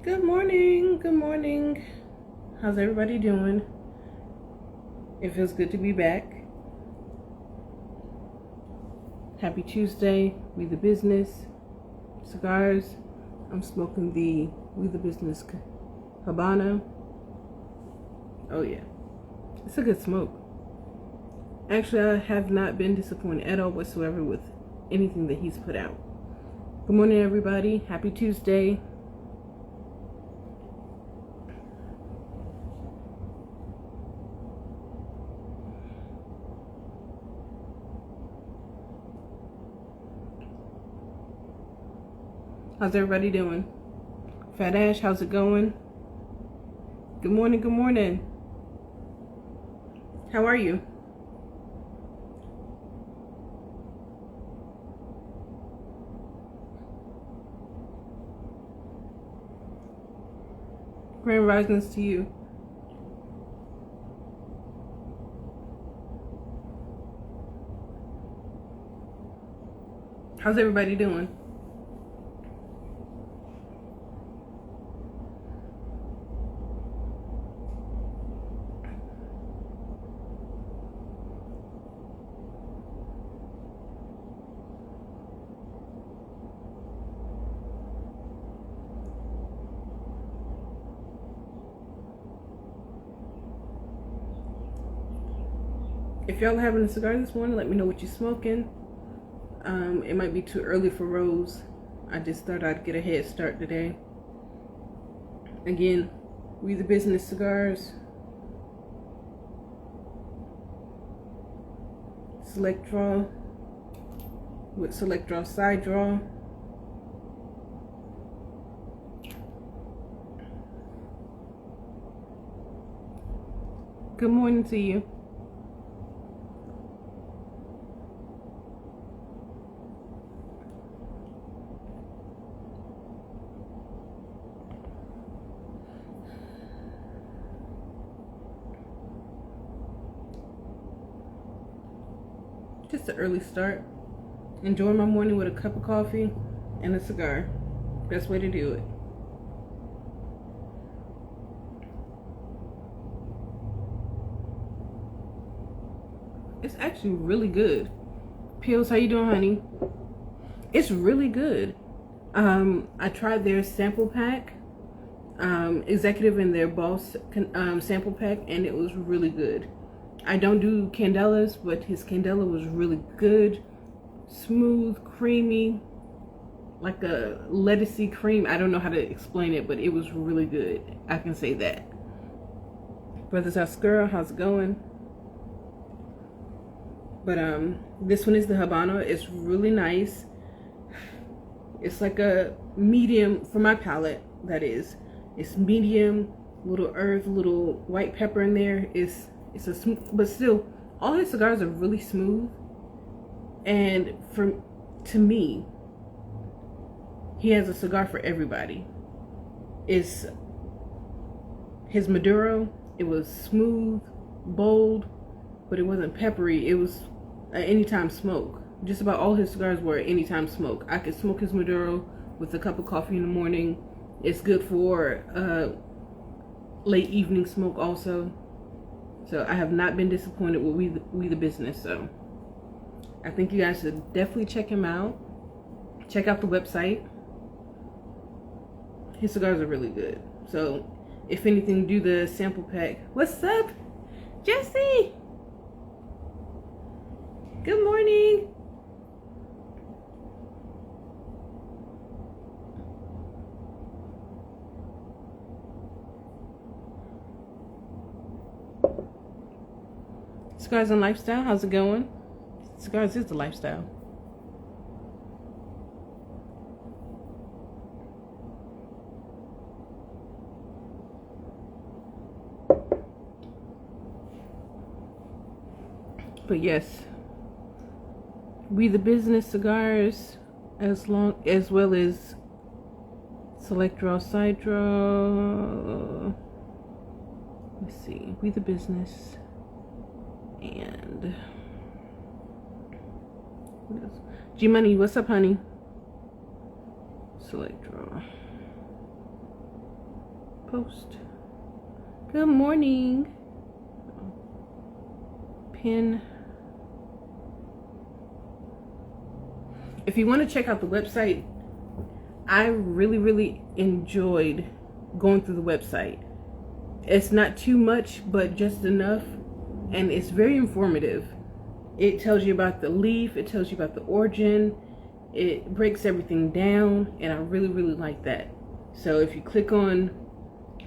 Good morning. Good morning. How's everybody doing? It feels good to be back. Happy Tuesday. We the Business. Cigars. I'm smoking the We the Business Habana. Oh yeah. It's a good smoke. Actually, I have not been disappointed at all whatsoever with anything that he's put out. Good morning, everybody. Happy Tuesday. How's everybody doing? Fat Ash, how's it going? Good morning, good morning. How are you? Grand risings to you. How's everybody doing? If y'all are having a cigar this morning, let me know what you're smoking. It might be too early for Rose. I just thought I'd get a head start today. Again, We the Business Cigars. Select draw with select draw side draw. Good morning to you. Just an early start. Enjoy my morning with a cup of coffee and a cigar. Best way to do it. It's actually really good. Pills, how you doing, honey? It's really good. I tried their sample pack, executive and their boss sample pack, and it was really good. I don't do candelas, but his candela was really good. Smooth, creamy, like a lettucey cream. I don't know how to explain it, but it was really good. I can say that. Brothers Oscuro, how's it going? But this one is the Habano. It's really nice. It's like a medium for my palate. That is, it's medium. Little earth, little white pepper in there. It's a smooth, but still, all his cigars are really smooth. And to me, he has a cigar for everybody. It's his Maduro. It was smooth, bold, but it wasn't peppery. It was an anytime smoke. Just about all his cigars were anytime smoke. I could smoke his Maduro with a cup of coffee in the morning. It's good for late evening smoke also. So I have not been disappointed with We the Business. So I think you guys should definitely check him out. Check out the website. His cigars are really good. So if anything, do the sample pack. What's up, Jesse? Good morning. Cigars and Lifestyle, how's it going? Cigars is the lifestyle. But yes, We the Business Cigars, as well as select draw, side draw. Let's see, We the Business, and what else? G Money, what's up, honey? Select draw. post. Good morning. Pin. If you want to check out the website, I really enjoyed going through the website. It's not too much, but just enough, and it's very informative. It tells you about the leaf, it tells you about the origin, it breaks everything down, and I really like that. So if you click on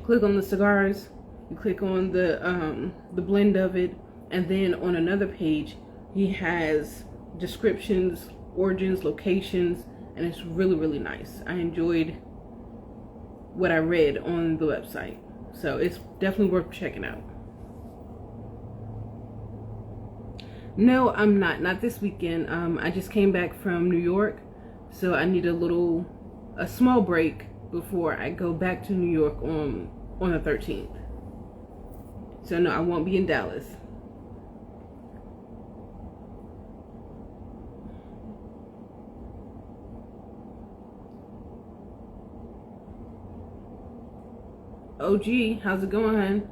the cigars, you click on the blend of it, and then on another page he has descriptions, origins, locations, and it's really nice. I enjoyed what I read on the website, so it's definitely worth checking out. No, I'm not this weekend. I just came back from New York, so I need a small break before I go back to New York on the 13th. So no, I won't be in Dallas. OG, how's it going, hon?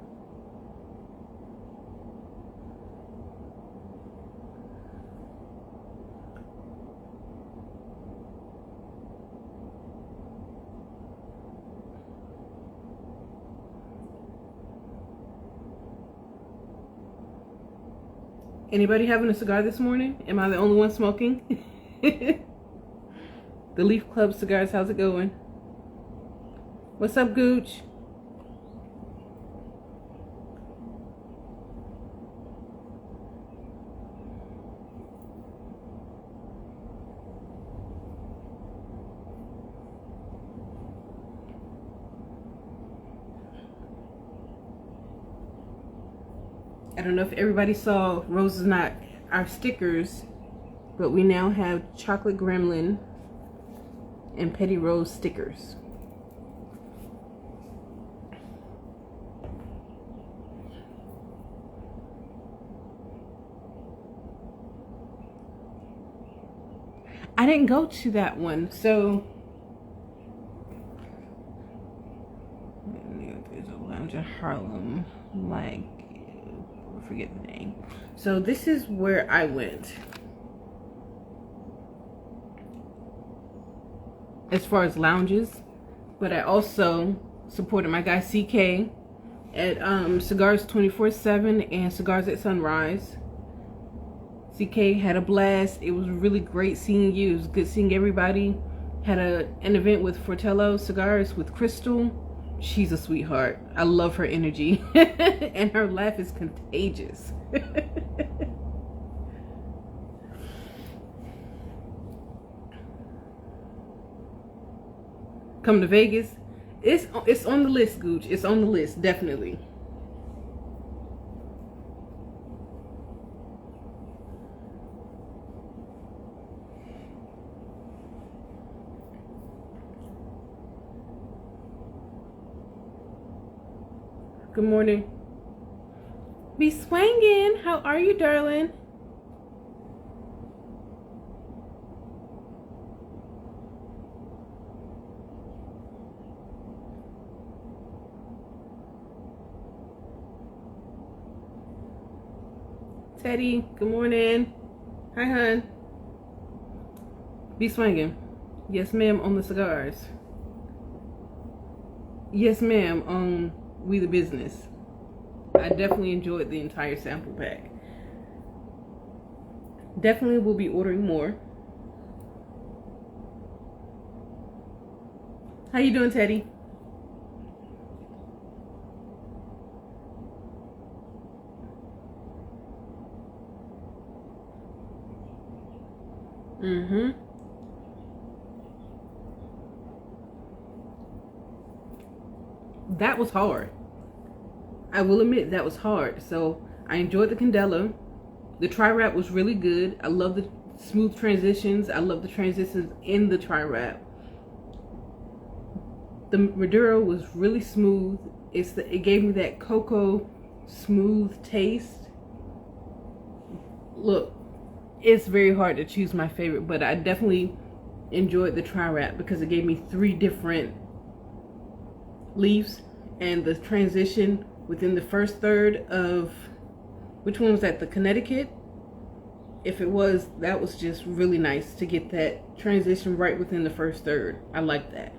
Anybody having a cigar this morning? Am I the only one smoking? The Leaf Club Cigars, how's it going? What's up, Gooch? I don't know if everybody saw Roses Not our stickers, but we now have Chocolate Gremlin and Petty Rose stickers. I didn't go to that one, so there's a lounge in Harlem, like, I forget the name. So this is where I went as far as lounges, but I also supported my guy CK at Cigars 24/7 and Cigars at Sunrise. CK had a blast. It was really great seeing you. It was good seeing everybody. Had an event with Fortello Cigars with Crystal. She's a sweetheart. I love her energy. And her laugh is contagious. Come to Vegas. It's on the list, Gooch. It's on the list, definitely. Good morning. Be swangin'. How are you, darling? Teddy, good morning. Hi, hon. Be swangin'. Yes, ma'am, on the cigars. Yes, ma'am, on We the Business. I definitely enjoyed the entire sample pack. Definitely will be ordering more. How you doing, Teddy? That was hard. I will admit that was hard. So I enjoyed the Candela. The tri-wrap was really good. I love the smooth transitions. I love the transitions in the tri-wrap. The Maduro was really smooth. It gave me that cocoa smooth taste. Look, it's very hard to choose my favorite, but I definitely enjoyed the tri-wrap because it gave me 3 different leaves, and the transition within the first third of, which one was that, the Connecticut? If it was, that was just really nice to get that transition right within the first third. I like that.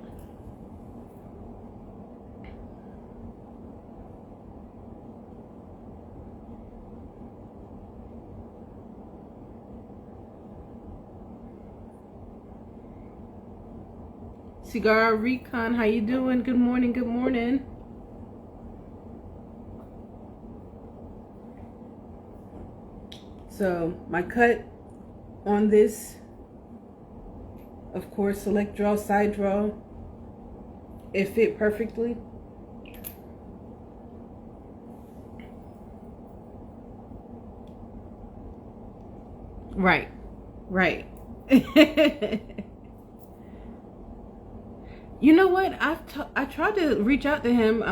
Cigar Recon, how you doing? Good morning, good morning. So my cut on this, of course, select draw, side draw, it fit perfectly. Right, right. You know what? I tried to reach out to him.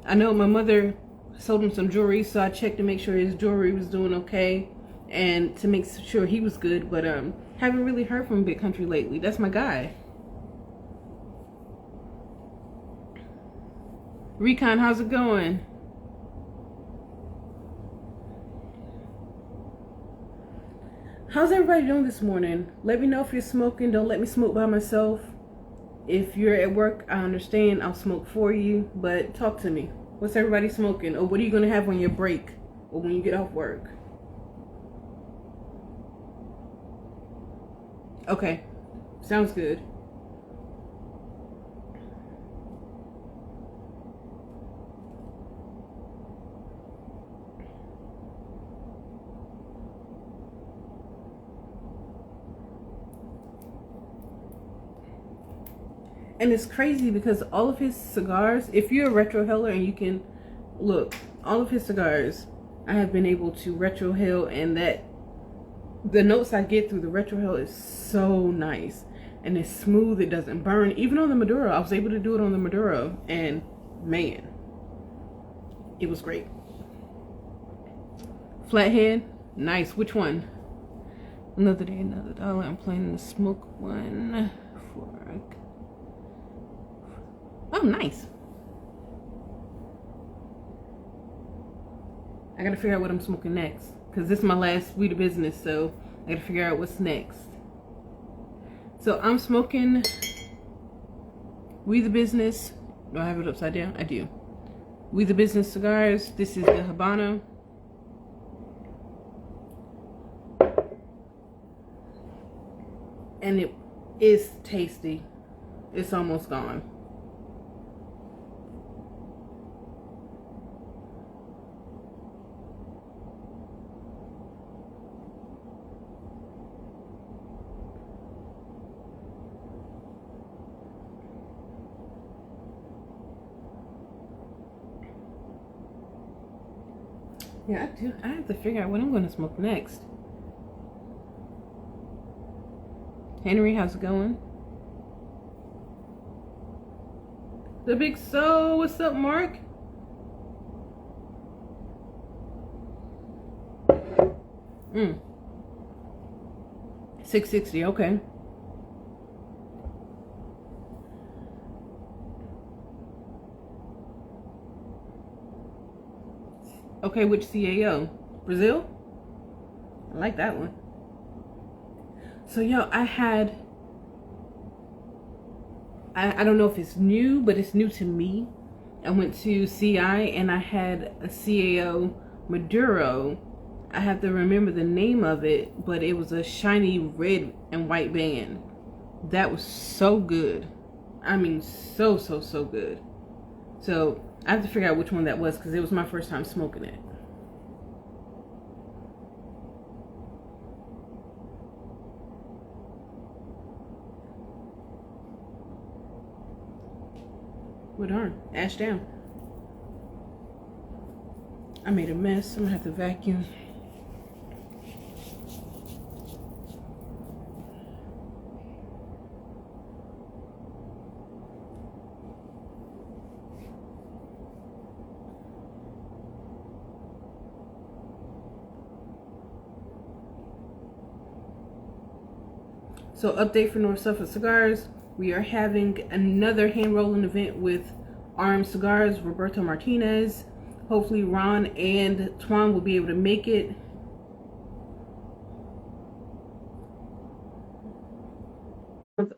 I know my mother sold him some jewelry, so I checked to make sure his jewelry was doing okay and to make sure he was good, but haven't really heard from Big Country lately. That's my guy. Recon, how's it going? How's everybody doing this morning? Let me know if you're smoking. Don't let me smoke by myself. If you're at work, I understand. I'll smoke for you, but talk to me. What's everybody smoking? Or what are you going to have on your break or when you get off work? Okay, sounds good. And it's crazy because all of his cigars, if you're a retrohaler and you can look, all of his cigars, I have been able to retrohale, and that the notes I get through the retrohale is so nice. And it's smooth, it doesn't burn. Even on the Maduro, I was able to do it on the Maduro, and man, it was great. Flathead, nice. Which one? Another day, another dollar. I'm planning to smoke one for... Oh, nice. I gotta figure out what I'm smoking next, because this is my last weed of business, so I gotta figure out what's next. So I'm smoking We the Business. Do I have it upside down? I do. We the Business cigars. This is the Habano. And it is tasty. It's almost gone. Yeah, I do. I have to figure out what I'm going to smoke next. Henry, how's it going? The Big Soul, what's up, Mark? Mm. 660, okay. Okay, which CAO? Brazil? I like that one. So, yo, I don't know if it's new, but it's new to me. I went to CI and I had a CAO Maduro. I have to remember the name of it, but it was a shiny red and white band. That was so good. I mean, so good. So I have to figure out which one that was, because it was my first time smoking it. Well, darn, ash down. I made a mess. I'm gonna have to vacuum. So, update for North Suffolk Cigars. We are having another hand rolling event with RM Cigars, Roberto Martinez. Hopefully Ron and Twan will be able to make it.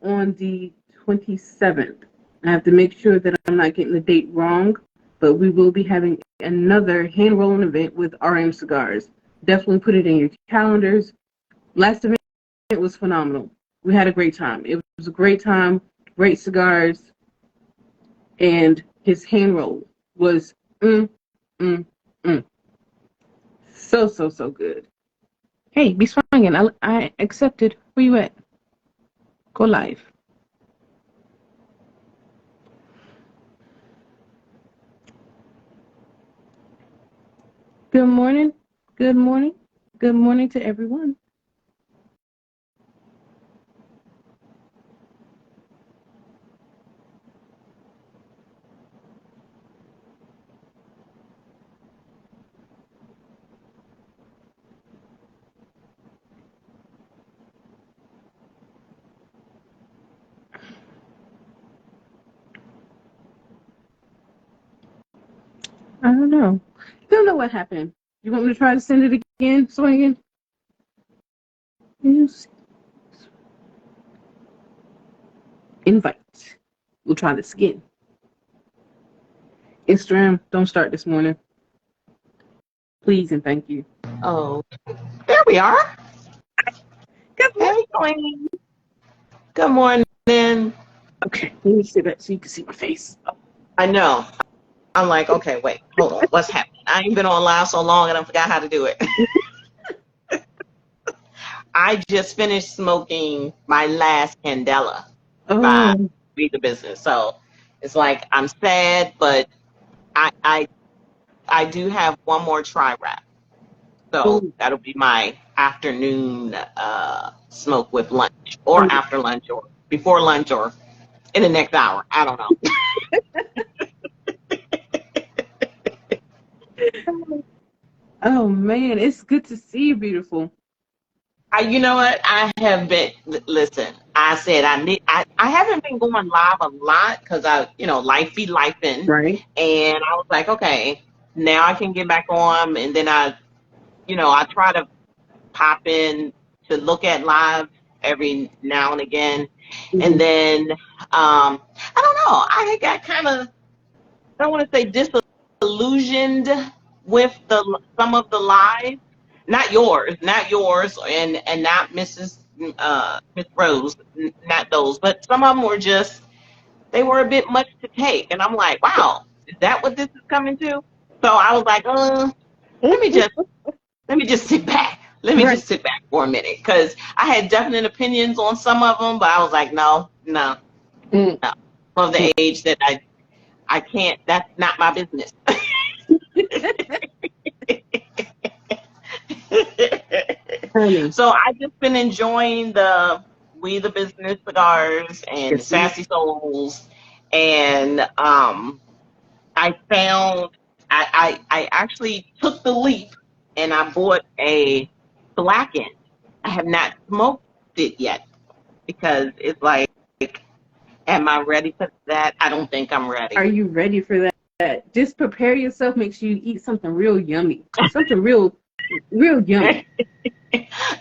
On the 27th. I have to make sure that I'm not getting the date wrong, but we will be having another hand rolling event with RM Cigars. Definitely put it in your calendars. Last event was phenomenal. We had a great time. It was a great time, great cigars, and his hand roll was so good. Hey, be swinging. I accepted. Where you at? Go live. Good morning. Good morning. Good morning to everyone. I don't know. Don't know what happened. You want me to try to send it again? Swinging? Invite. We'll try this again. Instagram, don't start this morning. Please and thank you. Oh, there we are. Good morning. Hey, Queen. Good morning. Okay, let me sit back so you can see my face. I know. I'm like, okay, wait, hold on. What's happening? I ain't been on live so long and I forgot how to do it. I just finished smoking my last Candela by Be the Business. So it's like I'm sad, but I do have one more tri wrap. So that'll be my afternoon smoke with lunch or after lunch or before lunch or in the next hour. I don't know. Oh man, it's good to see you, beautiful. You know what? I have been, listen, I said I haven't been going live a lot because life be lifing. Right. And I was like, okay, now I can get back on. And then I try to pop in to look at live every now and again. Mm-hmm. And then, I don't know, I got kind of, I don't want to say disillusioned with some of the live. Not yours, and not Mrs. Miss Rose, not those, but some of them were they were a bit much to take, and I'm like, wow, is that what this is coming to? So I was like, let me just sit back. Let me just sit back for a minute, because I had definite opinions on some of them, but I was like, no. Of the age that I can't. That's not my business. So I just been enjoying We the Business cigars and Sassy Souls, and I found I actually took the leap and I bought a blackened. I have not smoked it yet because it's like, am I ready for that? I don't think I'm ready. Are you ready for that? Just prepare yourself. Make sure you eat something real yummy. Something real yummy.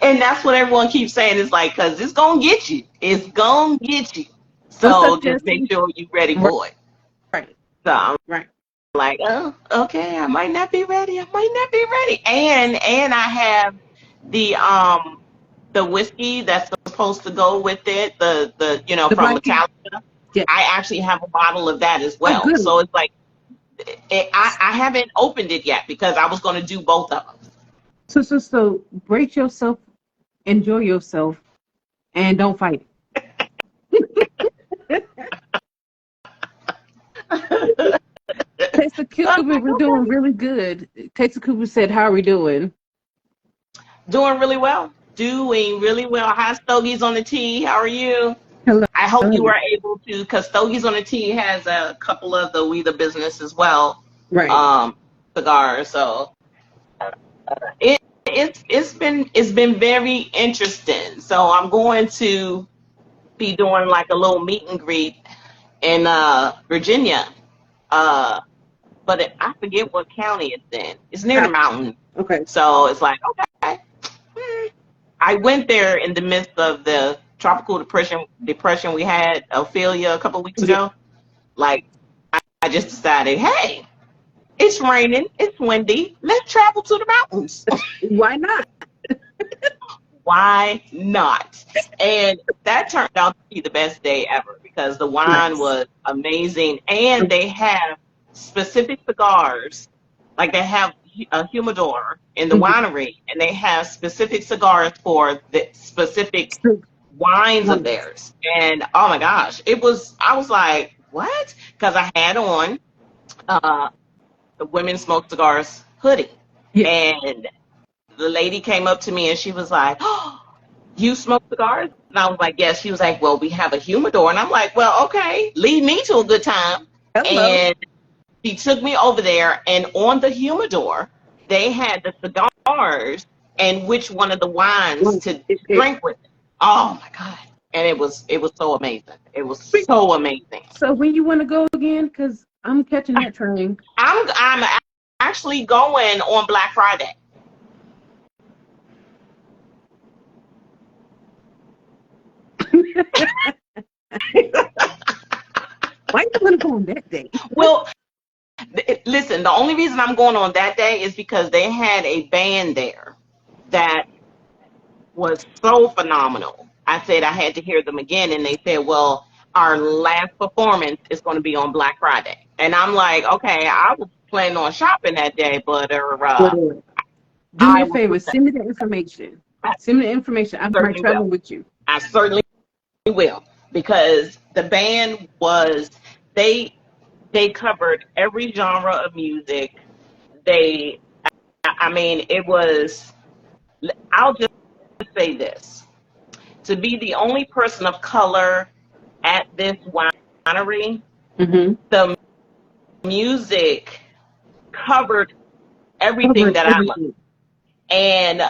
And that's what everyone keeps saying. It's like, because it's going to get you. It's going to get you. So just make sure you're ready for it. Right. So I'm like, oh, okay, I might not be ready. And I have the whiskey that's supposed to go with it, the from Metallica. Yeah. I actually have a bottle of that as well. So it's like, I haven't opened it yet because I was going to do both of them. So break yourself, enjoy yourself, and don't fight. Taste of Cuba, we're doing really good. Taste of Cuba said, how are we doing? Doing really well. Hi, Stogies on the Tee. How are you? Hello. I hope you were able to, because Stogies on the Tee has a couple of the We the Business as well. Right. Cigars. So it's been very interesting. So I'm going to be doing like a little meet and greet in Virginia But I forget what county it's in. It's near the mountain. Okay. So it's like, okay. I went there in the midst of the tropical depression we had, Ophelia, a couple of weeks ago. Like, I just decided, hey, it's raining, it's windy, let's travel to the mountains. Why not? Why not? And that turned out to be the best day ever because the wine was amazing, and they have specific cigars. Like, they have a humidor in the winery, and they have specific cigars for the specific wines of theirs. And oh my gosh, I was like, what? Because I had on the Women Smoke Cigars hoodie. And the lady came up to me and she was like, oh, you smoke cigars? And I was like, yes. She was like, well, we have a humidor. And I'm like, well, okay, lead me to a good time. Hello. And she took me over there, and on the humidor, they had the cigars and which one of the wines to drink with. Oh my God. And it was so amazing. It was so amazing. So when you want to go again? Because I'm catching that train. I'm actually going on Black Friday. Why you want to go on that day? Well, listen, the only reason I'm going on that day is because they had a band there that was so phenomenal. I said I had to hear them again, and they said, well, our last performance is going to be on Black Friday. And I'm like, okay, I was planning on shopping that day, but do me a favor, send me the information. Send me the information. I might travel with you. I certainly will, because the band was, they covered every genre of music. I mean, it was, I'll just say this, to be the only person of color at this winery, the music covered everything that I loved. And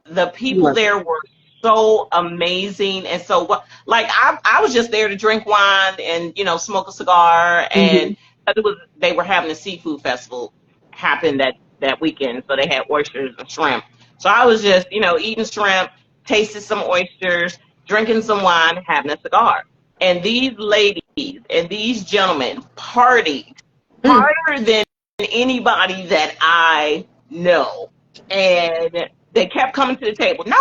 the people there were so amazing. And so, like, I was just there to drink wine and, you know, smoke a cigar. And they were having a seafood festival happen that weekend. So they had oysters and shrimp. So I was just, you know, eating shrimp, tasted some oysters, drinking some wine, having a cigar. And these ladies and these gentlemen partied harder than anybody that I know. And they kept coming to the table. No,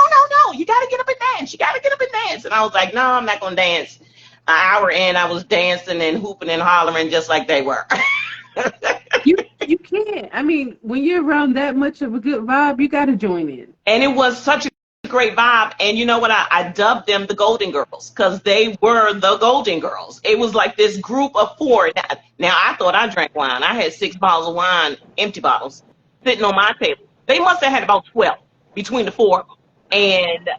you got to get up and dance. You got to get up and dance. And I was like, no, I'm not going to dance. An hour in, I was dancing and hooping and hollering just like they were. You can't. I mean, when you're around that much of a good vibe, you got to join in. And it was such a great vibe. And you know what? I dubbed them the Golden Girls, because they were the Golden Girls. It was like this group of four. Now, I thought I drank wine. I had 6 bottles of wine, empty bottles, sitting on my table. They must have had about 12 between the four of them. And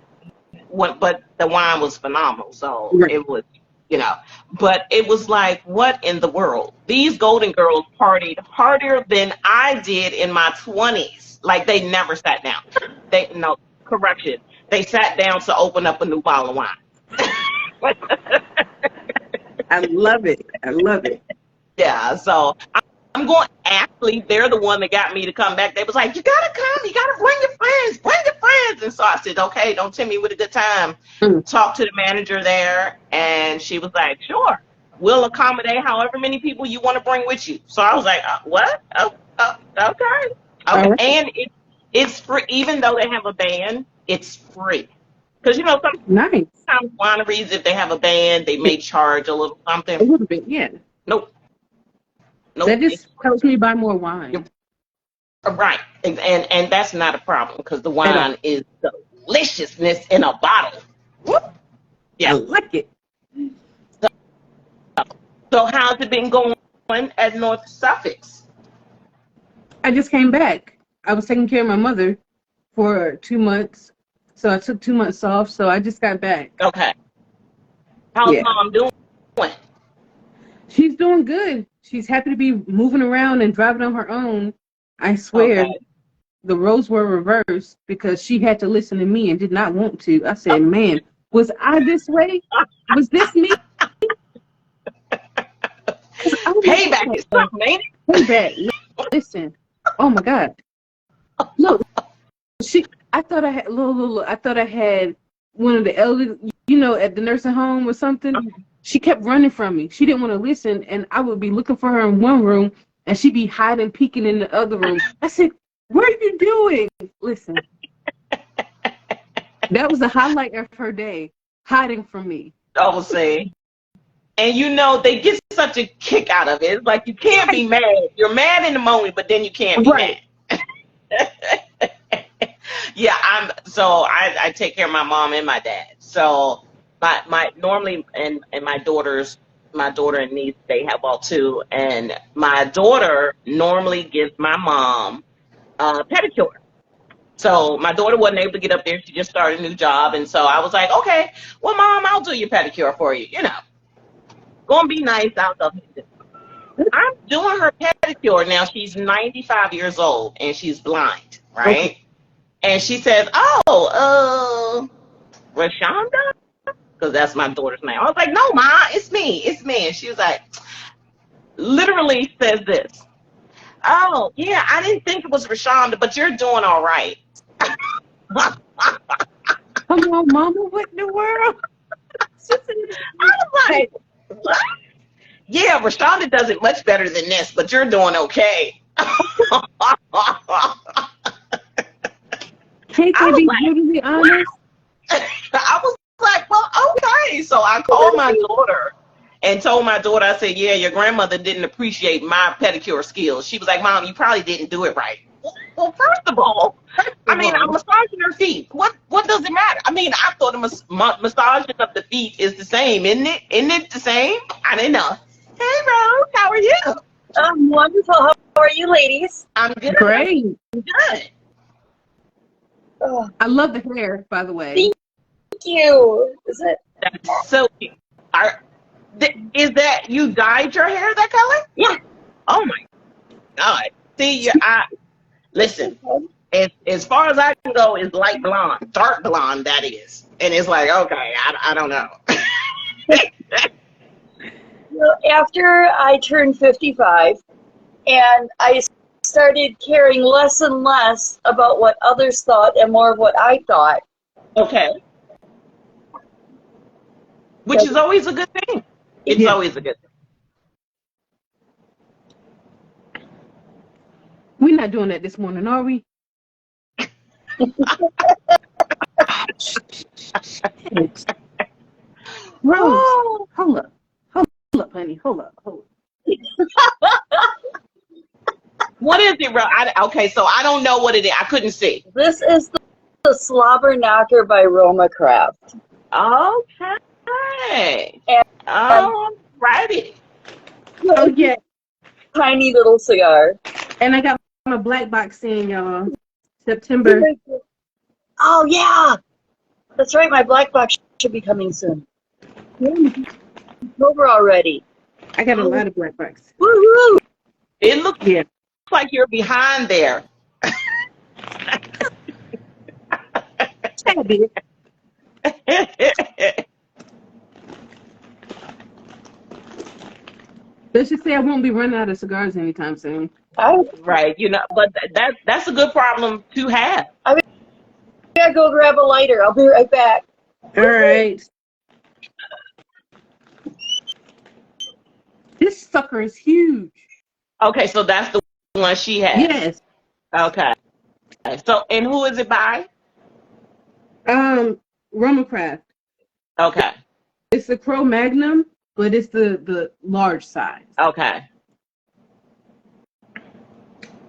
but the wine was phenomenal. So it was, you know, but it was like, what in the world? These Golden Girls partied harder than I did in my 20s. Like, they never sat down. Correction. They sat down to open up a new bottle of wine. I love it. I love it. Yeah, so I'm going, actually, they're the one that got me to come back. They was like, you got to come. You got to bring your friends. And so I said, okay, don't tempt me with a good time. Talk to the manager there, and she was like, sure, we'll accommodate however many people you want to bring with you. So I was like, what? Okay. Right. And it's free. Even though they have a band, it's free. Because, you know, sometimes wineries, if they have a band, they may charge a little something. A little bit, yeah. Nope. That just helps me buy more wine. Right. And that's not a problem, because the wine is deliciousness in a bottle. Whoop. Yeah. I like it. So how's it been going at North Suffolk? I just came back. I was taking care of my mother for 2 months. So I took 2 months off. So I just got back. Okay. How's Mom doing? She's doing good. She's happy to be moving around and driving on her own. I swear, the roles were reversed because she had to listen to me and did not want to. I said, man, was I this way? Was this me? I was Payback is something, ain't it? Payback. Listen. Oh my God. Look, I thought I had I thought I had one of the elders, at the nursing home or something. She kept running from me. She didn't want to listen, and I would be looking for her in one room, and she'd be hiding, peeking in the other room. I said, "What are you doing?" Listen, that was the highlight of her day, hiding from me. Oh, see. And they get such a kick out of it. It's like you can't be mad. You're mad in the moment, but then you can't be mad. Yeah, I take care of my mom and my dad. So my normally and my daughter and niece, they have all two, and my daughter normally gives my mom a pedicure. So my daughter wasn't able to get up there. She just started a new job, and so I was like, okay, well, Mom, I'll do your pedicure for you. Gonna be nice. I'm doing her pedicure now. She's 95 years old and she's blind, right? Okay. And she says, "Oh, Rashonda," because that's my daughter's name. I was like, "No, Ma, it's me. And she was like, literally says this: "Oh, yeah, I didn't think it was Rashonda, but you're doing all right." Come on, Mama, what in the world? I was like, what? Yeah, Rashonda does it much better than this, but you're doing okay. Can't they be brutally honest? I was like, well, okay. So I called my daughter and told my daughter, I said, yeah, your grandmother didn't appreciate my pedicure skills. She was like, Mom, you probably didn't do it right. Well, first of all, I'm massaging her feet. What does it matter? I thought massaging of the feet is the same, isn't it? Isn't it the same? I didn't know. Hey, Rose, how are you? I'm wonderful. How are you, ladies? I'm good. Great. I'm good. Oh, I love the hair, by the way. thank you. Is it? That's so cute. Is that you dyed your hair that color? Yeah. Oh my God. See, listen. As far as I can go, is light blonde, dark blonde. That is, and it's like, okay, I don't know. Well, after I turned 55, and I started caring less and less about what others thought and more of what I thought. Okay. Which is always a good thing. It's always a good thing. We're not doing that this morning, are we? Rose, hold up, honey, hold up. What is it, Rose? Okay, so I don't know what it is. I couldn't see. This is the Slobber Knocker by Roma Craft. Okay. All righty. Oh, yeah. Tiny little cigar. And I got my black box in, y'all. September. Oh, yeah. That's right. My black box should be coming soon. It's over already. I got a lot of black box. Woo-hoo. It looks like you're behind there. Let's just say I won't be running out of cigars anytime soon. Right, but that's a good problem to have. I gotta go grab a lighter. I'll be right back. All right. This sucker is huge. Okay, so that's the one she has. Yes. Okay. So, and who is it by? Roma Craft. Okay. It's the Cro Magnum, but it's the large size. Okay.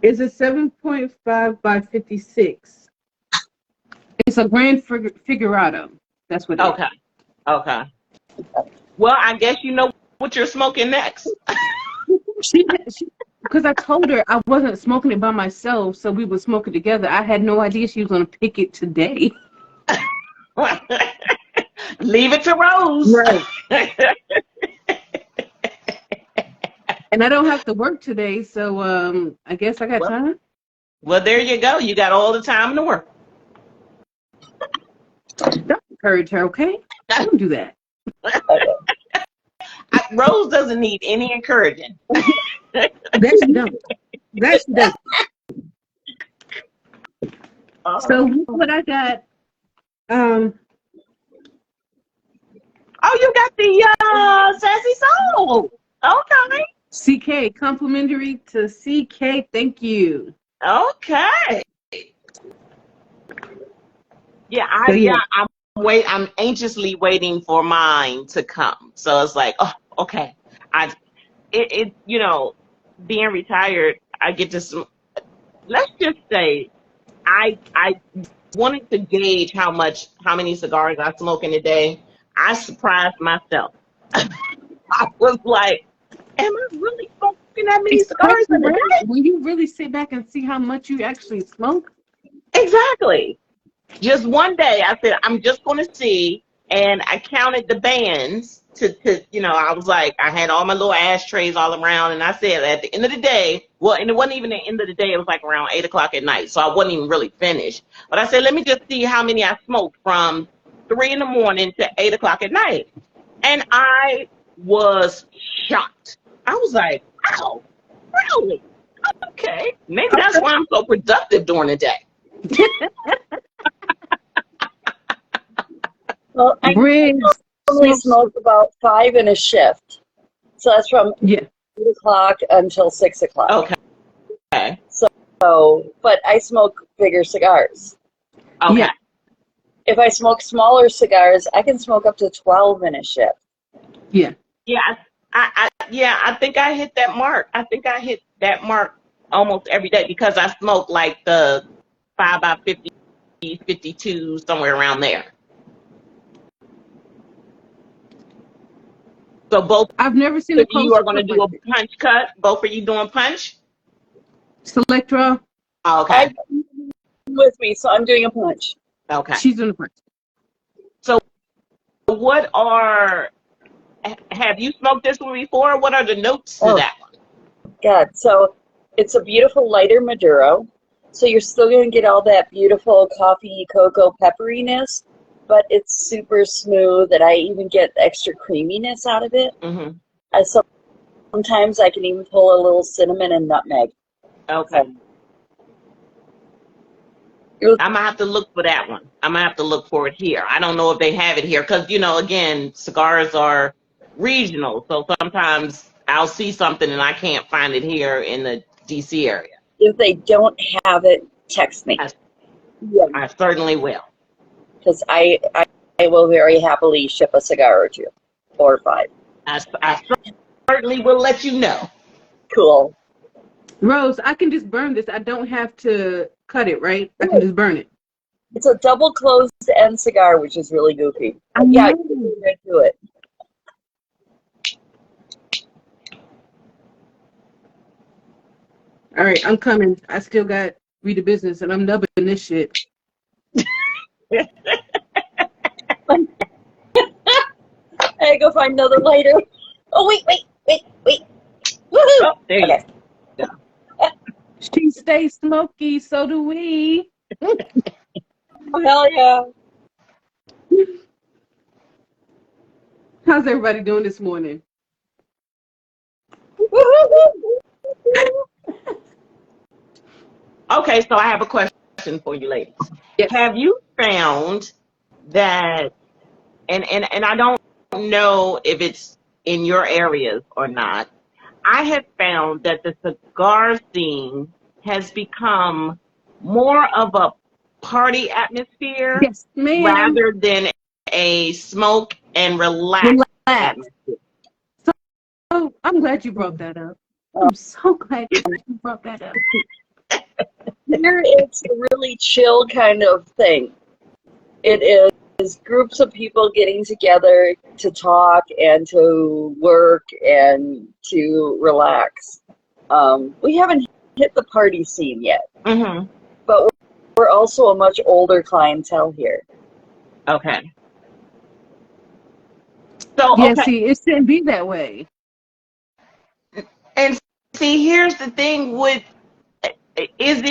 It's a 7.5 by 56. It's a Grand Figurado. That's what it is. Okay. Well, I guess you know what you're smoking next. Because I told her I wasn't smoking it by myself, so we would smoke it together. I had no idea she was going to pick it today. Leave it to Rose. Right. And I don't have to work today, so I guess I got time. Well, there you go. You got all the time in the world. Don't encourage her, okay? Don't do that. Rose doesn't need any encouraging. That she don't. That she doesn't. So what I got, oh, you got the Sassy Soul. Okay. CK, complimentary to CK. Thank you. Okay. Yeah, I'm anxiously waiting for mine to come. So it's like, oh, okay. Being retired, I get to. Let's just say, I wanted to gauge how many cigars I smoke in a day. I surprised myself. I was like, am I really smoking that many cigars in a day? When you really sit back and see how much you actually smoke. Exactly. Just one day, I said, I'm just going to see, and I counted the bands I was like, I had all my little ashtrays all around, and I said, at the end of the day, and it wasn't even the end of the day, it was like around 8 o'clock at night, so I wasn't even really finished. But I said, let me just see how many I smoked from 3 in the morning to 8 o'clock at night. And I was shocked. I was like, wow, really? Okay. Maybe that's why I'm so productive during the day. Well, I only smoke about 5 in a shift. So that's from 8 o'clock until 6 o'clock. Okay. So, but I smoke bigger cigars. Okay. Yeah. If I smoke smaller cigars, I can smoke up to 12 in a shift. Yeah. Yeah. I think I hit that mark. I think I hit that mark almost every day because I smoke like the 5 by 50, 52, somewhere around there. So both I've never seen of you are going to do a punch cut. Both of you doing punch? Selectra. Oh, okay. With me, so I'm doing a punch. Okay. She's doing a punch. So have you smoked this one before? What are the notes to that one? God, so it's a beautiful lighter Maduro. So you're still going to get all that beautiful coffee, cocoa pepperiness, but it's super smooth, and I even get extra creaminess out of it. Mm-hmm. Sometimes I can even pull a little cinnamon and nutmeg. Okay. I'm going to have to look for that one. I'm going to have to look for it here. I don't know if they have it here because, again, cigars are regional. So sometimes I'll see something and I can't find it here in the D.C. area. If they don't have it, text me. I certainly will. Because I will very happily ship a cigar or 2 or 5. I certainly will let you know. Cool. Rose, I can just burn this. I don't have to cut it, right? I can just burn it. It's a double closed end cigar, which is really goofy. Yeah, you can get to it. All right, I'm coming. I still got read the business, and I'm nubbing this shit. I go find another lighter. Oh, wait. Woohoo! Oh, there you go. She stays smoky, so do we. Hell yeah. How's everybody doing this morning? Okay, so I have a question for you ladies. Yes. Have you found that, and I don't know if it's in your areas or not, I have found that the cigar scene has become more of a party atmosphere rather than a smoke and relax. Atmosphere. So I'm glad you brought that up. I'm so glad you brought that up. Here it's a really chill kind of thing. It is groups of people getting together to talk and to work and to relax. We haven't hit the party scene yet, but we're also a much older clientele here. Okay. So yeah, see, it shouldn't be that way. And see, here's the thing with is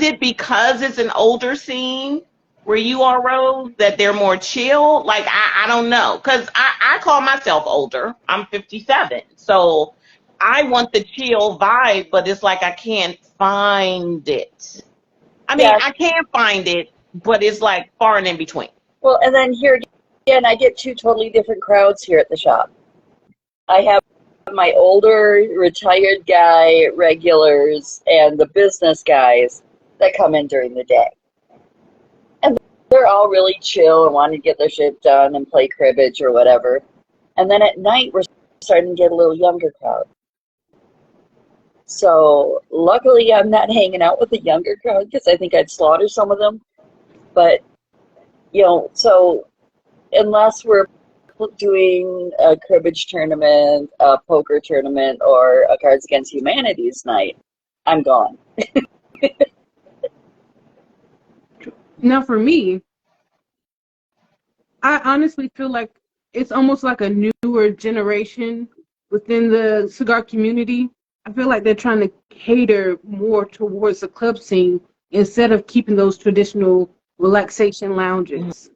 it because it's an older scene where you are, Rose, that they're more chill? Like I don't know, because I I call myself older. I'm 57. So I want the chill vibe, but it's like I can't find it. I mean, Yeah. I can find it, but it's like far and in between. Well, and then here again, I get two totally different crowds here at the shop. I have my older retired guy regulars and the business guys that come in during the day. And they're all really chill and want to get their shit done and play cribbage or whatever. And then at night, we're starting to get a little younger crowd. So luckily, I'm not hanging out with the younger crowd because I think I'd slaughter some of them. But, so unless we're doing a cribbage tournament, a poker tournament, or a Cards Against Humanity's night, I'm gone. Now, for me, I honestly feel like it's almost like a newer generation within the cigar community. I feel like they're trying to cater more towards the club scene instead of keeping those traditional relaxation lounges.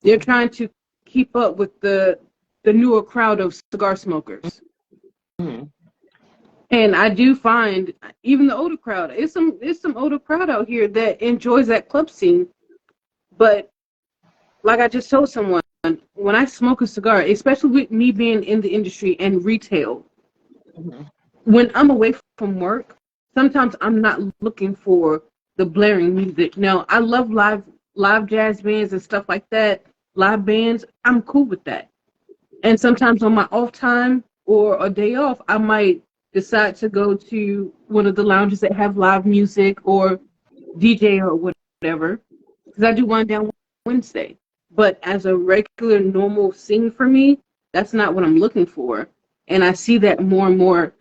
They're trying to keep up with the newer crowd of cigar smokers. Mm-hmm. And I do find even the older crowd, it's some older crowd out here that enjoys that club scene. But like I just told someone, when I smoke a cigar, especially with me being in the industry and retail, when I'm away from work, sometimes I'm not looking for the blaring music. Now, I love live jazz bands and stuff like that, live bands. I'm cool with that. And sometimes on my off time or a day off, I might decide to go to one of the lounges that have live music or DJ or whatever, because I do one down Wednesday. But as a regular, normal scene for me, that's not what I'm looking for. And I see that more and more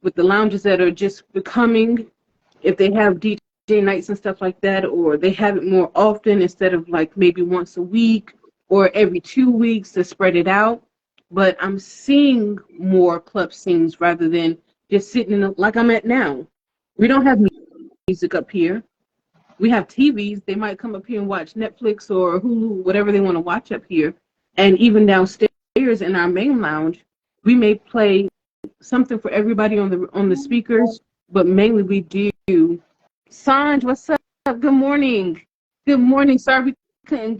with the lounges that are just becoming, if they have DJ nights and stuff like that, or they have it more often instead of like maybe once a week or every 2 weeks to spread it out. But I'm seeing more club scenes rather than just sitting in like I'm at now. We don't have music up here. We have TVs. They might come up here and watch Netflix or Hulu, whatever they want to watch up here. And even downstairs in our main lounge, we may play something for everybody on the speakers, but mainly we do. Sanj, what's up? Good morning. Good morning. Sorry we couldn't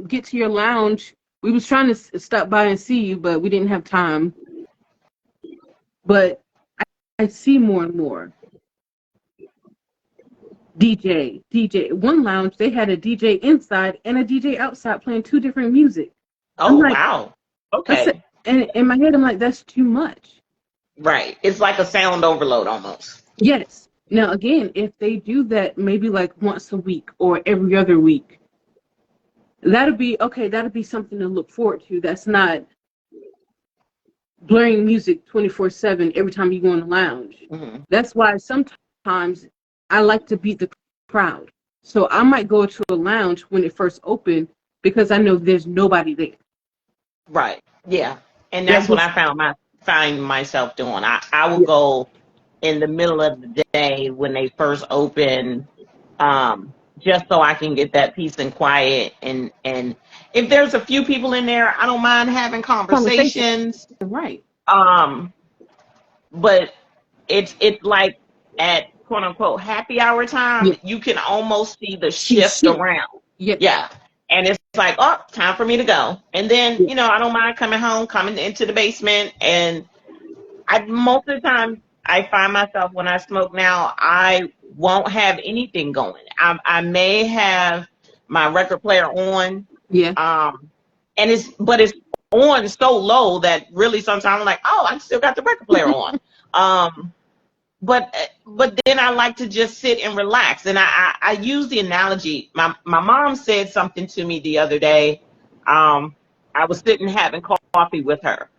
get to your lounge. We was trying to stop by and see you, but we didn't have time. But I see more and more. DJ. One lounge, they had a DJ inside and a DJ outside playing two different music. Oh, like, wow. Okay. And in my head, I'm like, that's too much. Right. It's like a sound overload almost. Yes. Now, again, if they do that maybe like once a week or every other week, that'll be okay. That'll be something to look forward to. That's not blaring music 24/7 every time you go in the lounge. Mm-hmm. That's why sometimes I like to beat the crowd. So I might go to a lounge when it first opened because I know there's nobody there. Right. Yeah. And that's what I find myself doing. I will go in the middle of the day when they first open, just so I can get that peace and quiet. And if there's a few people in there, I don't mind having conversations. Right. But it's like at quote unquote happy hour time, you can almost see the shift around. Yeah. And it's like, oh, time for me to go. And then, I don't mind coming into the basement. And most of the time, I find myself when I smoke now, I won't have anything going. I may have my record player on. Yeah. And it's on so low that really sometimes I'm like, oh, I still got the record player on. But then I like to just sit and relax. And I use the analogy. My mom said something to me the other day. I was sitting having coffee with her.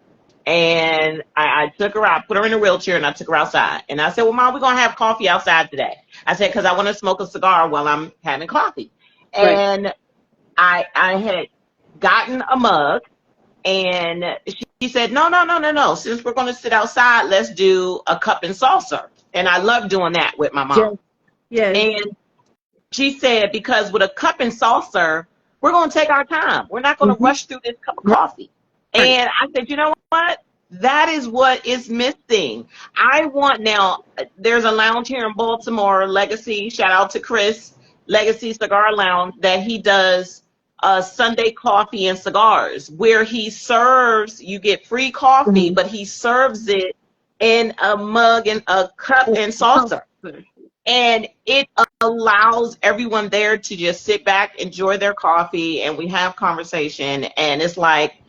And I took her out, put her in a wheelchair, and I took her outside. And I said, well, Mom, we're going to have coffee outside today. I said, because I want to smoke a cigar while I'm having coffee. Right. And I had gotten a mug. And she said, no. Since we're going to sit outside, let's do a cup and saucer. And I love doing that with my mom. Yeah. And she said, because with a cup and saucer, we're going to take our time. We're not going to rush through this cup of coffee. And I said, you know what? That is what is missing. I want now, there's a lounge here in Baltimore, Legacy, shout out to Chris, Legacy Cigar Lounge, that he does Sunday coffee and cigars, where he serves, you get free coffee, but he serves it in a mug and a cup and saucer. And it allows everyone there to just sit back, enjoy their coffee, and we have conversation. And it's like,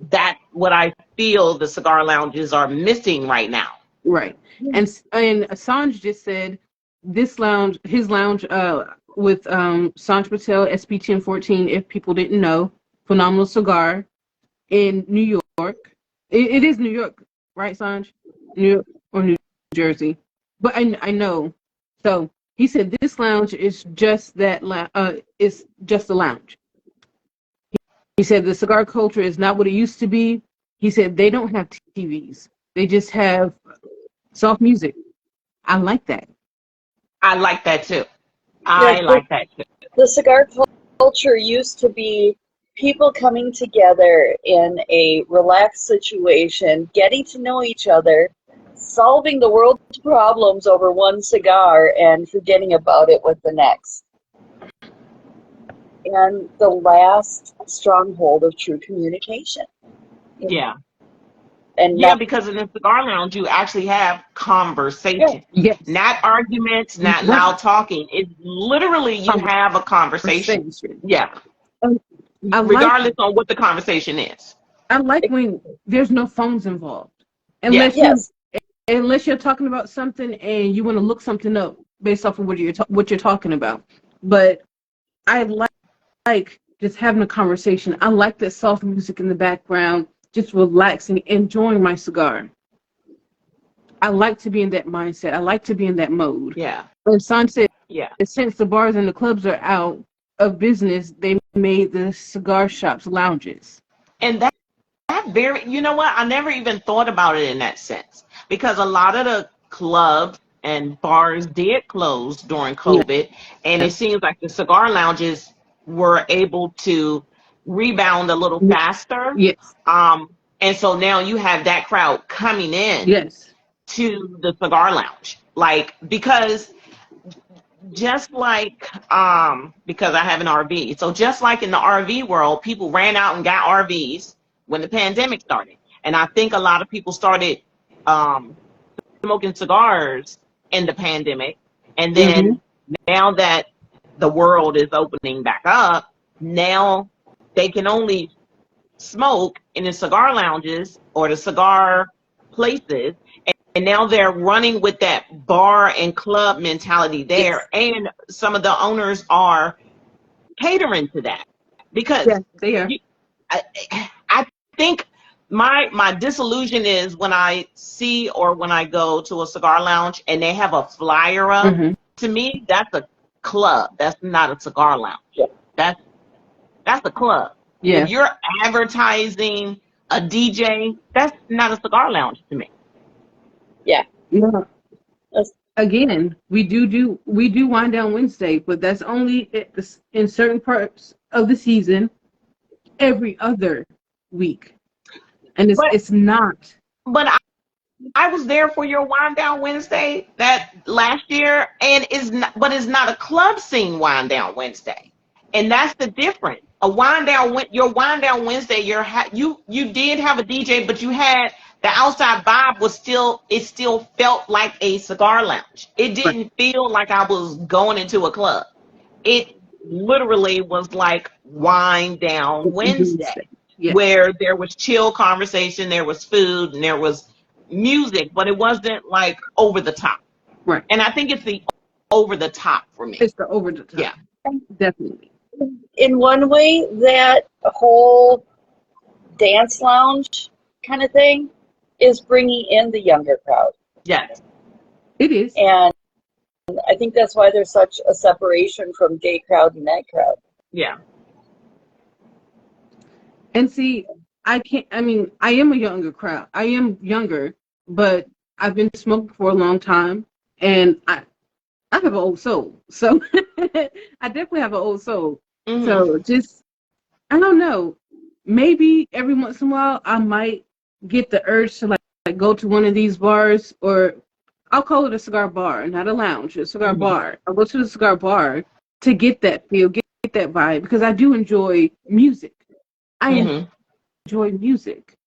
that's what I feel the cigar lounges are missing right now. Right. And Sanj just said this lounge, his lounge with Sanj Patel, SP 1014, if people didn't know, phenomenal cigar in New York. It is New York, right, Sanj? New York or New Jersey. But I know. So he said this lounge is just that. It's just a lounge. He said the cigar culture is not what it used to be. He said they don't have TVs. They just have soft music. I like that. I like that too. I like that too. The cigar culture used to be people coming together in a relaxed situation, getting to know each other, solving the world's problems over one cigar and forgetting about it with the next. And the last stronghold of true communication. Yeah. And because in the cigar lounge, you actually have conversation. Yes. Not arguments, not loud talking. It's literally you have a conversation. Yeah. Regardless on what the conversation is. I like when there's no phones involved. Unless you're talking about something and you want to look something up based off of what you're talking about. But I like just having a conversation. I like that soft music in the background, just relaxing, enjoying my cigar. I like to be in that mindset. I like to be in that mode. Yeah. And Sanj said, yeah, since the bars and the clubs are out of business, they made the cigar shops lounges. And that very, you know what? I never even thought about it in that sense, because a lot of the clubs and bars did close during COVID, and it seems like the cigar lounges were able to rebound a little faster. Yes. And so now you have that crowd coming in to the cigar lounge. Like, because just like, because I have an RV. So just like in the RV world, people ran out and got RVs when the pandemic started. And I think a lot of people started smoking cigars in the pandemic. And then now that the world is opening back up, now they can only smoke in the cigar lounges or the cigar places. And now they're running with that bar and club mentality there. And some of the owners are catering to that. Because they are. I think my disillusion is when I see or when I go to a cigar lounge and they have a flyer up. To me, that's a club. That's not a cigar lounge. That's a club. If you're advertising a DJ, that's not a cigar lounge to me. Yeah. Again, we do Wind Down Wednesday, but that's only in certain parts of the season, every other week, and it's not. But I was there for your Wind Down Wednesday that last year, and it's not a club scene Wind Down Wednesday, and that's the difference. Your Wind Down Wednesday, you did have a DJ, but you had the outside vibe it still felt like a cigar lounge. It didn't feel like I was going into a club. It literally was like Wind Down Wednesday, where there was chill conversation, there was food, and there was music, but it wasn't like over the top. Right. And I think it's the over the top for me. It's the over the top. Yeah. Definitely. In one way, that whole dance lounge kind of thing is bringing in the younger crowd. Yes. It is. And I think that's why there's such a separation from day crowd and night crowd. Yeah. And see, I am a younger crowd. I am younger, but I've been smoking for a long time, and I have an old soul. So I definitely have an old soul. So just, I don't know. maybe every once in a while I might get the urge to like go to one of these bars, or I'll call it a cigar bar, not a lounge, a cigar bar. I'll go to the cigar bar to get that feel, get that vibe, because I do enjoy music. I enjoy music,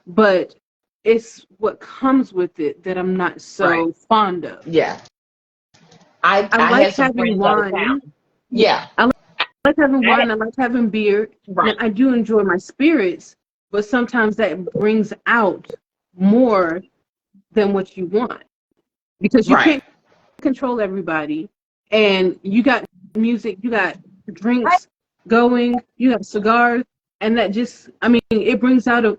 but it's what comes with it that I'm not so fond of. Yeah. I like had some having friends out of wine. town. Yeah. I like having wine. I like having beer. Right. And I do enjoy my spirits, but sometimes that brings out more than what you want, because you can't control everybody. And you got music, you got drinks going, you got cigars, and that just, I mean, it brings out a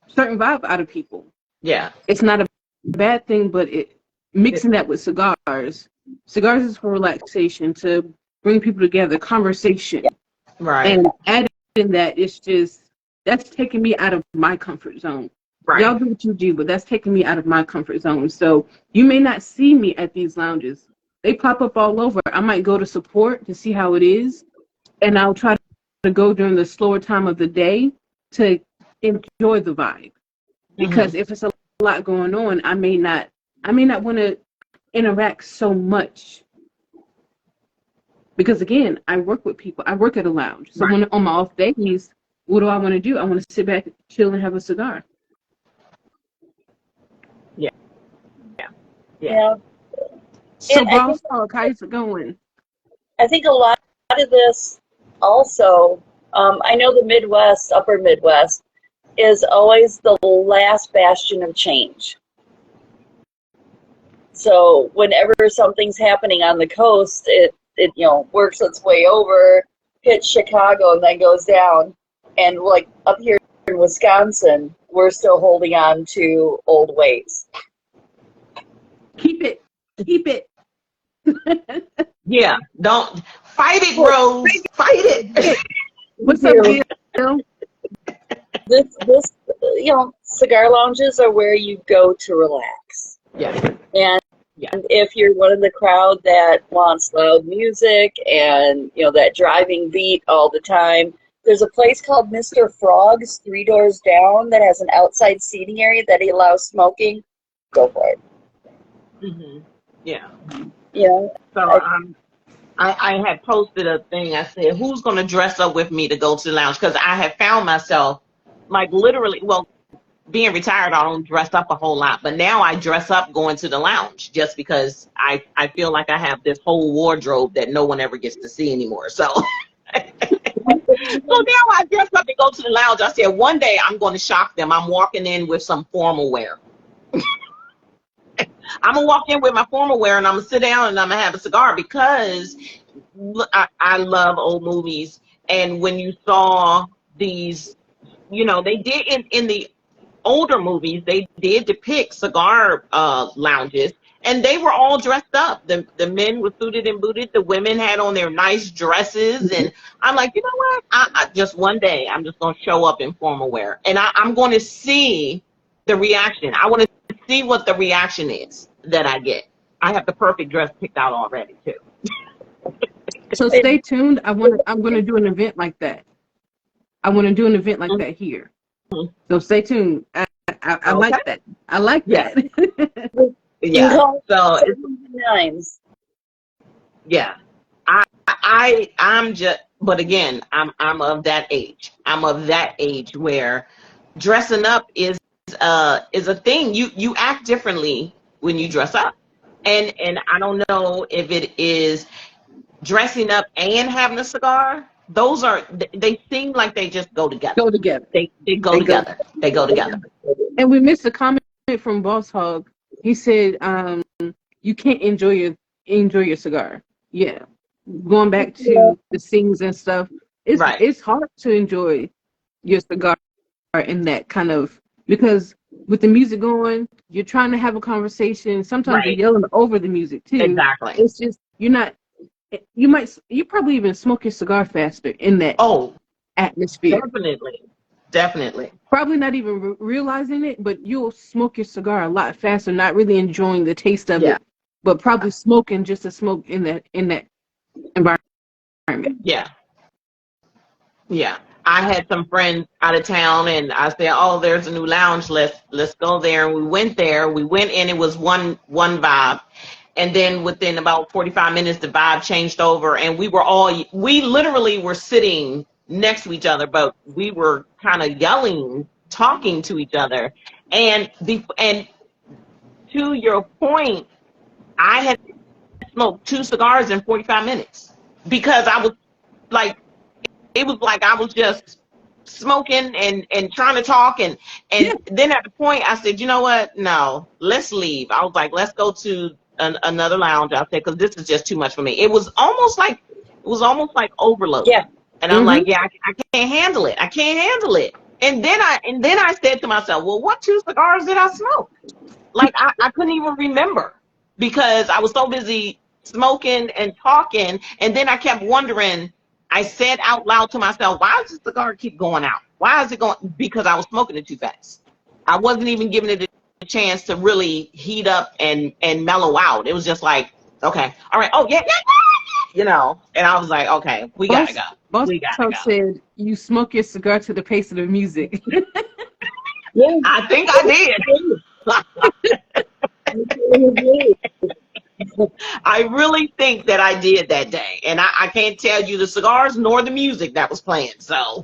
certain vibe out of people. Yeah. It's not a bad thing, but mixing that with cigars is for relaxation, to bring people together, conversation. Right. And adding that, it's just, that's taking me out of my comfort zone. Right. Y'all do what you do, but that's taking me out of my comfort zone. So you may not see me at these lounges. They pop up all over. I might go to support to see how it is, and I'll try to go during the slower time of the day to enjoy the vibe. Because if it's a lot going on, I may not want to interact so much. Because again, I work with people. I work at a lounge. So when on my off days, what do I want to do? I want to sit back, chill, and have a cigar. Yeah. So, Boss Talk, how's it going? I think a lot of this also, I know the Midwest, upper Midwest, is always the last bastion of change. So whenever something's happening on the coast, it works its way over, hits Chicago, and then goes down. And like up here in Wisconsin, we're still holding on to old ways. Keep it. Yeah, don't fight it, Rose. Fight it. What's up, Bill? This, cigar lounges are where you go to relax. Yeah. And if you're one of the crowd that wants loud music and, that driving beat all the time, there's a place called Mr. Frog's 3 doors down that has an outside seating area that allows smoking. Go for it. Yeah. Yeah. So I had posted a thing. I said, who's going to dress up with me to go to the lounge? Because I have found myself, like, literally, well, being retired, I don't dress up a whole lot. But now I dress up going to the lounge just because I feel like I have this whole wardrobe that no one ever gets to see anymore. So, so now I dress up and go to the lounge. I said, one day I'm going to shock them. I'm walking in with some formal wear. I'm going to walk in with my formal wear, and I'm going to sit down and I'm going to have a cigar, because I love old movies. And when you saw these, they did in the older movies, they did depict cigar lounges, and they were all dressed up. The men were suited and booted. The women had on their nice dresses. And I'm like, you know what? I just one day, I'm just going to show up in formal wear. And I'm going to see the reaction. I want to see what the reaction is that I get. I have the perfect dress picked out already, too. So stay tuned. I'm going to do an event like that. I want to do an event like that here. So stay tuned. I like that. I like that. Yeah. So nice. Yeah. I'm just, but again, I'm of that age. I'm of that age where dressing up is a thing. You act differently when you dress up. And I don't know if it is dressing up and having a cigar. They seem like they just go together. They go together. They go together. And we missed a comment from Boss Hog. He said, you can't enjoy your cigar. Yeah. Going back to the scenes and stuff, it's hard to enjoy your cigar in that kind of, because with the music going, you're trying to have a conversation. Sometimes you're yelling over the music too. Exactly. It's just, you probably even smoke your cigar faster in that atmosphere. Definitely. Probably not even realizing it, but you'll smoke your cigar a lot faster, not really enjoying the taste of it, but probably smoking just to smoke in that environment. Yeah. I had some friends out of town, and I said, "Oh, there's a new lounge. Let's go there." And we went there. We went in. It was one vibe, and then within about 45 minutes, the vibe changed over, and we literally were sitting next to each other, but we were kind of yelling, talking to each other, and to your point, I had smoked 2 cigars in 45 minutes because I was like, it was like I was just smoking and trying to talk and then at the point I said, you know what? No, let's leave. I was like, let's go to another lounge out there because this is just too much for me. It was almost like overload. Yeah. And I'm like, yeah, I can't handle it. I can't handle it. And then I said to myself, well, what 2 cigars did I smoke? Like I couldn't even remember because I was so busy smoking and talking. And then I kept wondering, I said out loud to myself, why does the cigar keep going out? Why is it going? Because I was smoking it too fast. I wasn't even giving it a chance to really heat up and mellow out. It was just like, okay, all right, oh yeah, and I was like, okay, we gotta go. Most We gotta folks go. said you smoke your cigar to the pace of the music. Yeah. I think I did. I really think that I did that day. And I can't tell you the cigars nor the music that was playing. So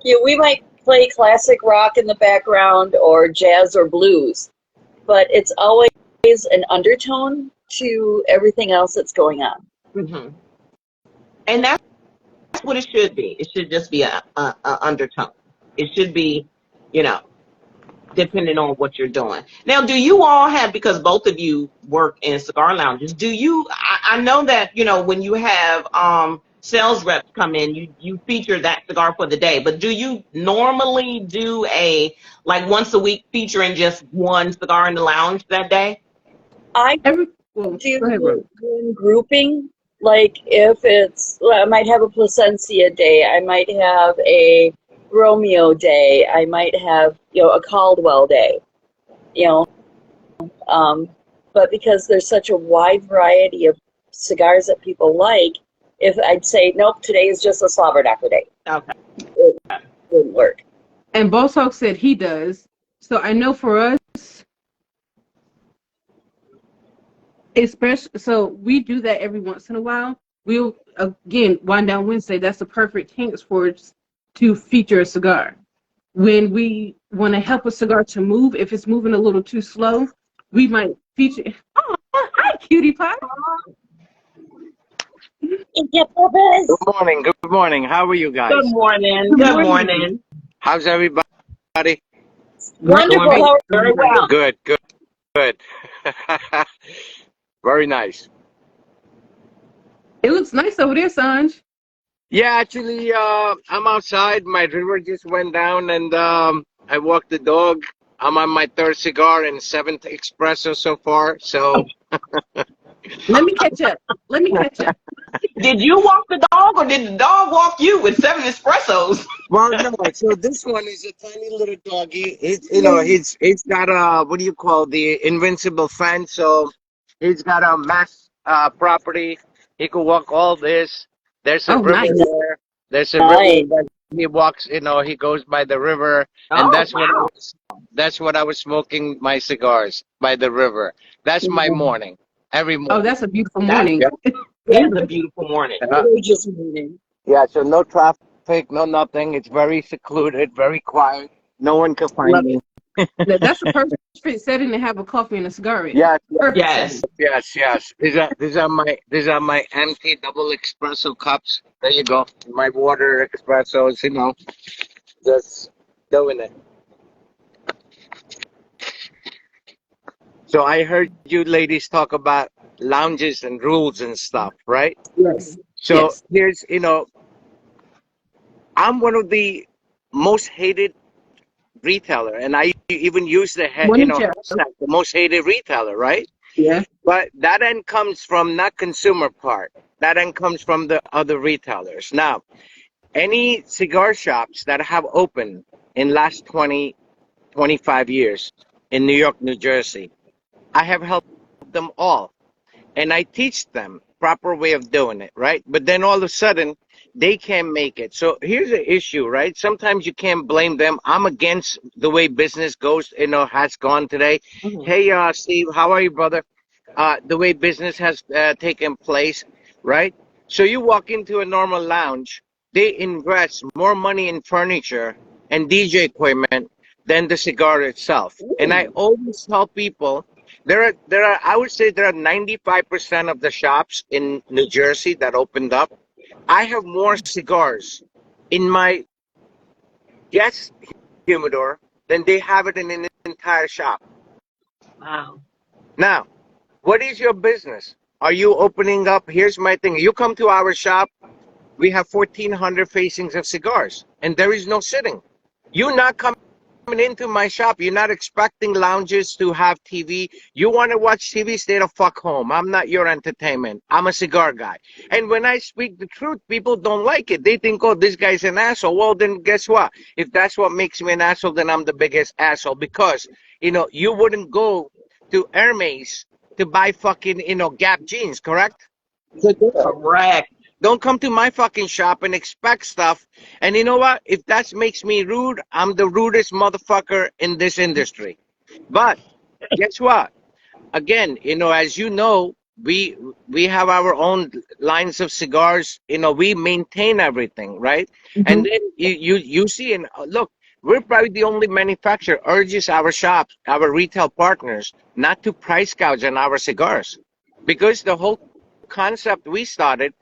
Yeah, we might play classic rock in the background or jazz or blues, but it's always an undertone to everything else that's going on. and that's what it should be. It should just be a undertone. It should be, you know, depending on what you're doing. Now, do you all have, because both of you work in cigar lounges, I know that, when you have sales reps come in, you feature that cigar for the day, but do you normally do like once a week featuring just one cigar in the lounge that day? I Go do ahead, Rose. in grouping, like if I might have a Placencia day, I might have a Romeo day, I might have, a Caldwell day, but because there's such a wide variety of cigars that people like, if I'd say, nope, today is just a Slobberknocker day, Okay. it wouldn't work. And Bosock said he does. So I know for us, especially, so we do that every once in a while. We'll, again, Wind Down Wednesday, that's the perfect chance for us to feature a cigar. When we want to help a cigar to move, if it's moving a little too slow, we might feature. Oh, hi, cutie pie. Good morning. How are you guys? Good morning. Good morning. How's everybody? Wonderful. Very well. Good. Very nice. It looks nice over there, Sanj. Yeah, actually, I'm outside. My river just went down, and I walked the dog. I'm on my 3rd cigar and 7th espresso so far. So Let me catch up. Did you walk the dog or did the dog walk you with 7 espressos? well, no. So this one is a tiny little doggy. He's got a, what do you call, the invincible fan. So he's got a mass property. He could walk all this. There's a river nice. there. There's a river that he walks. He goes by the river, and that's what I was smoking my cigars by the river. That's my morning. Every morning. Oh, that's a beautiful morning. It's a beautiful morning. Just morning. Yeah, so no traffic, no nothing. It's very secluded, very quiet. No one can find me. That's a perfect setting to have a coffee and a cigar in. Yes, Yes. These are my empty double espresso cups. There you go. My water espressos, just doing it. So I heard you ladies talk about lounges and rules and stuff, right? Yes. So here's, I'm one of the most hated retailer, and I even use the hashtag, the most hated retailer, right? Yeah. But that end comes from not consumer part. That end comes from the other retailers. Now, any cigar shops that have opened in last 20, 25 years in New York, New Jersey, I have helped them all. And I teach them proper way of doing it, right? But then all of a sudden, they can't make it. So here's the issue, right? Sometimes you can't blame them. I'm against the way business goes, has gone today. Mhm. Hey, Steve, how are you, brother? The way business has taken place, right? So you walk into a normal lounge, they invest more money in furniture and DJ equipment than the cigar itself. And I Ooh. always tell people there are I would say there are 95% of the shops in New Jersey that opened up. I have more cigars in my guest humidor than they have it in an entire shop. Wow. Now, what is your business? Are you opening up? Here's my thing. You come to our shop, we have 1,400 facings of cigars, and there is no sitting. You not coming into my shop, you're not expecting lounges to have TV. You want to watch TV, stay the fuck home. I'm not your entertainment. I'm a cigar guy. And when I speak the truth, people don't like it. They think, oh, this guy's an asshole. Well, then guess what? If that's what makes me an asshole, then I'm the biggest asshole because, you wouldn't go to Hermes to buy fucking, Gap jeans, correct? So Correct. don't come to my fucking shop and expect stuff. And you know what? If that makes me rude, I'm the rudest motherfucker in this industry. But guess what? Again, as you know, we have our own lines of cigars. We maintain everything, right? And Mhm. then you see, and look, we're probably the only manufacturer urges our shops, our retail partners, not to price gouge on our cigars, because the whole concept we started,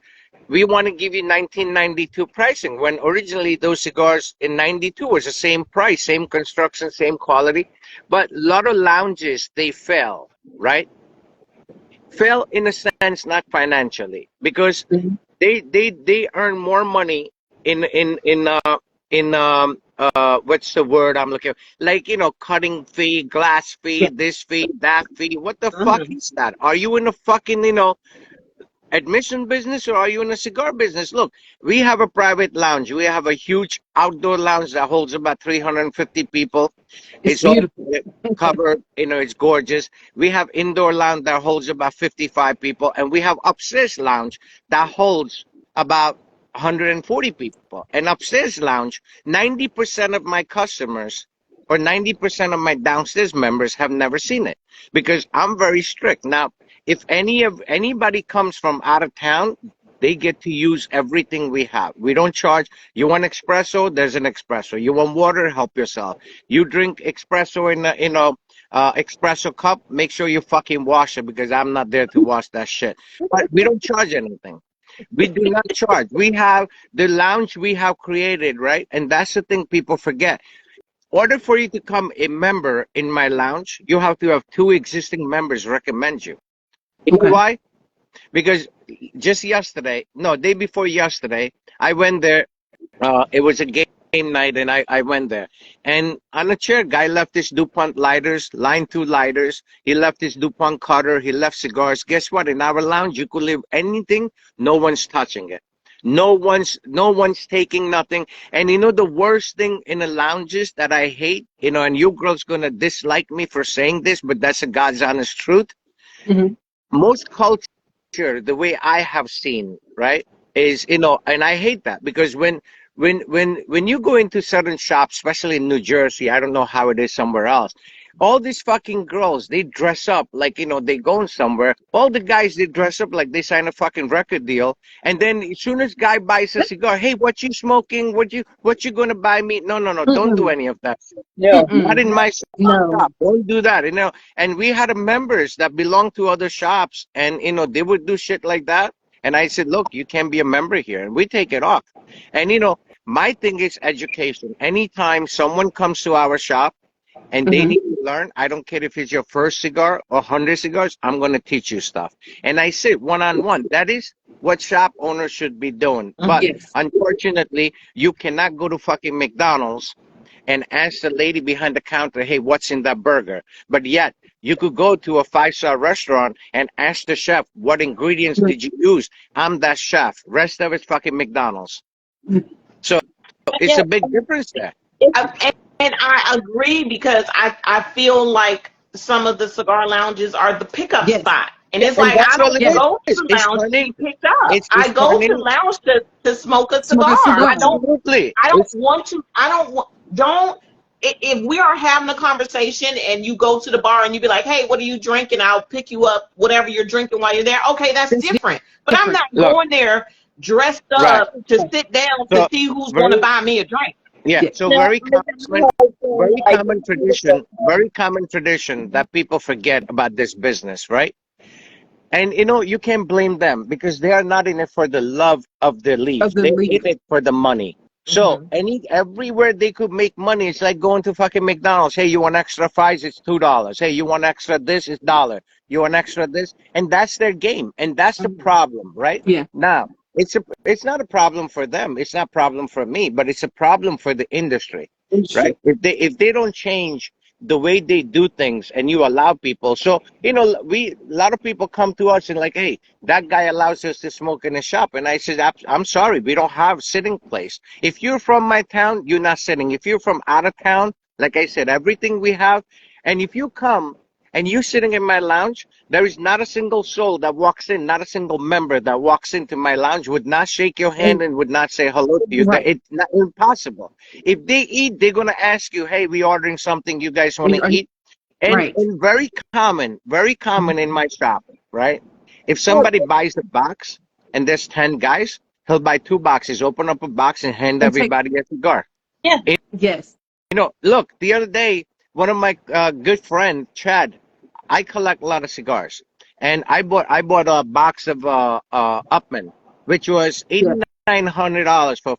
we want to give you 1992 pricing when originally those cigars in 92 was the same price, same construction, same quality. But a lot of lounges, they fail, right? Fail in a sense, not financially, because Mhm. they earn more money in what's the word I'm looking for? Like, cutting fee, glass fee, Yeah. this fee, that fee. What the fuck Mhm. is that? Are you in a fucking, admission business or are you in a cigar business? Look, we have a private lounge. We have a huge outdoor lounge that holds about 350 people. It's It's all beautiful. covered, it's gorgeous. We have indoor lounge that holds about 55 people, and we have upstairs lounge that holds about 140 people. And upstairs lounge, 90% of my customers or 90% of my downstairs members have never seen it because I'm very strict. Now, if anybody comes from out of town, they get to use everything we have. We don't charge. You want espresso? There's an espresso. You want water? Help yourself. You drink espresso in a espresso cup. Make sure you fucking wash it because I'm not there to wash that shit. But we don't charge anything. We do not charge. We have the lounge we have created, right? And that's the thing people forget. Order for you to come a member in my lounge, you have to have two existing members recommend you. You know Okay. why? Because just yesterday, no, day before yesterday, I went there. It was a game night, and I went there. And on a chair, guy left his DuPont lighters, line two lighters. He left his DuPont cutter. He left cigars. Guess what? In our lounge, you could leave anything. No one's touching it. No one's taking nothing. And the worst thing in the lounges that I hate, and you girls gonna dislike me for saying this, but that's a God's honest truth. Mhm. Most culture, the way I have seen, right, is, and I hate that because when you go into certain shops, especially in New Jersey, I don't know how it is somewhere else. All these fucking girls, they dress up like, they going somewhere. All the guys, they dress up like they sign a fucking record deal. And then as soon as guy buys a cigar, hey, what you smoking? What you gonna buy me? No, no, no, don't do Mm-mm. any of that. No. Not Mm-mm. in my No. shop. Don't do that. And we had members that belong to other shops, and they would do shit like that. And I said, look, you can't be a member here, and we take it off. And my thing is education. Anytime someone comes to our shop and they Mhm. need to learn, I don't care if it's your first cigar or 100 cigars, I'm going to teach you stuff. And I sit one on one. That is what shop owners should be doing. But Yes. unfortunately, you cannot go to fucking McDonald's and ask the lady behind the counter, hey, what's in that burger? But yet, you could go to a five-star restaurant and ask the chef, what ingredients Mhm. did you use? I'm that chef. Rest of it's fucking McDonald's. So it's Yeah, a big difference there. And I agree because I feel like some of the cigar lounges are the pickup Yes. spot. And it's And like that's I all don't it Yeah. go to is. the It's lounge to funny. be picked up. It's I go to funny. the lounge to smoke a Smoke a cigar. cigar. Absolutely. I don't It's want to. I don't want. Don't. If we are having a conversation and you go to the bar and you be like, "Hey, what are you drinking? I'll pick you up whatever you're drinking while you're there." Okay, that's That's different. But I'm different. not look, going there dressed right. up to sit down to So see who's going to very buy me a drink. yeah. Yeah. So No, I do like very common tradition that people forget about this business, right? And you can't blame them because they are not in it for the love of the Of leaf. the They're in leaf. it for the money. So Hmm. everywhere they could make money, it's like going to fucking McDonald's. Hey, you want extra fries? It's $2. Hey, you want extra this? It's $1. You want extra this? And that's their game. And that's the problem, right? Yeah. Now, it's not a problem for them. It's not a problem for me, but it's a problem for the industry, right? If they don't change the way they do things and you allow people. So, a lot of people come to us and like, hey, that guy allows us to smoke in his shop. And I said, I'm sorry, we don't have sitting place. If you're from my town, you're not sitting. If you're from out of town, like I said, everything we have. And if you come and you're sitting in my lounge, there is not a single soul that walks in, not a single member that walks into my lounge would not shake your hand and would not say hello to you. Right. It's not impossible. If they eat, they're gonna ask you, "Hey, we ordering something. You guys want to eat?" And Right. and very common in my shop, right? If Well, somebody buys a box and there's 10 guys, he'll buy 2 boxes, open up a box, and hand And take. everybody a cigar. yeah. Yes. Look, the other day, one of my good friend Chad, I collect a lot of cigars, and I bought a box of Upman, which was Yeah. $8,900 for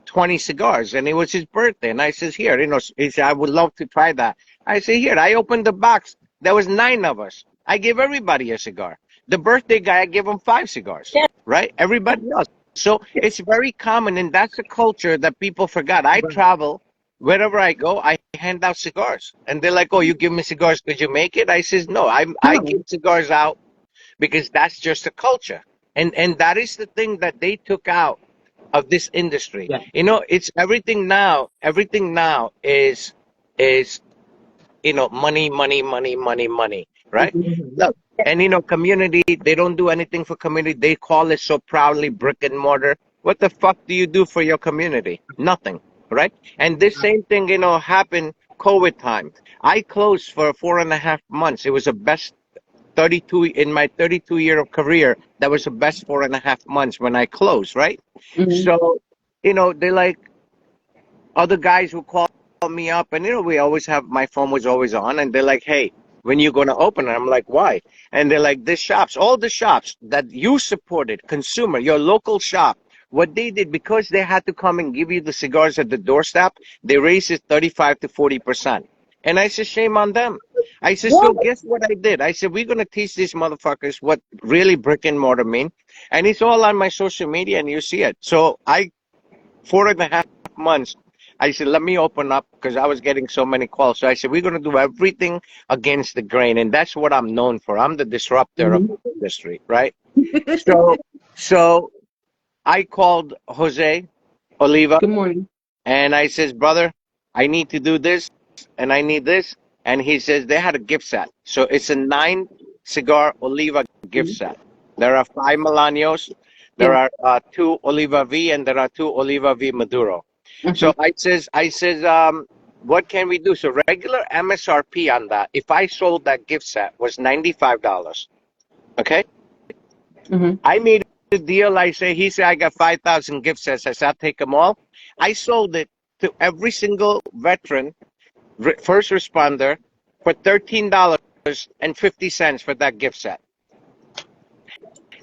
20 cigars, and it was his birthday. And I says, here, he said, I would love to try that. I say, here, I opened the box. There was 9 of us. I gave everybody a cigar. The birthday guy, I gave him 5 cigars, Yeah. right? Everybody else. So it's very common, and that's a culture that people forgot. I travel, wherever I go, I hand out cigars. And they're like, oh, you give me cigars because you make it? I says, no, I No. give cigars out because that's just a culture. And that is the thing that they took out of this industry. Yeah. It's everything now is money, money, money, money, money, right? Hmm. Look, and community, they don't do anything for community. They call it so proudly brick and mortar. What the fuck do you do for your community? Nothing, right? And this same thing, happened COVID time. I closed for 4.5 months. It was the best 32 in my 32 year of career. That was the best 4.5 months when I closed, right? Hmm. So, they like other guys who call me up, and we always have my phone was always on, and they're like, "Hey, when you gonna open?" And I'm like, "Why?" And they're like, "This shops, all the shops that you supported, consumer, your local shop, what they did because they had to come and give you the cigars at the doorstep, they raised it 35 to 40%." And I said, "Shame on them." I said, "So What? guess what I did?" I said, "We're gonna teach these motherfuckers what really brick and mortar mean," and it's all on my social media, and you see it. So 4.5 months. I said, let me open up because I was getting so many calls. So I said, we're going to do everything against the grain. And that's what I'm known for. I'm the disruptor of the industry, right? So, so I called Jose Oliva Good morning. and I says, brother, I need to do this and I need this. And he says, they had a gift set. So it's a 9 cigar Oliva gift Mhm. set. There are 5 Melanos. There Yeah. are 2 Oliva V and there are 2 Oliva V Maduro. Hmm. So I says, what can we do? So regular MSRP on that, if I sold that gift set, was $95. Okay, Hmm. I made a deal. He said, I got 5,000 gift sets. I said, I'll take them all. I sold it to every single veteran, first responder, for $13.50 for that gift set.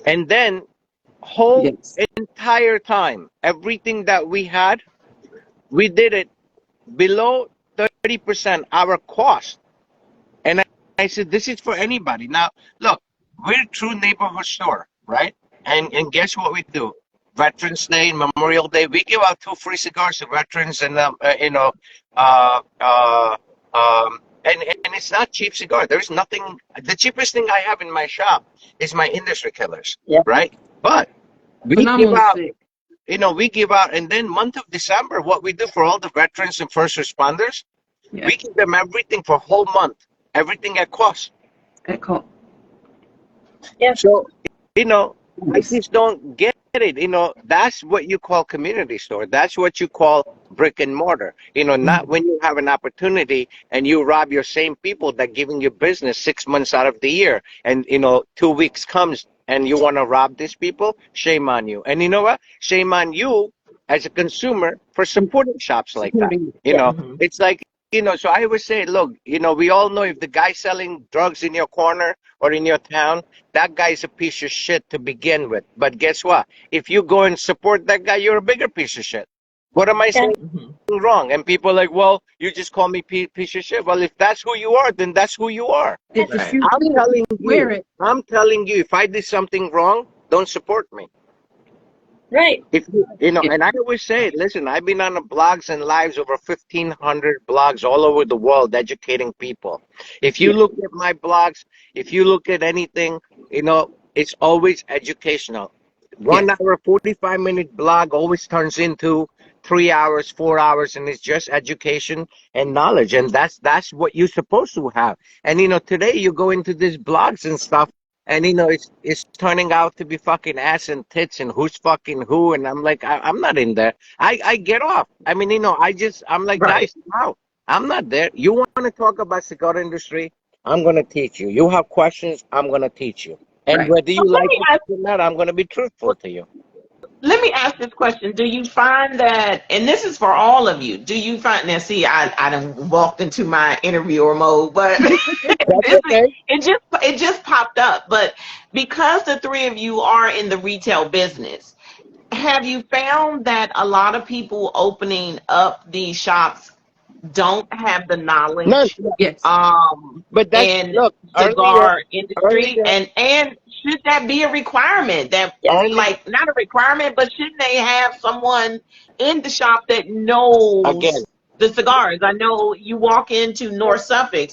And then whole Yes. entire time, everything that we had, we did it below 30% our cost. And I said, this is for anybody. Now, look, we're a true neighborhood store, right? And guess what we do? Veterans Day and Memorial Day, we give out 2 free cigars to veterans, and uh, uh, and it's not cheap cigar. There's nothing. The cheapest thing I have in my shop is my industry killers, Yeah. right? But we give Phenomenally out sick. we give out, and then month of December, what we do for all the veterans and first responders, Yeah. we give them everything for a whole month, everything at cost. At call. Yeah. So, you know, I just don't get it. You know, that's what you call community store. That's what you call brick and mortar. You know, not when you have an opportunity and you rob your same people that giving you business 6 months out of the year, and you know, 2 weeks comes and you want to rob these people. Shame on you. And you know what? Shame on you as a consumer for supporting shops like that. You Yeah. know, it's like. You know, so I always say, look, you know, we all know if the guy selling drugs in your corner or in your town, that guy's a piece of shit to begin with. But guess what? If you go and support that guy, you're a bigger piece of shit. What am I Yeah. saying wrong? And people are like, well, you just call me piece of shit. Well, if that's who you are, then that's who you are. If the shoe I'm fits, telling wear you, it. if I did something wrong, don't support me. Right. If you know, and I always say, listen, I've been on the blogs and lives over 1,500 blogs all over the world educating people. If you look at my blogs, if you look at anything, you know, it's always educational. 1 hour, 45-minute blog always turns into 3 hours, 4 hours, and it's just education and knowledge. And that's what you're supposed to have. And you know, today you go into these blogs and stuff. And you know, it's turning out to be fucking ass and tits and who's fucking who, and I'm like, I'm not in there. I get off. I mean, you know, I'm like, guys, wow, I'm not there. You want to talk about cigar industry? I'm gonna teach you. You have questions? I'm gonna teach you. And Right. whether you Let like me it ask. or not, I'm gonna be truthful to you. Let me ask this question. Do you find that, and this is for all of you, do you find, now see, I done walked into my interviewer mode, but That's okay. it just popped up. But because the three of you are in the retail business, have you found that a lot of people opening up these shops don't have the None. knowledge Yes. But that's in look cigar industry, earlier, and should that be a requirement, that Yeah. earlier. like not a requirement, but shouldn't they have someone in the shop that knows Again, the cigars? I know you walk into North Suffolk,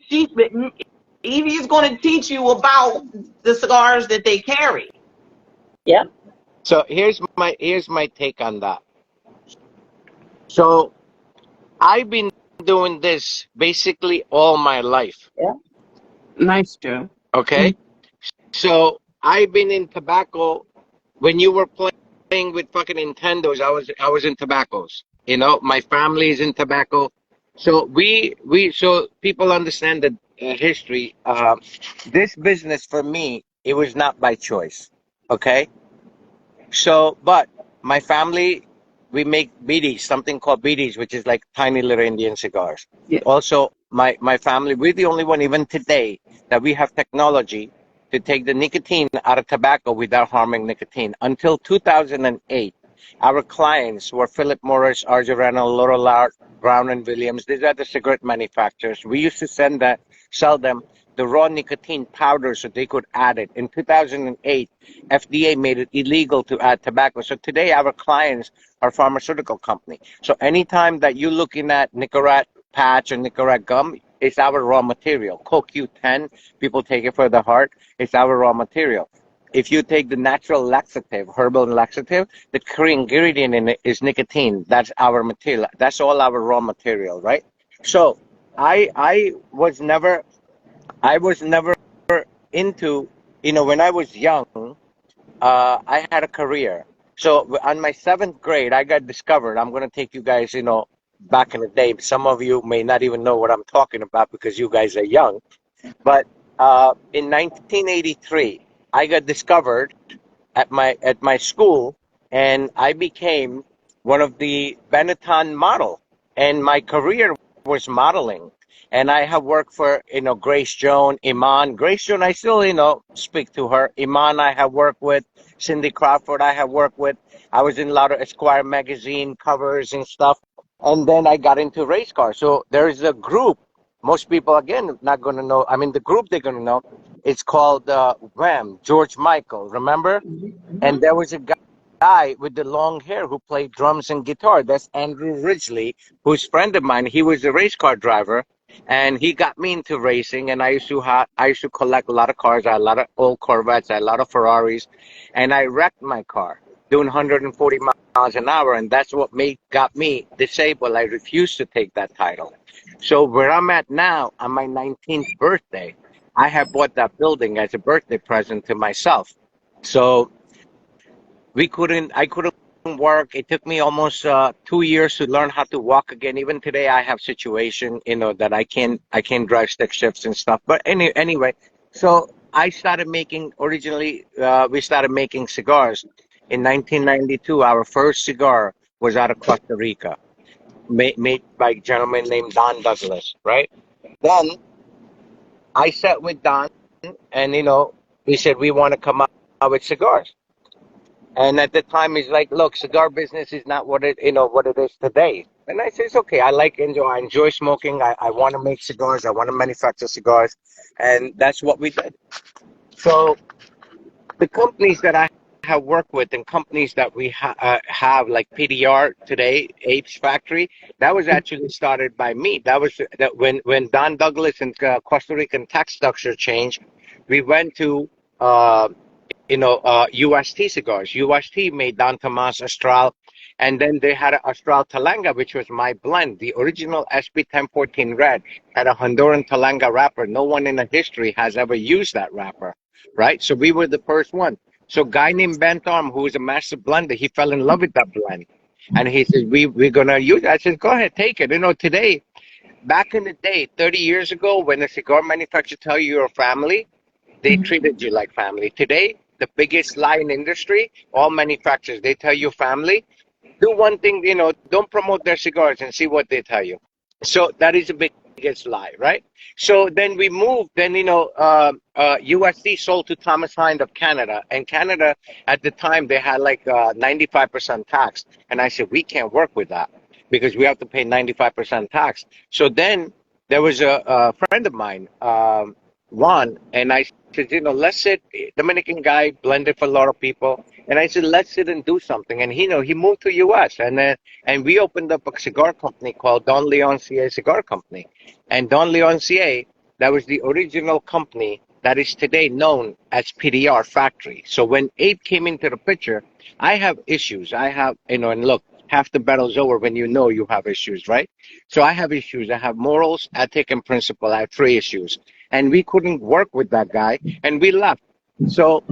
she's Evie is going to teach you about the cigars that they carry. Yeah. so here's my take on that. So I've been doing this basically all my life. Yeah. Nice, Joe. Okay. So I've been in tobacco when you were playing with fucking Nintendos. I was in tobaccos. You know, my family is in tobacco. So so people understand the history. This business for me, it was not by choice. Okay. So, but my family, we make BDs, something called BDs, which is like tiny little Indian cigars. Yeah. Also, my family, we're the only one even today that we have technology to take the nicotine out of tobacco without harming nicotine. Until 2008, our clients were Philip Morris, Argerano, Laurel Art, Brown and Williams. These are the cigarette manufacturers. We used to sell them the raw nicotine powder so they could add it. In 2008, FDA made it illegal to add tobacco. So today our clients are pharmaceutical company. So anytime that you're looking at Nicorette patch or Nicorette gum, it's our raw material. CoQ10, people take it for the heart. It's our raw material. If you take the natural laxative, herbal laxative, the key ingredient in it is nicotine. That's our material. That's all our raw material, right? So I was never into, you know, when I was young, I had a career. So on my seventh grade, I got discovered. I'm going to take you guys, you know, back in the day. Some of you may not even know what I'm talking about because you guys are young. But in 1983, I got discovered at my school, and I became one of the Benetton model. And my career was modeling. And I have worked for, you know, Grace Joan, Iman. Grace Joan, I still, you know, speak to her. Iman, I have worked with. Cindy Crawford, I have worked with. I was in a lot of Esquire magazine covers and stuff. And then I got into race cars. So there's a group. Most people, again, not going to know. I mean, the group they're going to know. It's called Wham, George Michael. Remember? And there was a guy with the long hair who played drums and guitar. That's Andrew Ridgely, who's a friend of mine. He was a race car driver, and he got me into racing. And I used to collect a lot of cars. I had a lot of old Corvettes. I had a lot of Ferraris, and I wrecked my car doing 140 miles an hour, and that's what got me disabled. I refused to take that title. So where I'm at now, on my 19th birthday, I had bought that building as a birthday present to myself. So I couldn't work. It took me almost 2 years to learn how to walk again. Even today, I have situation, that I can't drive stick shifts and stuff. But anyway, so I started making, originally, we started making cigars in 1992. Our first cigar was out of Costa Rica, made by a gentleman named Don Douglas, right? Then I sat with Don, and we said we want to come out with cigars. And at the time, he's like, "Look, cigar business is not what it is today." And I says, "Okay, I enjoy smoking. I want to make cigars. I want to manufacture cigars," and that's what we did. So the companies that I have worked with and companies that we have like PDR today, Apes Factory, that was actually started by me. That was that when Don Douglas and Costa Rican tax structure changed, we went to uh, UST cigars. UST made Don Tomas Astral, and then they had a Astral Talanga, which was my blend. The original SB 1014 Red had a Honduran Talanga wrapper. No one in the history has ever used that wrapper, right? So we were the first one. So a guy named Ben Thorm, who was a master blender, he fell in love with that blend. And he said, we're going to use it. I said, go ahead, take it. Today, back in the day, 30 years ago, when a cigar manufacturer tell you you're a family, they treated you like family. Today, the biggest lie in industry, all manufacturers, they tell you family. Do one thing, don't promote their cigars and see what they tell you. So that is the biggest lie, right? So then we moved. Then USD sold to Thomas Hind of Canada, and Canada at the time they had like 95% tax, and I said we can't work with that because we have to pay 95% tax. So then there was a friend of mine, Juan, and I said, let's sit. Dominican guy, blended for a lot of people, and I said, let's sit and do something. And he moved to U.S. and we opened up a cigar company called Don Leon CA Cigar Company, and Don Leon CA, that was the original company that is today known as PDR Factory. So when Abe came into the picture, I have issues. I have, and look, half the battle's over when you have issues, right? So I have issues. I have morals, ethic, and principle. I have three issues. And we couldn't work with that guy, and we left. So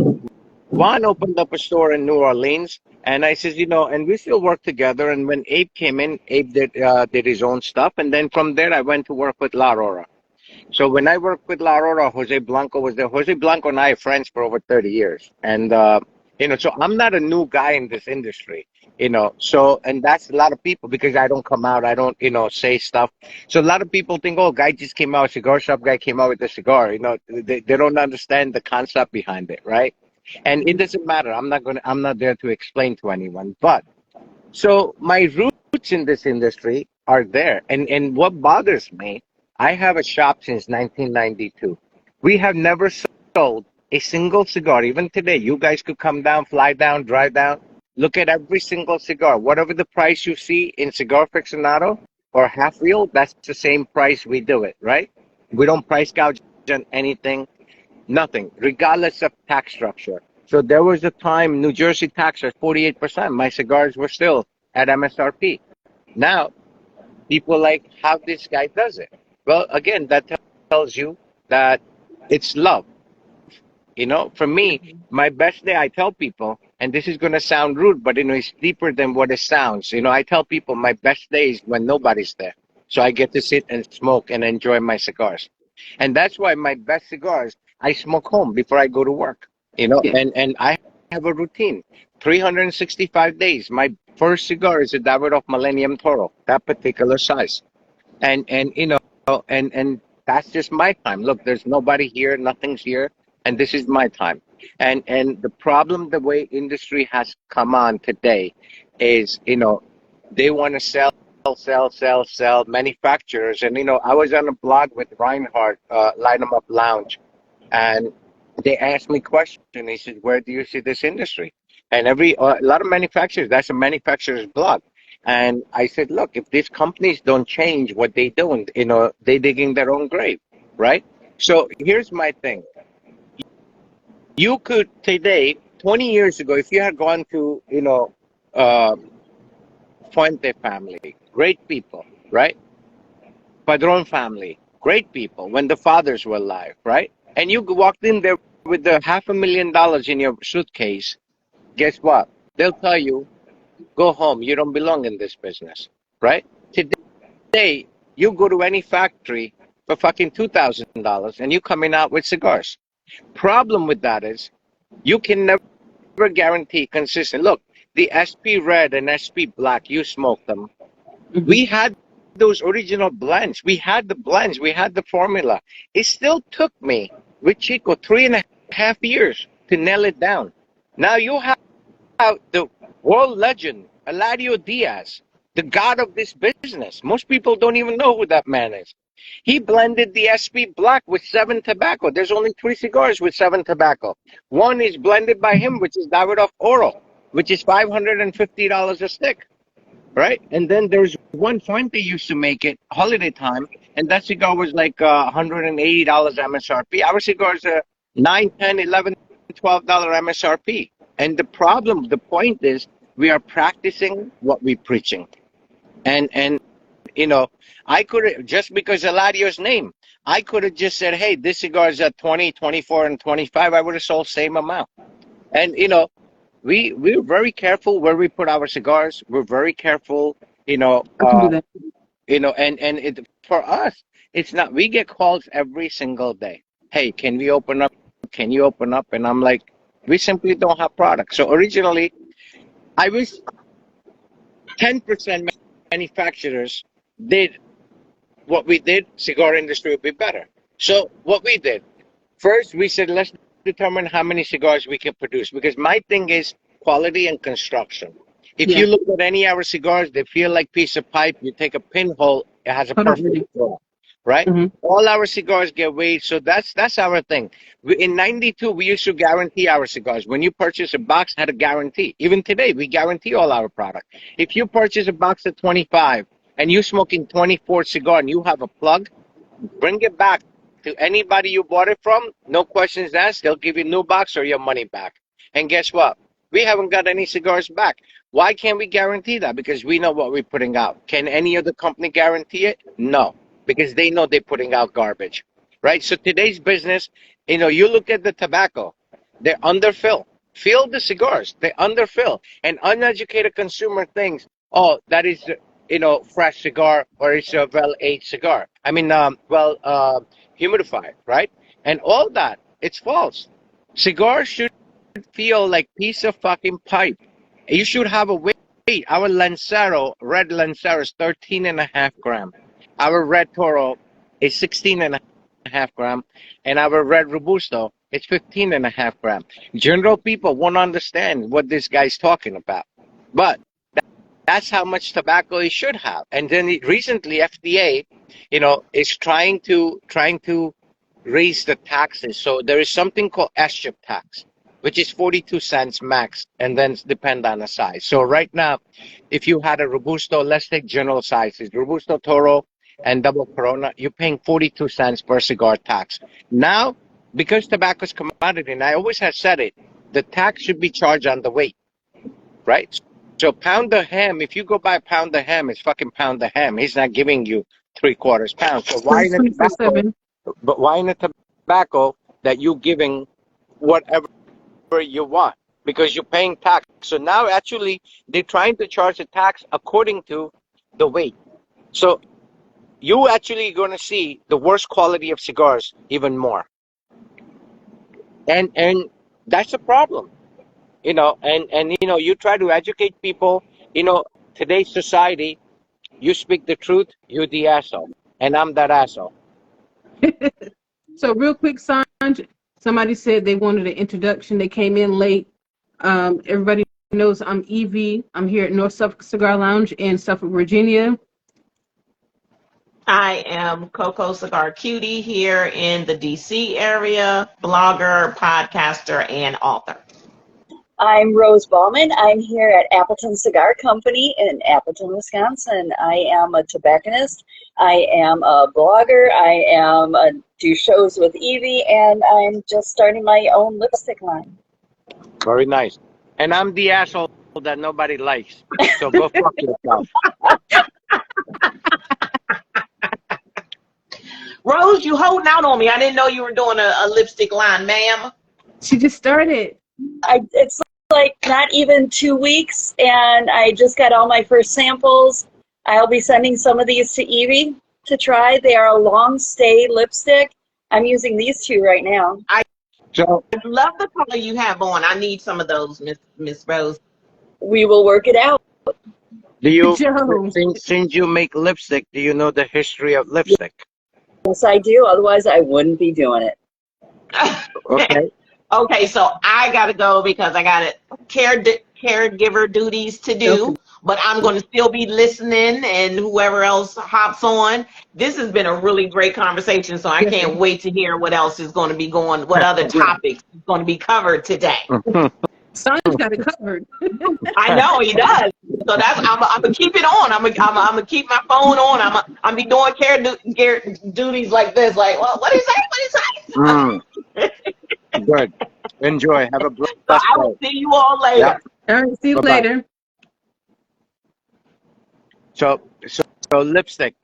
Juan opened up a store in New Orleans, and I says, and we still work together. And when Abe came in, Abe did his own stuff, and then from there I went to work with La Aurora. So when I worked with La Aurora, Jose Blanco was there. Jose Blanco and I are friends for over 30 years, and so I'm not a new guy in this industry. So, and that's a lot of people because I don't come out, I don't, say stuff. So a lot of people think, oh, guy just came out, cigar shop guy came out with a cigar. They don't understand the concept behind it, right? And it doesn't matter. I'm not there to explain to anyone. But so my roots in this industry are there. And what bothers me, I have a shop since 1992. We have never sold a single cigar. Even today, you guys could come down, fly down, drive down, look at every single cigar. Whatever the price you see in Cigar Aficionado or Half Real, that's the same price we do it, right? We don't price gouge on anything. Nothing, regardless of tax structure. So there was a time New Jersey tax was 48%. My cigars were still at MSRP. Now, people like how this guy does it. Well, again, that tells you that it's love. For me, my best day, I tell people, and this is going to sound rude, but it's deeper than what it sounds. I tell people my best day is when nobody's there. So I get to sit and smoke and enjoy my cigars. And that's why my best cigars, I smoke home before I go to work, and I have a routine. 365 days. My first cigar is a Davidoff Millennium Toro, that particular size. And that's just my time. Look, there's nobody here, nothing's here, and this is my time. And the problem, the way industry has come on today is, they want to sell manufacturers. And, I was on a blog with Reinhardt, Light 'em Up Lounge, and they asked me questions. He said, where do you see this industry? And a lot of manufacturers, that's a manufacturer's blog. And I said, look, if these companies don't change what they do, they digging their own grave, right? So here's my thing. You could today, 20 years ago, if you had gone to, Fuente family, great people, right? Padron family, great people when the fathers were alive, right? and you walked in there with the $500,000 in your suitcase, guess what? They'll tell you, go home. You don't belong in this business, right? Today, you go to any factory for fucking $2,000 and you coming out with cigars. Problem with that is you can never guarantee consistent. Look, the SP Red and SP Black, you smoked them. Mhm. We had those original blends. We had the blends. We had the formula. It still took me with Chico 3.5 years to nail it down. Now you have the world legend, Eladio Diaz, the god of this business. Most people don't even know who that man is. He blended the SP Black with 7 tobacco. There's only 3 cigars with 7 tobacco. One is blended by him, which is Davidoff Oro, which is $550 a stick, right? And then there's one Fuente used to make it holiday time, and that cigar was like $180 MSRP. Our cigars are $9, $10, $11, $12 MSRP. And the point is, we are practicing what we're preaching. And you know, I could have, just because Eladio's name, I could have just said, hey, this cigar is at 20, 24, and 25. I would have sold same amount. And, you know, we're very careful where we put our cigars. We're very careful, I can do that. and it, for us, it's not, we get calls every single day. Hey, can we open up? Can you open up? And I'm like, we simply don't have product. So originally, I wish 10% manufacturers did what we did, cigar industry would be better. So what we did, first we said, let's determine how many cigars we can produce, because my thing is quality and construction. If Yeah. you look at any of our cigars, they feel like piece of pipe. You take a pinhole, it has a Hold on, perfect Rudy. flow, right? Mhm. All our cigars get weighed, so that's our thing. In '92, we used to guarantee our cigars. When you purchase a box, had a guarantee. Even today, we guarantee all our product. If you purchase a box of 25 and you're smoking 24 cigar and you have a plug, bring it back to anybody you bought it from. No questions asked. They'll give you a new box or your money back. And guess what? We haven't got any cigars back. Why can't we guarantee that? Because we know what we're putting out. Can any other company guarantee it? No, because they know they're putting out garbage, right? So today's business, you know, you look at the tobacco, they're underfill. Fill the cigars, they underfill. And uneducated consumer thinks, oh, that is, you know, fresh cigar or it's a well-aged cigar. I mean, humidified, right? And all that, it's false. Cigars should feel like piece of fucking pipe. You should have a weight. Our Lancero, red Lancero is 13.5 grams. Our red Toro is 16.5 grams. And our red Robusto is 15.5 grams. General people won't understand what this guy's talking about. But that's how much tobacco it should have. And then recently FDA, you know, is trying to raise the taxes. So there is something called S-chip tax, which is 42 cents max, and then depend on the size. So right now, if you had a Robusto, let's take general sizes, Robusto Toro and double Corona, you're paying 42 cents per cigar tax. Now, because tobacco is commodity, and I always have said it, the tax should be charged on the weight, right? So pound of ham, if you go buy a pound of ham, it's fucking pound of ham. He's not giving you 3/4 pound. So why in the tobacco? 24/7. But why in the tobacco that you're giving whatever you want? Because you're paying tax. So now actually they're trying to charge the tax according to the weight. So you actually going to see the worst quality of cigars even more. And that's a problem. You know, and you know, you try to educate people. You know, today's society, you speak the truth, you're the asshole. And I'm that asshole. So real quick, Sanj, somebody said they wanted an introduction. They came in late. Everybody knows I'm Evie. I'm here at North Suffolk Cigar Lounge in Suffolk, Virginia. I am Coco Cigar Cutie here in the DC area, blogger, podcaster, and author. I'm Rose Ballman. I'm here at Appleton Cigar Company in Appleton, Wisconsin. I am a tobacconist. I am a blogger. I do shows with Evie, and I'm just starting my own lipstick line. Very nice. And I'm the asshole that nobody likes. So go fuck yourself. Rose, you holding out on me. I didn't know you were doing a lipstick line, ma'am. She just started. It's like not even 2 weeks, and I just got all my first samples. I'll be sending some of these to Evie to try. They are a long stay lipstick. I'm using these two right now. So I love the color you have on. I need some of those, Miss Rose. We will work it out. do you, Joe. since you make lipstick, do you know the history of lipstick? Yes, I do. Otherwise, I wouldn't be doing it. Okay. Okay, so I gotta go because I got caregiver duties to do. Okay. But I'm going to still be listening, and whoever else hops on. This has been a really great conversation, so I can't wait to hear what else is going to be going. What other topics is going to be covered today? Sanj got it covered. I know he does. So I'm gonna keep it on. I'm gonna keep my phone on. I'm be doing care duties like this. Like, well, what is that? What is that? Mm, good. Enjoy. Have a blessed So I will day. see you all later. Yeah. All right, see you Bye-bye. later. So lipstick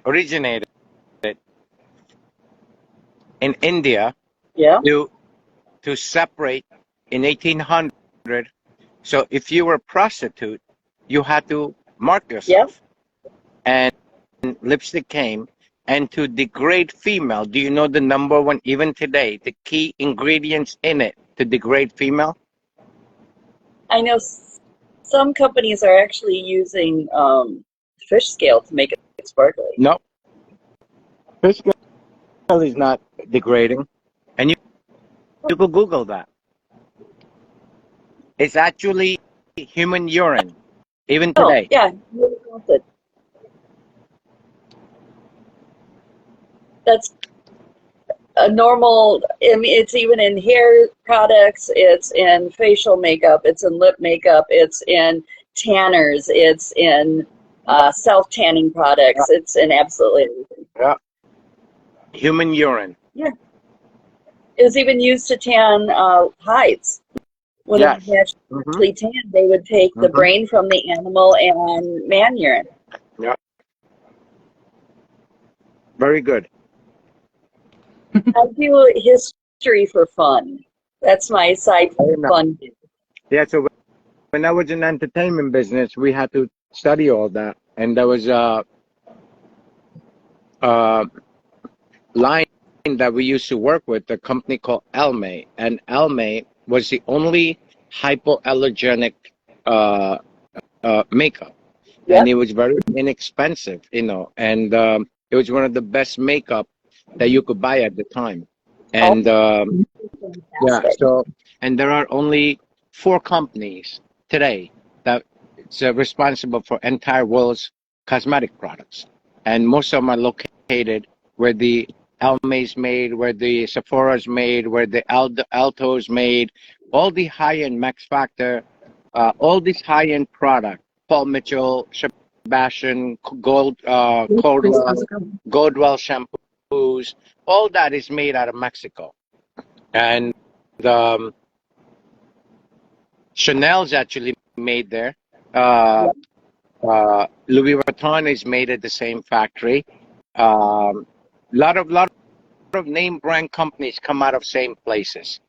originated in India Yeah. to separate in 1800. So if you were a prostitute, you had to mark yourself. And lipstick came. And to degrade female, do you know the number one, even today, the key ingredients in it to degrade female? I know some companies are actually using fish scale to make it sparkly. No. Fish scale is not degrading. And you could Google that. It's actually human urine, even Oh, today. yeah. That's a normal, I mean, it's even in hair products, it's in facial makeup, it's in lip makeup, it's in tanners, it's in self-tanning products, it's in absolutely everything. Yeah. Human urine. Yeah. It was even used to tan hides. When Yes. it was naturally tanned, they would take the brain from the animal and man urine. Yeah. Very good. I do history for fun. That's my side for fun. Yeah, so when I was in entertainment business, we had to study all that. And there was a line that we used to work with, a company called Elme. And Elme was the only hypoallergenic makeup. Yep. And it was very inexpensive, you know. And it was one of the best makeup that you could buy at the time. And yeah, so, and there are only 4 companies today that it's responsible for entire world's cosmetic products. And most of them are located where the Almay's made, where the Sephora's made, where the Alto's made, all the high-end Max Factor, all these high-end products, Paul Mitchell, Sebastian, Goldwell shampoos, all that is made out of Mexico. And Chanel's actually made there. Louis Vuitton is made at the same factory. Lot of name brand companies come out of same places.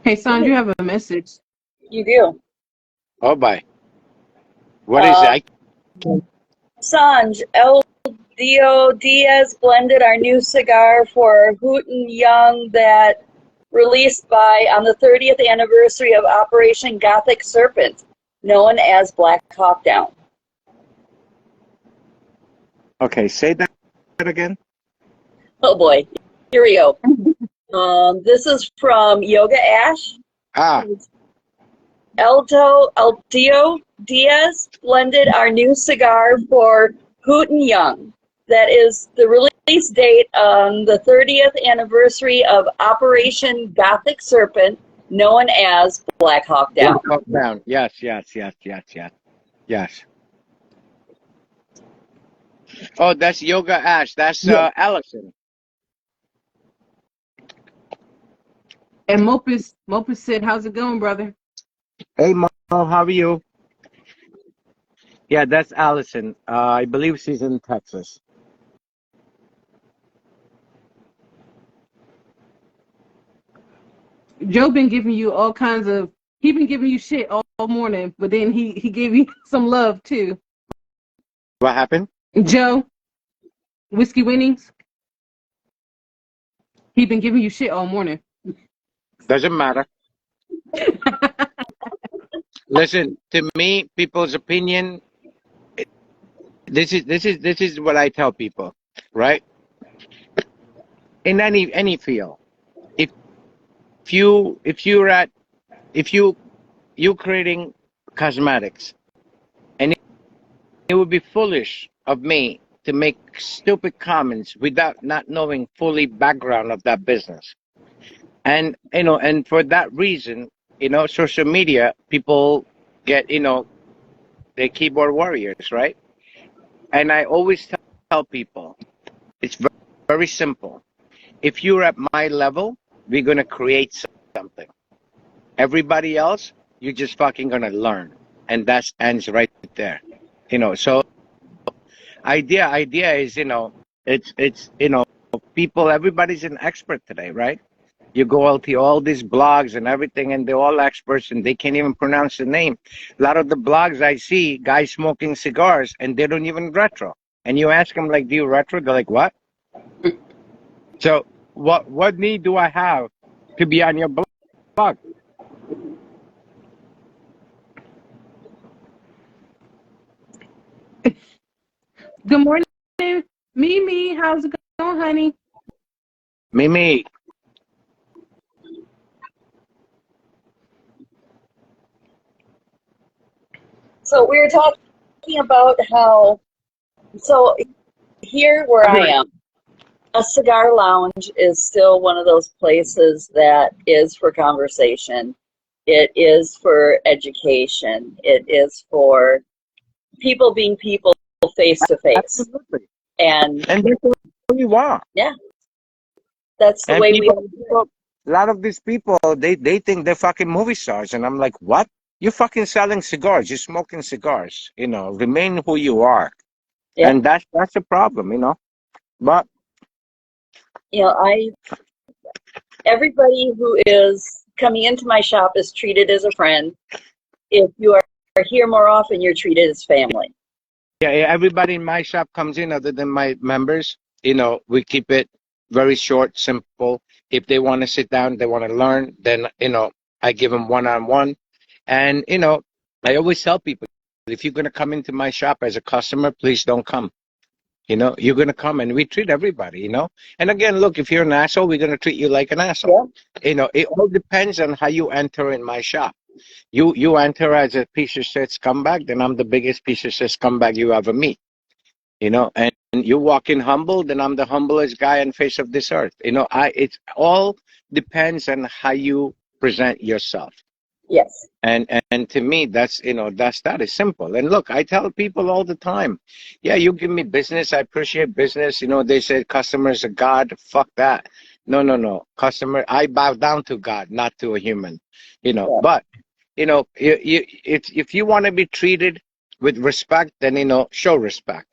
Hey, Sanj, you have a message. You do. Oh, bye. What is it? Sanj, El Dio Diaz blended our new cigar for Hooten Young that released on the 30th anniversary of Operation Gothic Serpent, known as Black Hawk Down. Okay, say that again. Oh boy, here we go. This is from Yoga Ash. El Dio Diaz blended our new cigar for Hooten Young. That is the release date on the 30th anniversary of Operation Gothic Serpent, known as Black Hawk Down. Black Hawk Down. Yes. Oh, that's Yoga Ash. That's Allison. And Mopus said, how's it going, brother? Hey, Mo, how are you? Yeah, that's Allison. I believe she's in Texas. Joe been giving you all kinds of. He been giving you shit all morning, but then he gave you some love too. What happened? Joe, Whiskey Winnings. He been giving you shit all morning. Doesn't matter. Listen, to me, people's opinion. This is what I tell people, right? In any field, if if you creating cosmetics, and it would be foolish of me to make stupid comments without not knowing fully background of that business. And and for that reason, social media people get, they're keyboard warriors, right? And I always tell people it's very simple. If you're at my level, we're gonna create something. Everybody else, you're just fucking gonna learn, and that ends right there. So idea is, it's people. Everybody's an expert today, right? You go out to all these blogs and everything, and they're all experts, and they can't even pronounce the name. A lot of the blogs I see, guys smoking cigars, and they don't even retro. And you ask them, like, do you retro? They're like, what? So what need do I have to be on your blog? Good morning, Mimi. How's it going, honey? Mimi. So we were talking about how, so here where I am, a cigar lounge is still one of those places that is for conversation. It is for education. It is for people being people face to face. Absolutely. And that's what we want. Yeah. That's the and way people, a lot of these people, they think they're fucking movie stars, and I'm like, what? You're fucking selling cigars. You're smoking cigars. Remain who you are. Yeah. And that's the problem, But everybody who is coming into my shop is treated as a friend. If you are here more often, you're treated as family. Yeah, everybody in my shop comes in other than my members. We keep it very short, simple. If they want to sit down, they want to learn, then, I give them one-on-one. And, I always tell people, if you're going to come into my shop as a customer, please don't come. You're going to come, and we treat everybody, And again, look, if you're an asshole, we're going to treat you like an asshole. Yeah. It all depends on how you enter in my shop. You enter as a piece of shit scumbag, then I'm the biggest piece of shit scumbag you ever meet. And you walk in humble, then I'm the humblest guy on face of this earth. It all depends on how you present yourself. Yes. And to me, that's that is simple. And look, I tell people all the time, yeah, you give me business, I appreciate business. They say customers are God. Fuck that. No. Customer, I bow down to God, not to a human. Yeah. But if you want to be treated with respect, then show respect.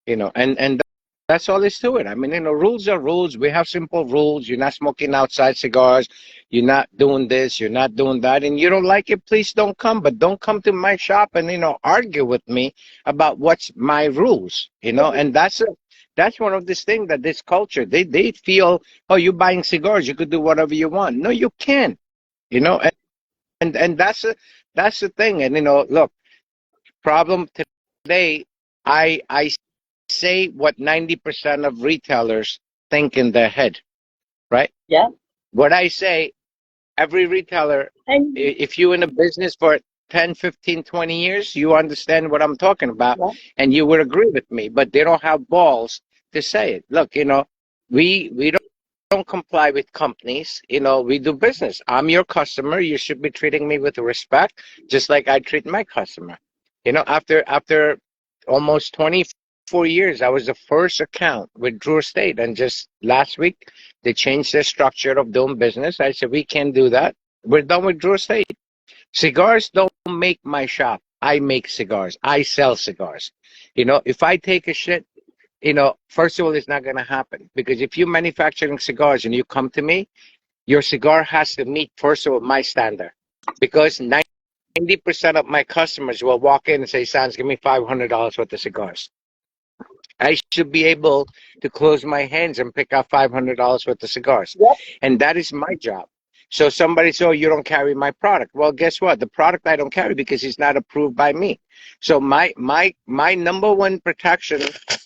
And that's all is to it. I mean, rules are rules. We have simple rules. You're not smoking outside cigars. You're not doing this. You're not doing that. And you don't like it, please don't come. But don't come to my shop and, argue with me about what's my rules, And that's one of these things that this culture, they feel, oh, you're buying cigars. You could do whatever you want. No, you can't, And that's the thing. And, look, problem today, I say what 90% of retailers think in their head, right? Yeah. What I say, every retailer, if you're in a business for 10, 15, 20 years, you understand what I'm talking about, and you would agree with me, but they don't have balls to say it. Look, we don't comply with companies. We do business. I'm your customer. You should be treating me with respect, just like I treat my customer. After almost 24 years, I was the first account with Drew Estate, and just last week they changed their structure of doing business. I said, we can't do that. We're done with Drew Estate. Cigars don't make my shop. I make cigars. I sell cigars. If I take a shit, first of all, it's not going to happen, because if you're manufacturing cigars and you come to me, your cigar has to meet first of all my standard, because 90% of my customers will walk in and say, Sanj, give me $500 worth of cigars. I should be able to close my hands and pick out $500 worth of cigars. Yep. And that is my job. So somebody says, oh, you don't carry my product. Well, guess what? The product I don't carry because it's not approved by me. So my number one protection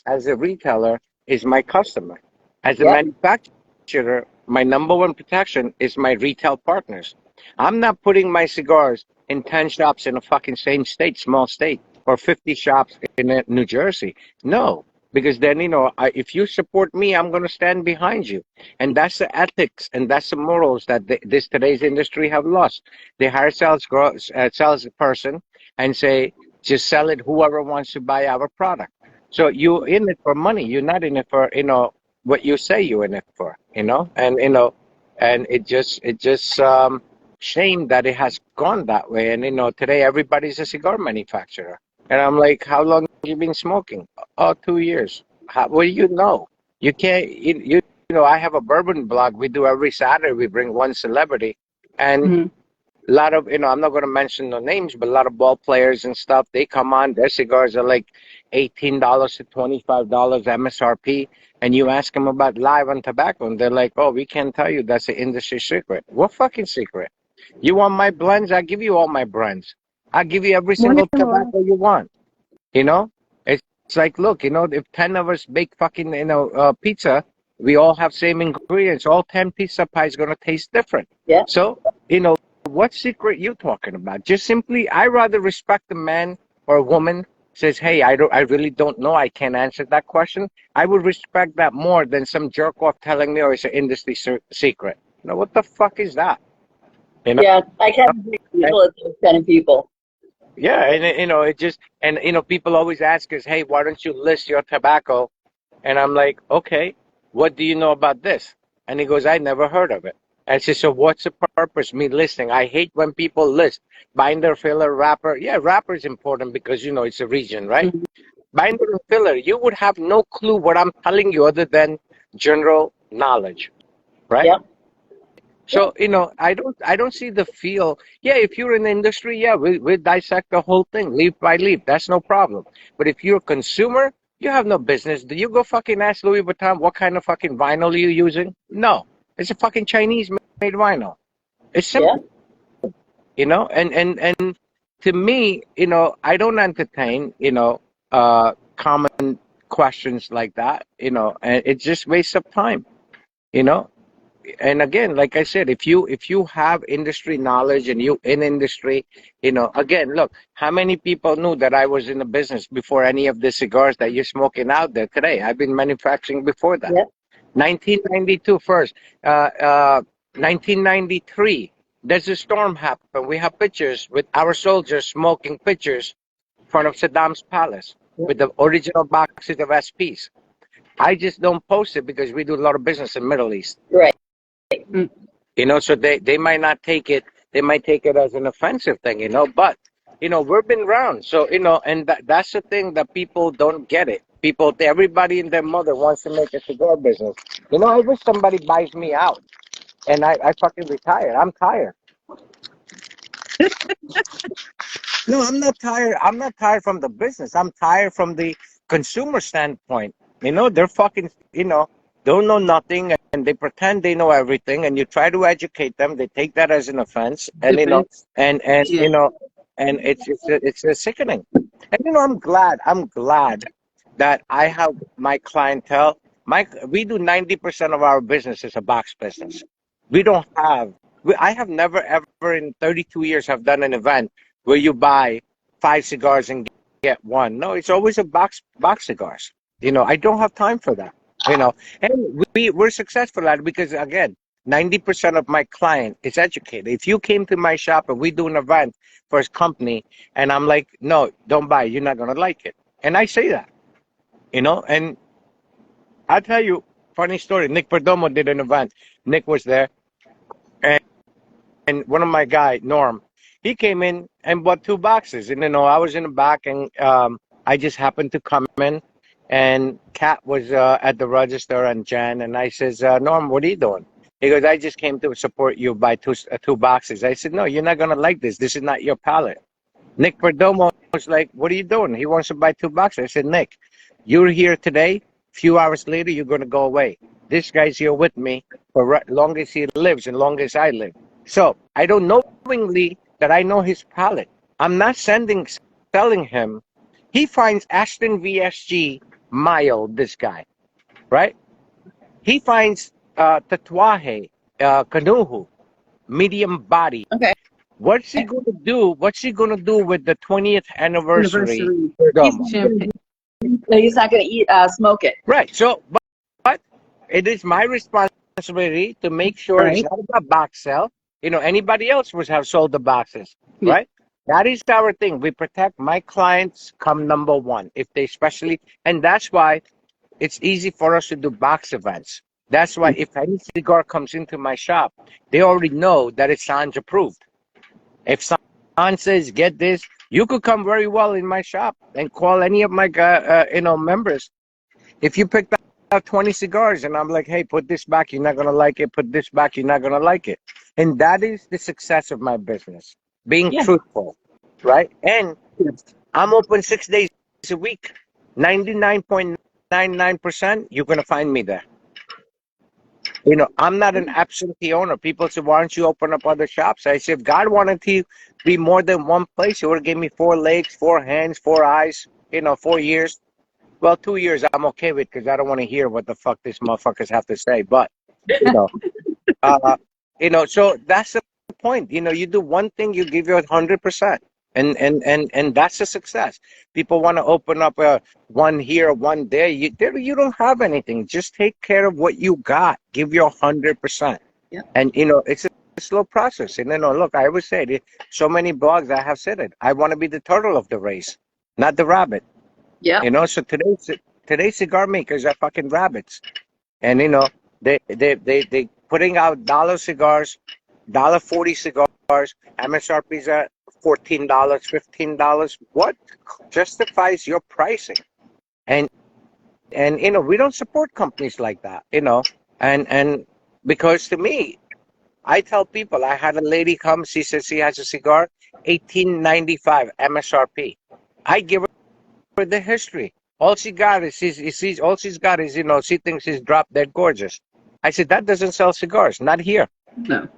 as a retailer is my customer. As a Yep. manufacturer, my number one protection is my retail partners. I'm not putting my cigars in 10 shops in a fucking same state, small state, or 50 shops in New Jersey. No. Because then, if you support me, I'm going to stand behind you. And that's the ethics and that's the morals that this today's industry have lost. They hire salesperson and say, just sell it whoever wants to buy our product. So you're in it for money. You're not in it for, what you say you're in it for, and it just shame that it has gone that way. And, today everybody's a cigar manufacturer. And I'm like, how long have you been smoking? Oh, 2 years. What do you know? You can't, I have a bourbon blog we do every Saturday. We bring one celebrity. And a lot of, I'm not going to mention no names, but a lot of ball players and stuff, they come on, their cigars are like $18 to $25 MSRP. And you ask them about live on tobacco, and they're like, oh, we can't tell you. That's an industry secret. What fucking secret? You want my blends? I'll give you all my blends. I'll give you every single tobacco you want. It's like, look, if 10 of us bake fucking, pizza, we all have same ingredients. All 10 pizza pie is going to taste different. Yeah. So, what secret you talking about? Just simply, I rather respect a man or a woman says, hey, I really don't know. I can't answer that question. I would respect that more than some jerk off telling me, oh, it's an industry secret. What the fuck is that? Yeah, I can't believe people at those kind of people. Yeah, and it just, and people always ask us, hey, why don't you list your tobacco? And I'm like, okay, what do you know about this? And he goes, I never heard of it. And I said, so what's the purpose me listing? I hate when people list binder, filler, wrapper. Yeah, wrapper is important because it's a region, right? Mhm. Binder and filler, you would have no clue what I'm telling you other than general knowledge, right? Yep. So, I don't see the feel. Yeah, if you're in the industry, yeah, we dissect the whole thing leaf by leaf. That's no problem. But if you're a consumer, you have no business. Do you go fucking ask Louis Vuitton what kind of fucking vinyl are you using? No. It's a fucking Chinese made vinyl. It's simple. Yeah. And to me, I don't entertain, common questions like that, and it just wastes of time, and again, like I said, if you have industry knowledge and you in industry, again, look, how many people knew that I was in the business before any of the cigars that you're smoking out there today? I've been manufacturing before that. Yep. 1992 first, 1993, there's a storm happened. We have pictures with our soldiers smoking pictures in front of Saddam's palace with the original boxes of SPs. I just don't post it because we do a lot of business in Middle East. Right. So they might not take it. They might take it as an offensive thing, but, we've been around. So, and that's the thing that people don't get it. Everybody and their mother wants to make a cigar business. I wish somebody buys me out and I fucking retire. I'm tired. No, I'm not tired. I'm not tired from the business. I'm tired from the consumer standpoint. They're fucking, don't know nothing and they pretend they know everything and you try to educate them. They take that as an offense and, and it's a sickening. And, I'm glad that I have my clientele. We do 90% of our business is a box business. We don't have, I have never ever in 32 years have done an event where you buy 5 cigars and get one. No, it's always a box cigars. I don't have time for that. And we're successful at it because again, 90% of my client is educated. If you came to my shop and we do an event for his company and I'm like, no, don't buy, you're not gonna like it. And I say that, and I'll tell you funny story. Nick Perdomo did an event. Nick was there and one of my guy, Norm, he came in and bought 2 boxes. And, I was in the back and I just happened to come in and Kat was at the register and Jan. And I says, Norm, what are you doing? He goes, I just came to support you, buy two boxes. I said, no, you're not going to like this. This is not your palate. Nick Perdomo was like, what are you doing? He wants to buy two boxes. I said, Nick, you're here today. Few hours later, you're going to go away. This guy's here with me for long as he lives and long as I live. So I don't knowingly that I know his palate. I'm not selling him. He finds Ashton VSG mild, this guy, right? He finds Tatuaje, Kanuhu, medium body. Okay. What's he going to do? What's he going to do with the 20th anniversary? Champagne. No, he's not going to eat, smoke it. Right. So, but it is my responsibility to make sure it's not a box sell. You know, anybody else would have sold the boxes, right? That is our thing. We protect my clients come number one. If they especially, and that's why it's easy for us to do box events. That's why if any cigar comes into my shop, they already know that it's Sanj approved. If Sanj says, get this, you could come very well in my shop and call any of my members. If you picked out 20 cigars and I'm like, hey, put this back, you're not going to like it. Put this back, you're not going to like it. And that is the success of my business, being truthful, right? And I'm open 6 days a week. 99.99%, you're going to find me there. You know, I'm not an absentee owner. People say, why don't you open up other shops? I said, if God wanted to be more than one place, he would have given me 4 legs, 4 hands, 4 eyes, 4 years. Well, 2 years I'm okay with because I don't want to hear what the fuck these motherfuckers have to say. But, so that's the point. You do one thing, you give your 100%. And that's a success. People want to open up one here, one there. You don't have anything. Just take care of what you got. Give your 100%. Yeah. And it's a slow process. And look, I always say, so many blogs I have said it. I want to be the turtle of the race, not the rabbit. Yeah. So today's cigar makers are fucking rabbits. And they putting out dollar cigars, $1.40 cigars. MSRP's at $14, $15. What justifies your pricing? And we don't support companies like that, and because to me, I tell people, I had a lady come, she says she has a cigar, $18.95 MSRP. I give her the history. All she got is she thinks she's drop dead gorgeous. I said, that doesn't sell cigars, not here. No.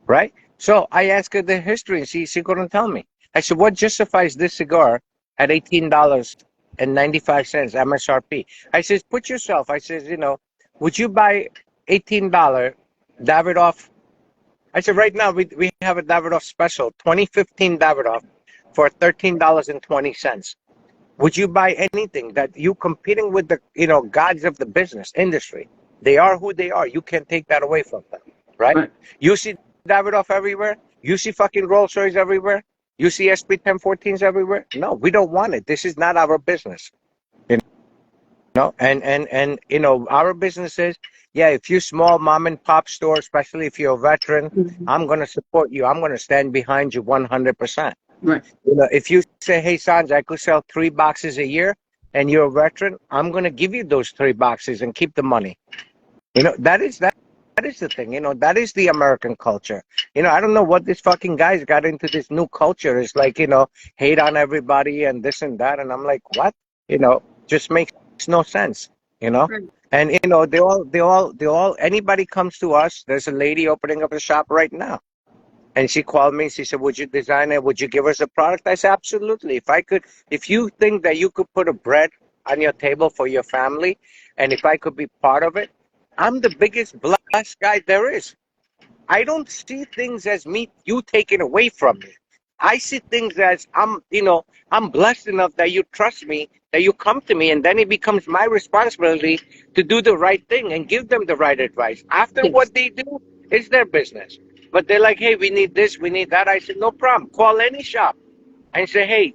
Right? So I asked her the history, and she couldn't tell me. I said, what justifies this cigar at $18.95 MSRP? I says, put yourself. I says, would you buy $18 Davidoff? I said, right now we have a Davidoff special, 2015 Davidoff for $13.20. Would you buy anything that you competing with the gods of the business industry? They are who they are. You can't take that away from them, right? You see Davidoff everywhere. You see fucking Rolls Royce everywhere. You see SP 1014s everywhere. No, we don't want it. This is not our business. And our business is, if you're small mom and pop store, especially if you're a veteran, I'm going to support you. I'm going to stand behind you 100%. Right. If you say, hey, Sanj, I could sell 3 boxes a year and you're a veteran, I'm going to give you those 3 boxes and keep the money. That is the thing, that is the American culture. I don't know what this fucking guys got into this new culture. It's like, hate on everybody and this and that. And I'm like, what? Just makes no sense, Right. And, they all, anybody comes to us. There's a lady opening up a shop right now. And she called me. She said, would you design it? Would you give us a product? I said, absolutely. If you think that you could put a bread on your table for your family, and if I could be part of it, I'm the biggest blessed guy there is. I don't see things as you taking away from me. I see things as I'm blessed enough that you trust me, that you come to me, and then it becomes my responsibility to do the right thing and give them the right advice. After what they do, it's their business. But they're like, hey, we need this, we need that. I said, no problem. Call any shop and say, hey,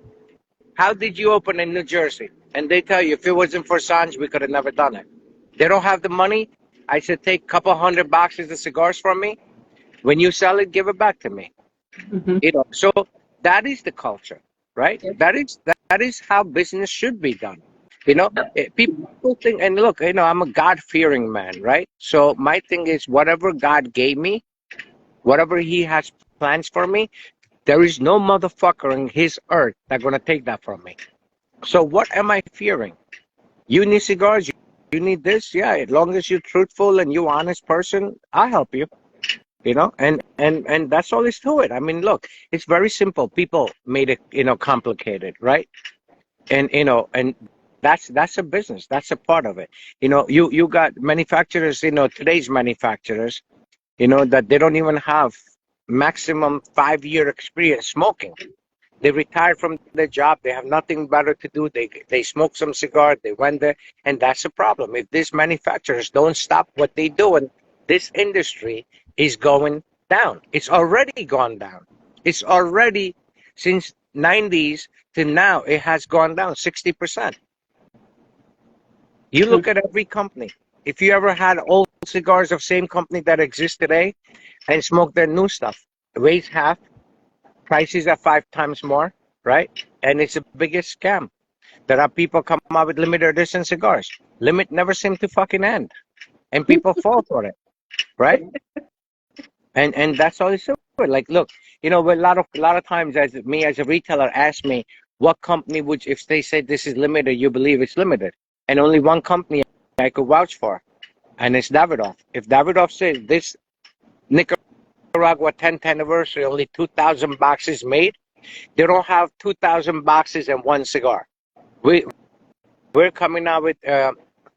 how did you open in New Jersey? And they tell you, if it wasn't for Sanj, we could have never done it. They don't have the money. I said, take a couple 100 boxes of cigars from me. When you sell it, give it back to me. So that is the culture, right? That is how business should be done. You know, people think, and look, you know, I'm a God-fearing man, right? So my thing is, whatever God gave me, whatever He has plans for me, there is no motherfucker in His earth that's gonna take that from me. So what am I fearing? You need cigars. You need this. Yeah, as long as you're truthful and you honest person, I'll help you. You know, and that's all is to it. I mean, look, it's very simple. People made it, you know, complicated, right? And you know, and that's a business. That's a part of it. You know, you got manufacturers. You know, today's manufacturers. You know that they don't even have maximum 5 year experience smoking. They retired from their job. They have nothing better to do. They smoke some cigar. They went there, and that's the problem. If these manufacturers don't stop what they do, and this industry is going down. It's already gone down. It's already since '90s to now. It has gone down 60%. You look at every company. If you ever had old cigars of same company that exists today, and smoke their new stuff, weighs half. Prices are 5 times more, right? And it's the biggest scam. There are people come out with limited edition cigars. Limit never seem to fucking end, and people fall for it, right? And that's all it's about. Like, look, you know, a lot of times, as me as a retailer, ask me what company would, if they say this is limited, you believe it's limited, and only one company I could vouch for, and it's Davidoff. If Davidoff says this Nicaragua 10th anniversary, only 2,000 boxes made. They don't have 2,000 boxes and one cigar. We're coming out with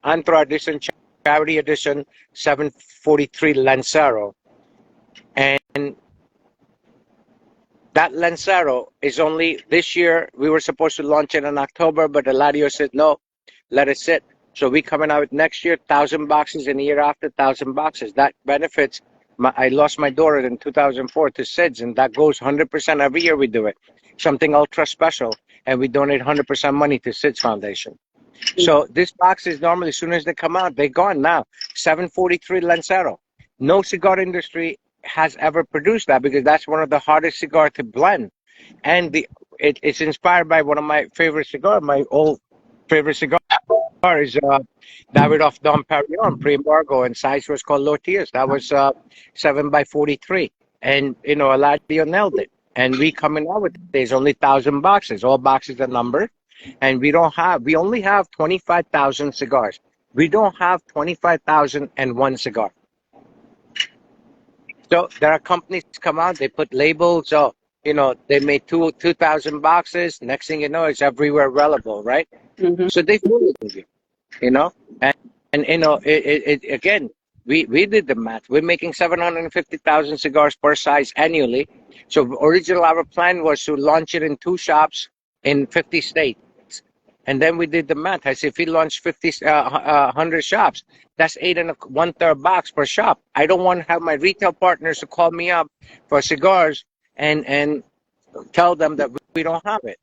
Antro Edition, Charity Edition, 743 Lancero, and that Lancero is only this year. We were supposed to launch it in October, but Eladio said no, let it sit. So we coming out with next year 1,000 boxes, and the year after 1,000 boxes. That benefits. I lost my daughter in 2004 to SIDS, and that goes 100% every year we do it. Something ultra special, and we donate 100% money to SIDS Foundation. So this box is normally, as soon as they come out, they're gone now. 743 Lancero. No cigar industry has ever produced that because that's one of the hardest cigar to blend. And it's inspired by one of my favorite cigar, my old favorite cigar is Davidoff Dom Perignon, pre-embargo, and size was called Lotias. That was 7x43. And, you know, Eladio nailed it. And we coming out with there's only 1,000 boxes. All boxes are numbered. And we only have 25,000 cigars. We don't have 25,001 cigar. So there are companies come out, they put labels. So, you know, they made 2,000 boxes. Next thing you know, it's everywhere available, right? Mm-hmm. So they fool you, you know? And you know, again, we did the math. We're making 750,000 cigars per size annually. So original our plan was to launch it in 2 shops in 50 states. And then we did the math. I said, if we launch 100 shops, that's 8 1/3 box per shop. I don't want to have my retail partners to call me up for cigars and tell them that we don't have it.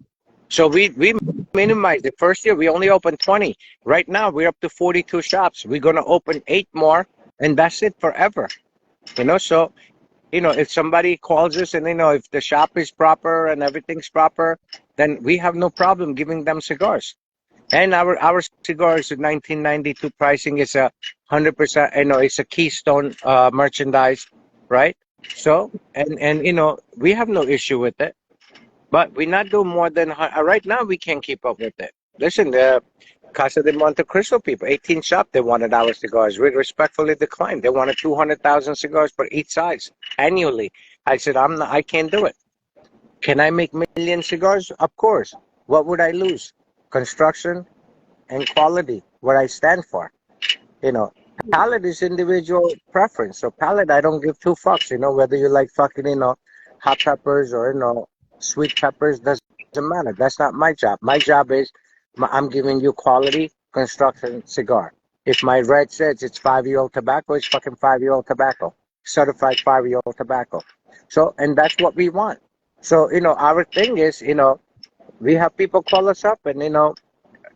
So we minimized the first year. We only opened 20. Right now, we're up to 42 shops. We're going to open 8 more, and that's it forever. You know, so, you know, if somebody calls us and, you know, if the shop is proper and everything's proper, then we have no problem giving them cigars. And our cigars in 1992 pricing is 100%, you know, it's a Keystone merchandise, right? So, and you know, we have no issue with it. But we're not doing more than, right now we can't keep up with it. Listen, the Casa de Monte Cristo people, 18 shop, they wanted our cigars. We respectfully declined. They wanted 200,000 cigars for each size annually. I said, I can't do it. Can I make million cigars? Of course. What would I lose? Construction and quality, what I stand for. You know, palate is individual preference. So palate, I don't give 2 fucks, you know, whether you like fucking, you know, hot peppers or, you know, sweet peppers, doesn't matter. That's not my job. My job is I'm giving you quality construction cigar. If my red says it's 5-year-old tobacco, it's fucking 5-year-old tobacco. Certified 5-year-old tobacco. So, and that's what we want. So, you know, our thing is, you know, we have people call us up and, you know,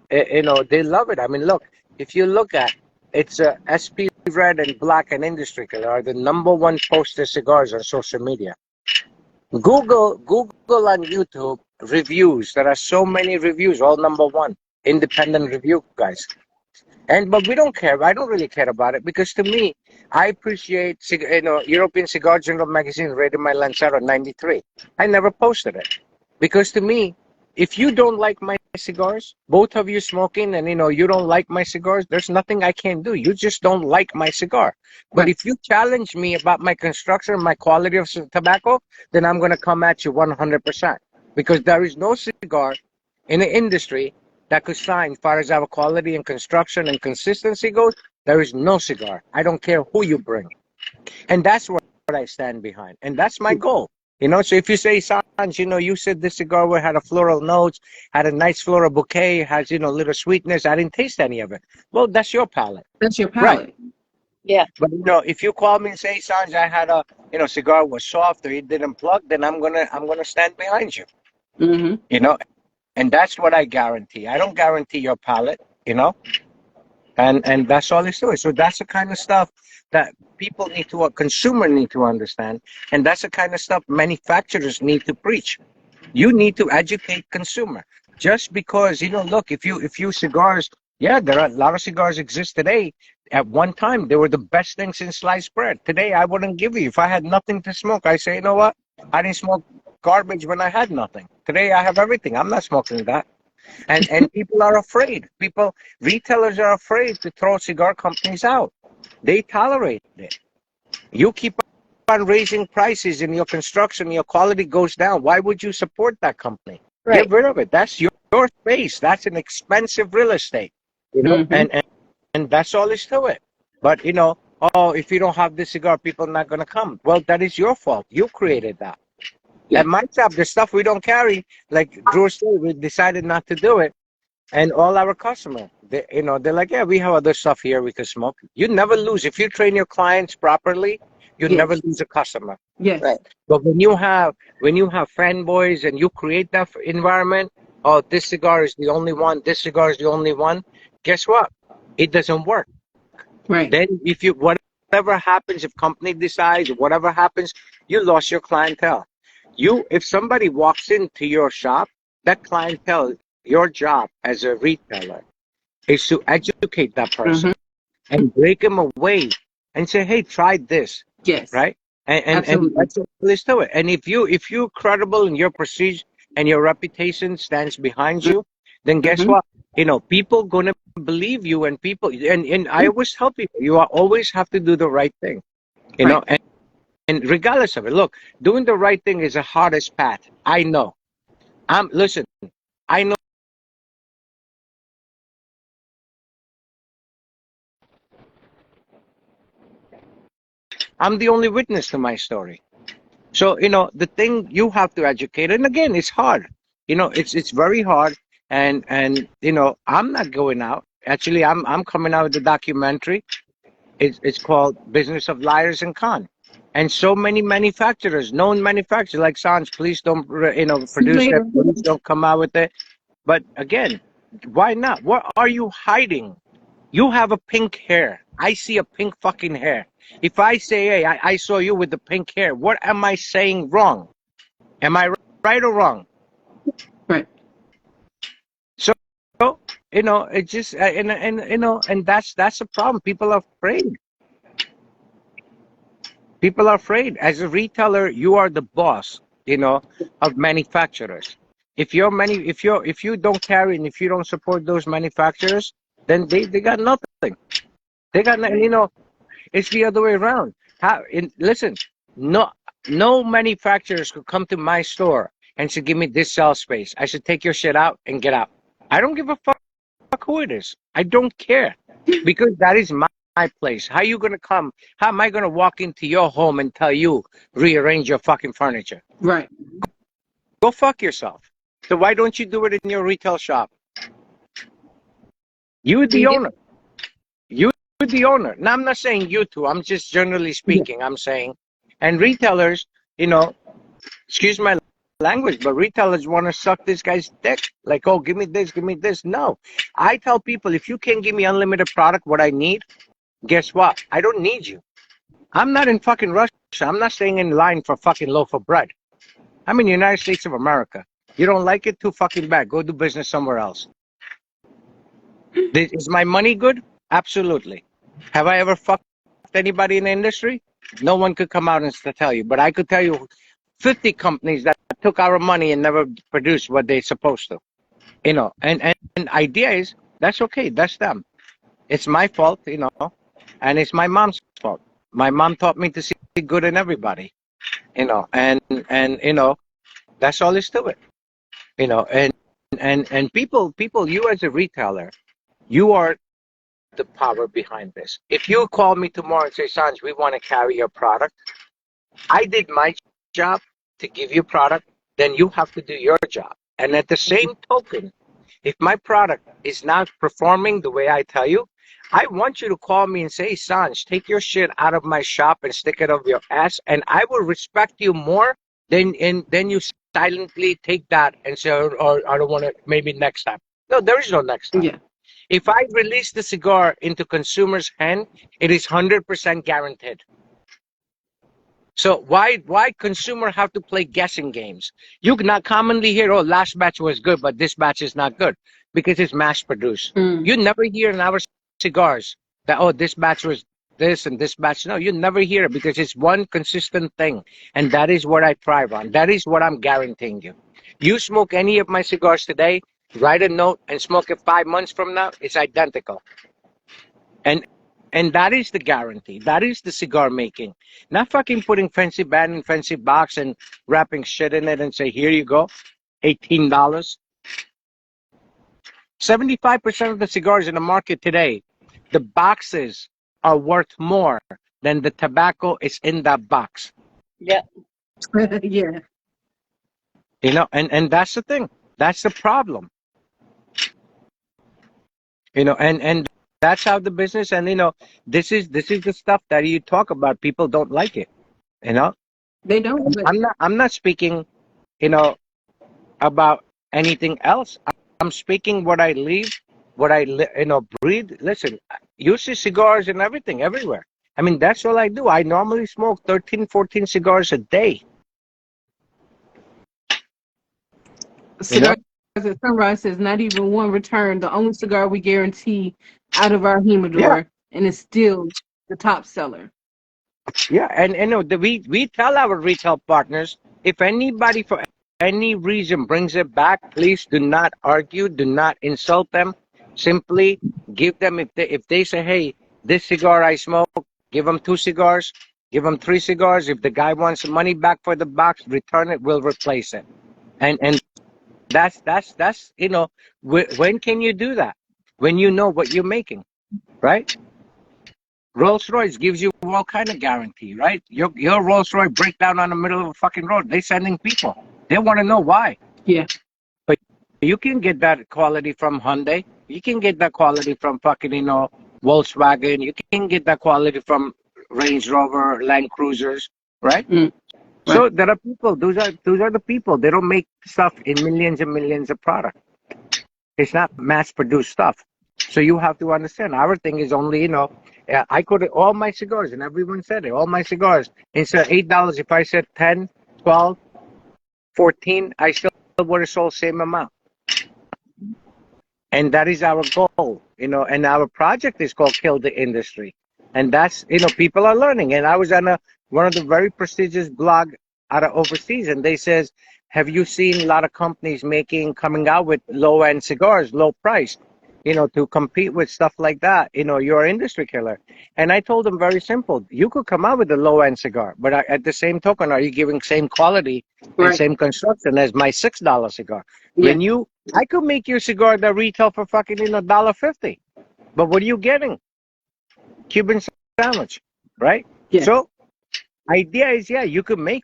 they love it. I mean, look, if you look at it's SP Red and Black and Industry Killer are the #1 poster cigars on social media. Google on YouTube reviews. There are so many reviews, all #1. independent review guys. But we don't care. I don't really care about it because to me, I appreciate European Cigar Journal magazine rated my Lancero 93. I never posted it because to me, if you don't like my cigars, both of you smoking, and you don't like my cigars, there's nothing I can do. You just don't like my cigar. But if you challenge me about my construction, my quality of tobacco, then I'm going to come at you 100% because there is no cigar in the industry that could shine as far as our quality and construction and consistency goes. There is no cigar. I don't care who you bring. And that's what I stand behind. And that's my goal. So if you say, Sanj, you said this cigar had a floral notes, had a nice floral bouquet, has, little sweetness. I didn't taste any of it. Well, that's your palate. That's your palate. Right. Yeah. But, if you call me and say, Sanj, I had a, cigar was soft or it didn't plug, then I'm going to stand behind you. Mm-hmm. And that's what I guarantee. I don't guarantee your palate, and that's all it's doing. So that's the kind of stuff that people consumer need to understand. And that's the kind of stuff manufacturers need to preach. You need to educate consumer. Just because, look, if you cigars, yeah, there are a lot of cigars exist today. At one time, they were the best things in sliced bread. Today, I wouldn't give you. If I had nothing to smoke, I say, you know what? I didn't smoke garbage when I had nothing. Today, I have everything. I'm not smoking that. And people are afraid. Retailers are afraid to throw cigar companies out. They tolerate it. You keep on raising prices and your construction, your quality goes down. Why would you support that company? Right. Get rid of it. That's your space. That's an expensive real estate. Mm-hmm. And that's all is to it. But, if you don't have this cigar, people are not going to come. Well, that is your fault. You created that. Yeah. At my shop, the stuff we don't carry, like Drew said, we decided not to do it. And all our customers, they're like, yeah, we have other stuff here we can smoke. You never lose. If you train your clients properly, you never lose a customer. Yes. Right. But when you have fanboys and you create that environment, oh, this cigar is the only one, this cigar is the only one, guess what? It doesn't work. Right. Then whatever happens, if company decides, whatever happens, you lost your clientele. If somebody walks into your shop, that clientele, your job as a retailer is to educate that person and break them away and say, hey, try this. Yes. Right? And that's all is to it. And if you're credible in your procedure and your reputation stands behind you, then guess what? People gonna believe you, and I always tell people, you always have to do the right thing. And regardless of it, look, doing the right thing is the hardest path. I know. Listen, I know. I'm the only witness to my story. So, the thing you have to educate, and again, it's hard. It's very hard. And I'm not going out. Actually, I'm coming out with the documentary. It's called Business of Liars and Con. And so many manufacturers, known manufacturers like Sanj, please don't, produce it. Please don't come out with it. But again, why not? What are you hiding? You have a pink hair. I see a pink fucking hair. If I say, hey, I saw you with the pink hair, what am I saying wrong? Am I right or wrong? Right. So, it just, and that's a problem. People are afraid. People are afraid. As a retailer, you are the boss, of manufacturers. If you don't carry and if you don't support those manufacturers, then they got nothing. They got nothing. It's the other way around. Listen, no manufacturers could come to my store and should give me this shelf space. I should take your shit out and get out. I don't give a fuck who it is. I don't care because that is my place. How you gonna come? How am I gonna walk into your home and tell you rearrange your fucking furniture? Right. Go fuck yourself. So why don't you do it in your retail shop? You're the owner. You're the owner. Now I'm not saying you two. I'm just generally speaking. I'm saying, and retailers, excuse my language, but retailers want to suck this guy's dick. Like, oh, give me this, give me this. No, I tell people, if you can't give me unlimited product, what I need, guess what? I don't need you. I'm not in fucking Russia. I'm not staying in line for fucking loaf of bread. I'm in the United States of America. You don't like it? Too fucking bad. Go do business somewhere else. Is my money good? Absolutely. Have I ever fucked anybody in the industry? No one could come out and tell you, but I could tell you 50 companies that took our money and never produced what they're supposed to. And idea is that's okay. That's them. It's my fault, and it's my mom's fault. My mom taught me to see good in everybody, and that's all is to it, and people, you as a retailer, you are the power behind this. If you call me tomorrow and say, Sanj, we want to carry your product, I did my job to give you product, then you have to do your job. And at the same token, if my product is not performing the way I tell you, I want you to call me and say, Sanj, take your shit out of my shop and stick it up your ass, and I will respect you more than you silently take that and say, or I don't want to, maybe next time. No, there is no next time. Yeah. If I release the cigar into consumers' hand, it is 100% guaranteed. So why consumer have to play guessing games? You cannot commonly hear, oh, last batch was good, but this batch is not good because it's mass produced. You never hear in our cigars that, oh, this batch was this and this batch. No, you never hear it because it's one consistent thing. And that is what I thrive on. That is what I'm guaranteeing you. You smoke any of my cigars today, write a note and smoke it 5 months from now, it's identical. And that is the guarantee. That is the cigar making. Not fucking putting fancy band in fancy box and wrapping shit in it and say, here you go, $18. 75% of the cigars in the market today, the boxes are worth more than the tobacco is in that box. Yeah. Yeah. And that's the thing. That's the problem. And that's how the business, and this is the stuff that you talk about. People don't like it. They don't. But I'm not speaking, about anything else. I'm speaking what I live, what I breathe. Listen, you see cigars and everything everywhere. I mean, that's all I do. I normally smoke 13, 14 cigars a day. Cigars at Sunrise says not even one return. The only cigar we guarantee out of our humidor, and it's still the top seller. Yeah, and we tell our retail partners, if anybody for any reason brings it back, please do not argue, do not insult them. Simply give them, if they say, hey, this cigar I smoke, give them 2 cigars, give them 3 cigars. If the guy wants the money back for the box, return it, we'll replace it. And that's when can you do that? When you know what you're making, right? Rolls-Royce gives you all kind of guarantee, right? Your Rolls-Royce break down on the middle of a fucking road. They're sending people. They want to know why. Yeah. But you can get that quality from Hyundai. You can get that quality from fucking, Volkswagen. You can get that quality from Range Rover, Land Cruisers, right? Right. So there are people. Those are the people. They don't make stuff in millions and millions of product. It's not mass-produced stuff. So you have to understand. Our thing is only, I could all my cigars, and everyone said it. All my cigars, instead of $8, if I said 10, 12, 14, I still would have sold same amount. And that is our goal, and our project is called Kill the Industry. And that's, people are learning. And I was on one of the very prestigious blog out of overseas, and they says, have you seen a lot of companies coming out with low-end cigars, low price, to compete with stuff like that? You're an industry killer. And I told them very simple, you could come out with a low-end cigar, but at the same token, are you giving same quality and same construction as my $6 cigar? Yeah. I could make your cigar that retail for fucking, $1.50. But what are you getting? Cuban sandwich, right? Yeah. So idea is,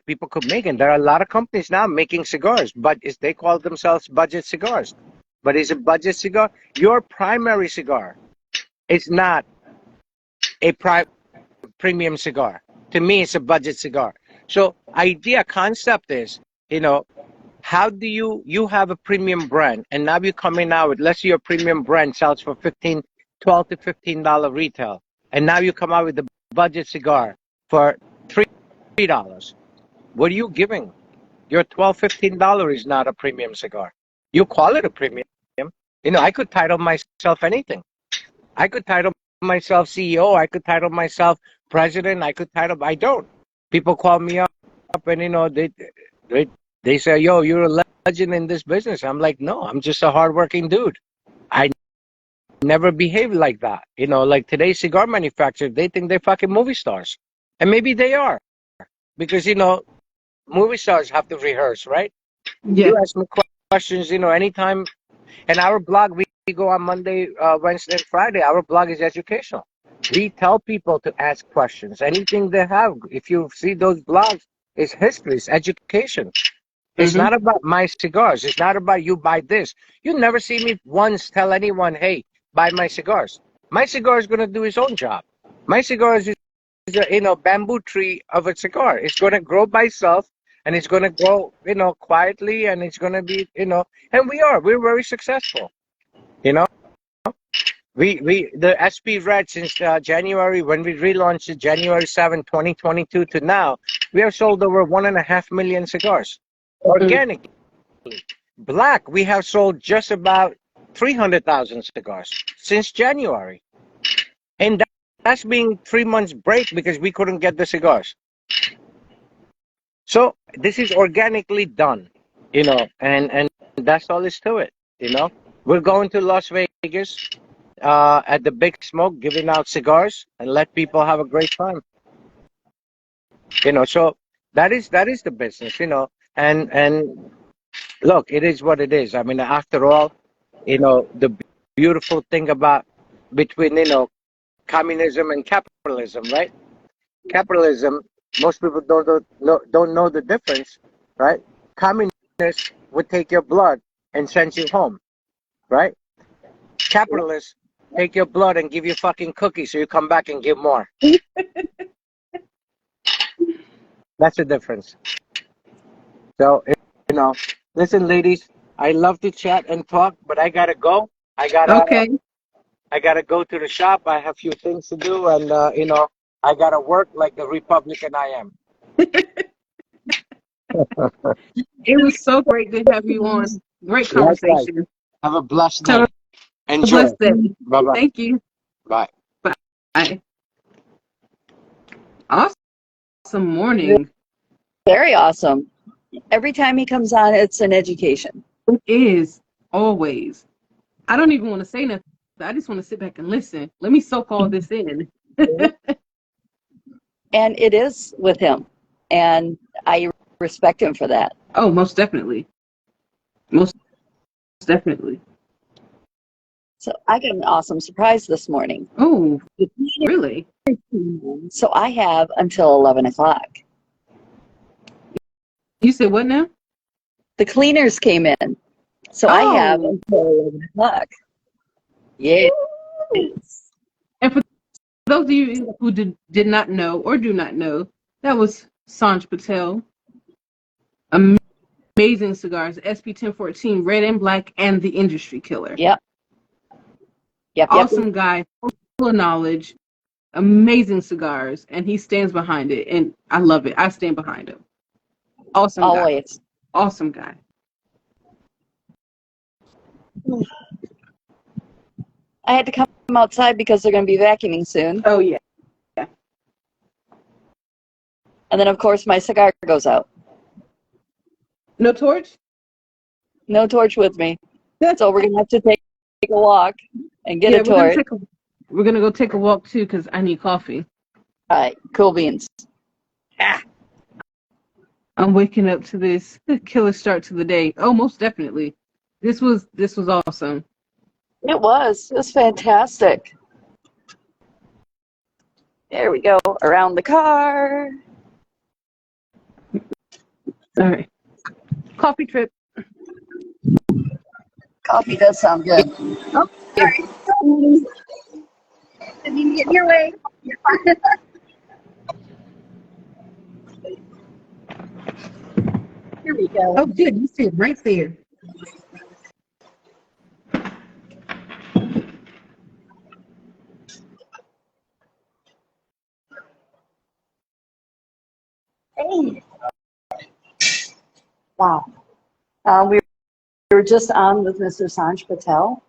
people could make, and there are a lot of companies now making cigars, but they call themselves budget cigars. But is a budget cigar? Your primary cigar is not a premium cigar. To me, it's a budget cigar. So concept is, how do you have a premium brand, and now you're coming out with, let's say your premium brand sells for $12 to $15 retail, and now you come out with the budget cigar for $3. What are you giving? Your $12, $15 is not a premium cigar. You call it a premium. You know, I could title myself anything. I could title myself CEO. I could title myself president. I don't. People call me up and, you know, they, they say, yo, you're a legend in this business. I'm like, no, I'm just a hardworking dude. I never behaved like that. You know, like today's cigar manufacturers, they think they're fucking movie stars. And maybe they are. Because, you know, movie stars have to rehearse, right? Yeah. You ask me questions, you know, anytime. And our blog, we go on Monday, Wednesday, and Friday. Our blog is educational. We tell people to ask questions. Anything they have, if you see those blogs, it's history, it's education. It's Mm-hmm. not about my cigars. It's not about you buy this. You never see me once tell anyone, hey, buy my cigars. My cigar is going to do its own job. My cigar is a, you know, bamboo tree of a cigar. It's going to grow by itself, and it's going to grow, you know, quietly, and it's going to be, you know, and we're very successful. You know, the SP Red since January, when we relaunched it, January 7, 2022 to now, we have sold over 1.5 million cigars organically. Black, we have sold just about 300,000 cigars since January. And that's being 3 months break because we couldn't get the cigars. So this is organically done, you know, and that's all is to it, you know. We're going to Las Vegas at the Big Smoke, giving out cigars and let people have a great time. You know, so that is the business, you know. And look, it is what it is. I mean, after all, you know, the beautiful thing about between, you know, communism and capitalism, right? Capitalism, most people don't know the difference, right? Communists would take your blood and send you home, right? Capitalists take your blood and give you fucking cookies so you come back and give more. That's the difference. So, you know, listen, ladies, I love to chat and talk, but I gotta go. Okay. I gotta go to the shop. I have a few things to do, and you know, I gotta work like the Republican I am. It was so great to have you on. Great Likewise. conversation. Have a blessed Have day. a Enjoy. blessed day. Bye-bye. Thank you. Bye. Bye. Awesome morning. Very awesome. Every time he comes on, it's an education. It is always. I don't even want to say nothing. I just want to sit back and listen. Let me soak all this in. And it is with him. And I respect him for that. Oh, most definitely. Most definitely. So I got an awesome surprise this morning. Oh, really? So I have until 11 o'clock. You said what now? The cleaners came in. So I have until 11 o'clock. Yes. And for those of you who did not know or do not know, that was Sanj Patel. Amazing cigars, SP 1014, red and black, and the industry killer. Yep. Awesome guy, full of knowledge, amazing cigars, and he stands behind it, and I love it. I stand behind him. Awesome guy. Always. Awesome guy. I had to come outside because they're going to be vacuuming soon. Oh, yeah. And then, of course, my cigar goes out. No torch? No torch with me. So we're going to have to take a walk and get a torch. We're going to go take a walk, too, because I need coffee. All right. Cool beans. I'm waking up to this killer start to the day. Oh, most definitely. This was awesome. It was fantastic. There we go. Around the car. All right. Coffee trip. Coffee does sound good. Oh, sorry. Didn't mean to get in your way. You're fine. Here we go. Oh, good. You see it right there. Hey. Wow. We were just on with Mr. Sanj Patel,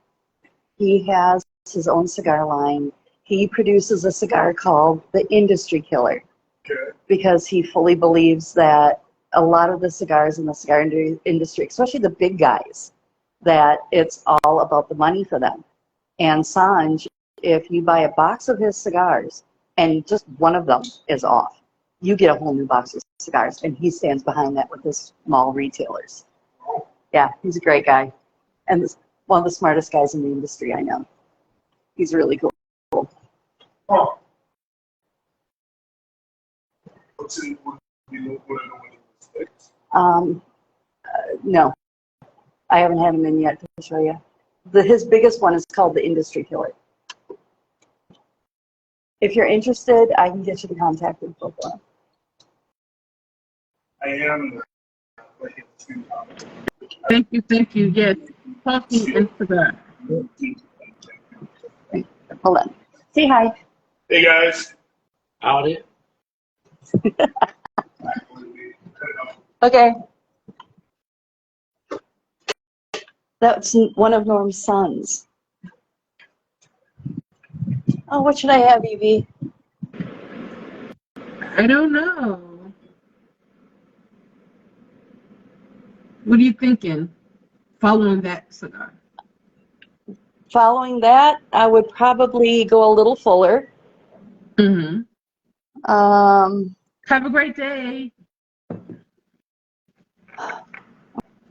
He has his own cigar line. He produces a cigar called the Industry Killer because he fully believes that a lot of the cigars in the cigar industry, especially the big guys, that it's all about the money for them. And Sanj, if you buy a box of his cigars and just one of them is off, you get a whole new box of cigars, and he stands behind that with his small retailers. Yeah, he's a great guy, and one of the smartest guys in the industry I know. He's really cool. Oh. No, I haven't had him in yet to show you. His biggest one is called the Industry Killer. If you're interested, I can get you the contact info for him. I am. Thank you. Yes, coffee and cigar. Hold on. Say hi. Hey guys. Howdy. Okay. That's one of Norm's sons. Oh, what should I have, Evie? I don't know. What are you thinking? Following that cigar. Following that, I would probably go a little fuller. Mm-hmm. Have a great day. I'm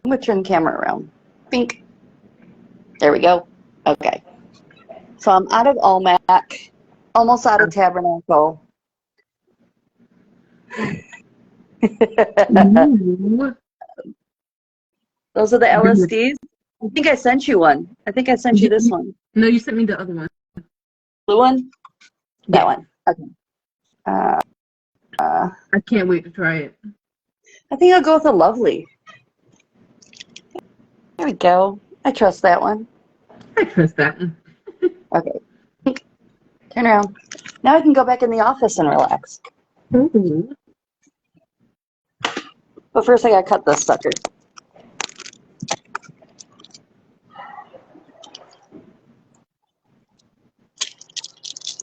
going to turn the camera around. Bink. There we go. Okay. So I'm out of Olmec, almost out of Tabernacle. Those are the LSDs. I think I sent you one. I think I sent you this one. No, you sent me the other one. Blue one? That one. Okay. I can't wait to try it. I think I'll go with a lovely. There we go. I trust that one. I trust that one. Okay. Turn around. Now I can go back in the office and relax. Ooh. But first I gotta cut this sucker.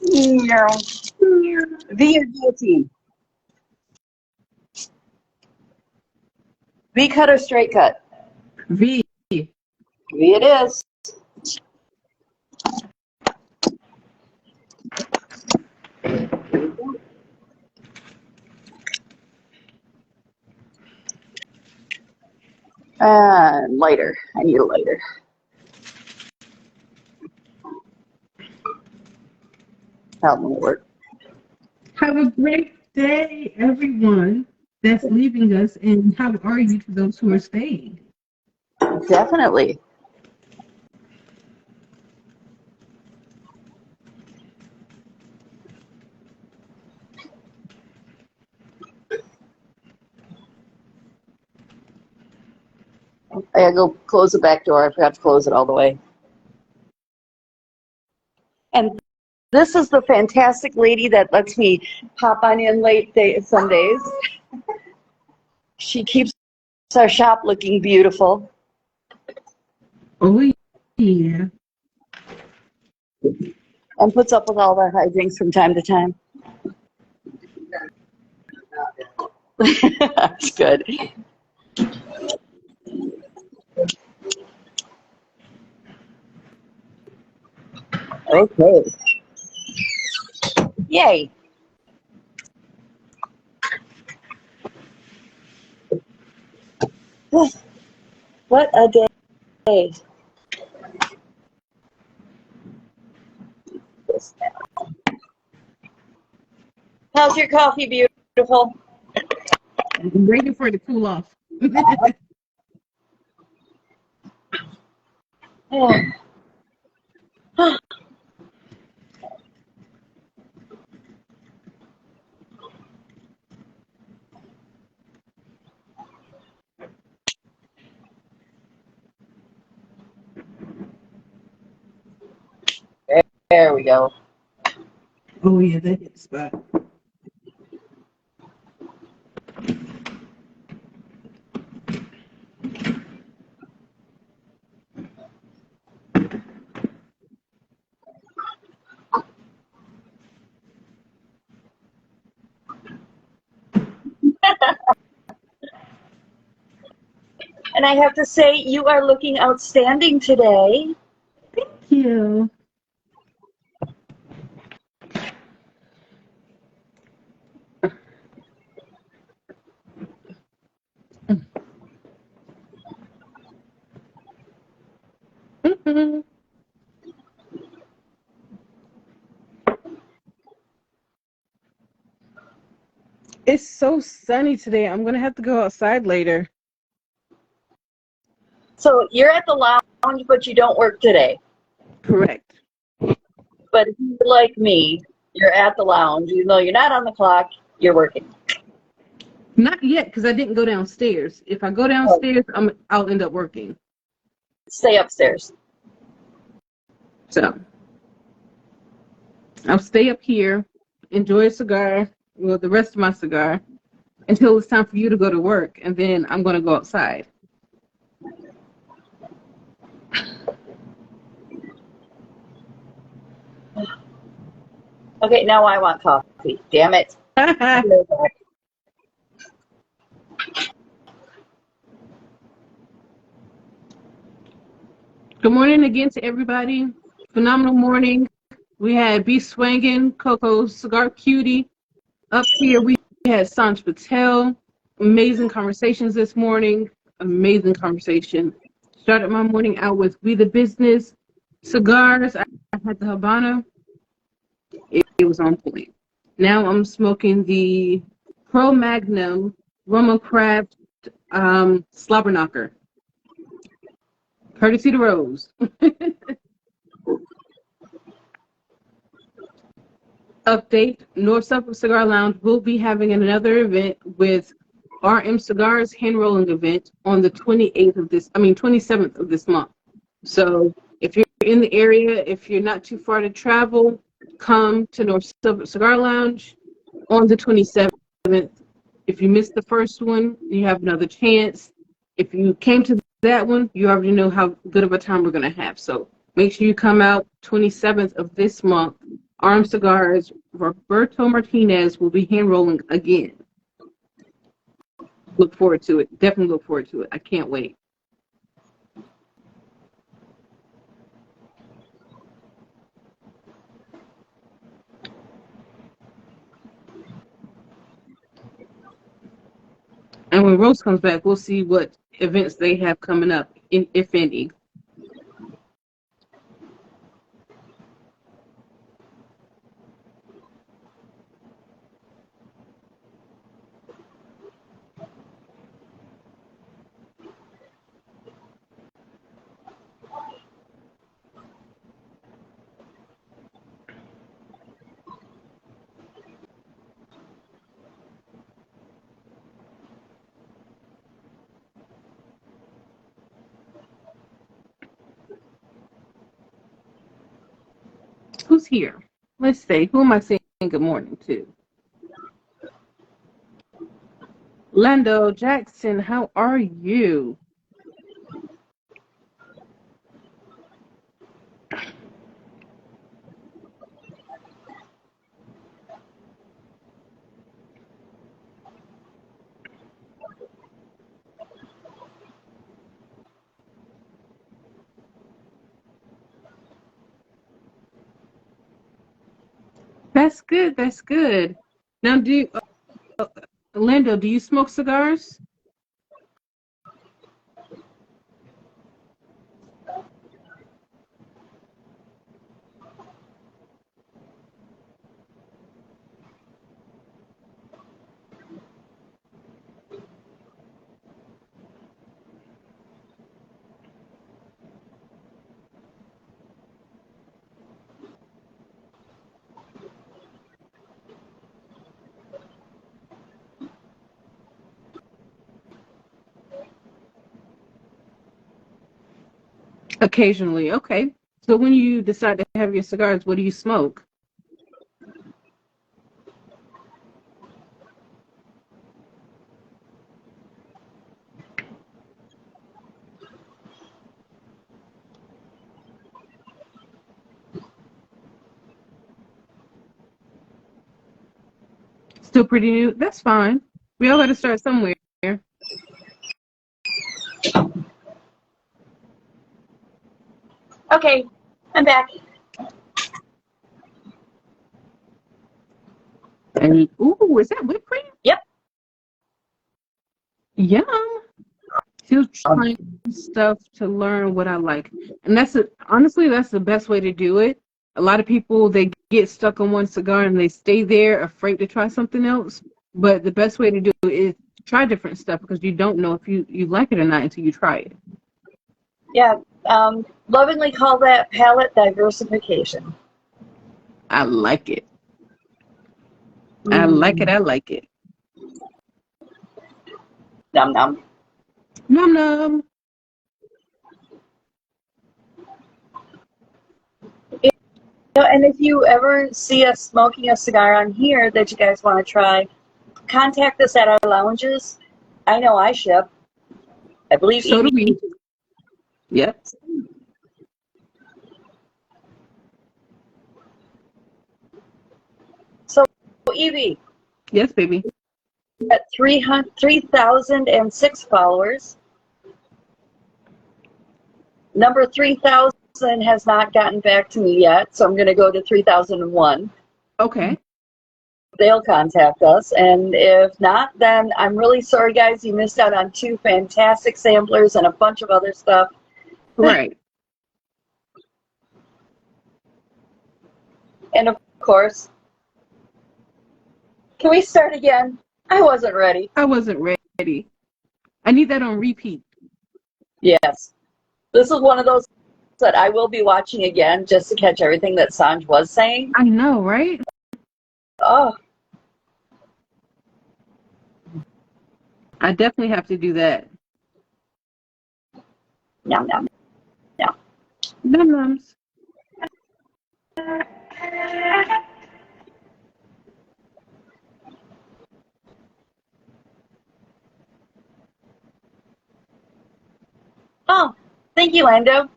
V or guillotine? V cut or straight cut? V. V it is. Lighter. I need a lighter. That won't work. Have a great day, everyone that's leaving us, and how are you to those who are staying? Definitely. I gotta go close the back door. I forgot to close it all the way. And this is the fantastic lady that lets me pop on in late some days. She keeps our shop looking beautiful. Oh, yeah. And puts up with all our hijinks from time to time. That's good. Okay. Yay. What a day. How's your coffee, beautiful? I'm waiting for it to cool off. Oh. There we go. Oh, yeah, that hit the spot. And I have to say, you are looking outstanding today. Thank you. It's so sunny today. I'm gonna have to go outside later. So you're at the lounge, but you don't work today. Correct. But if you're like me, you're at the lounge. Even though you're not on the clock, you're working. Not yet, because I didn't go downstairs. If I go downstairs, I'll end up working. Stay upstairs. So I'll stay up here, enjoy a cigar, well, the rest of my cigar, until it's time for you to go to work, and then I'm going to go outside. Okay, now I want coffee. Damn it. Good morning again to everybody. Phenomenal morning. We had B Swangin, Coco Cigar Cutie. Up here we had Sanj Patel. Amazing conversations this morning. Amazing conversation. Started my morning out with We the Business. Cigars. I had the Habana. It was on point. Now I'm smoking the Pro Magnum Roma Craft Slobber Knocker. Courtesy to Rose. Update, North Suffolk Cigar Lounge will be having another event with RM Cigars hand rolling event on the 27th of this month. So if you're in the area, if you're not too far to travel, come to North Suffolk Cigar Lounge on the 27th. If you missed the first one, you have another chance. If you came to that one, you already know how good of a time we're going to have. So make sure you come out 27th of this month. Armed Cigars, Roberto Martinez will be hand rolling again. Look forward to it. Definitely look forward to it. I can't wait. And when Rose comes back, we'll see what events they have coming up, if any. Who's here? Let's see. Who am I saying good morning to? Lando Jackson, how are you? That's good. That's good. Now, Lando, do you smoke cigars? Occasionally. Okay. So when you decide to have your cigars, what do you smoke? Still pretty new? That's fine. We all got to start somewhere. Okay, I'm back. And ooh, is that whipped cream? Yep. Yum. Still trying stuff to learn what I like, and honestly, that's the best way to do it. A lot of people, they get stuck on one cigar and they stay there, afraid to try something else. But the best way to do it is try different stuff, because you don't know if you like it or not until you try it. Yeah, lovingly call that palate diversification. I like it. I like it. I like it. Num num. Num num. And if you ever see us smoking a cigar on here that you guys want to try, contact us at our lounges. I know I ship. I believe So do Evie. we. Yep. So Evie, Yes, baby. at 3,006 followers. Number 3,000 has not gotten back to me yet, so I'm going to go to 3,001. Okay. They'll contact us, and if not, then I'm really sorry, guys. You missed out on 2 fantastic samplers and a bunch of other stuff. Right. And of course, can we start again? I wasn't ready. I wasn't ready. I need that on repeat. Yes. This is one of those that I will be watching again just to catch everything that Sanj was saying. I know, right? Oh, I definitely have to do that. nom nom. Num nums. Oh, thank you, Lando.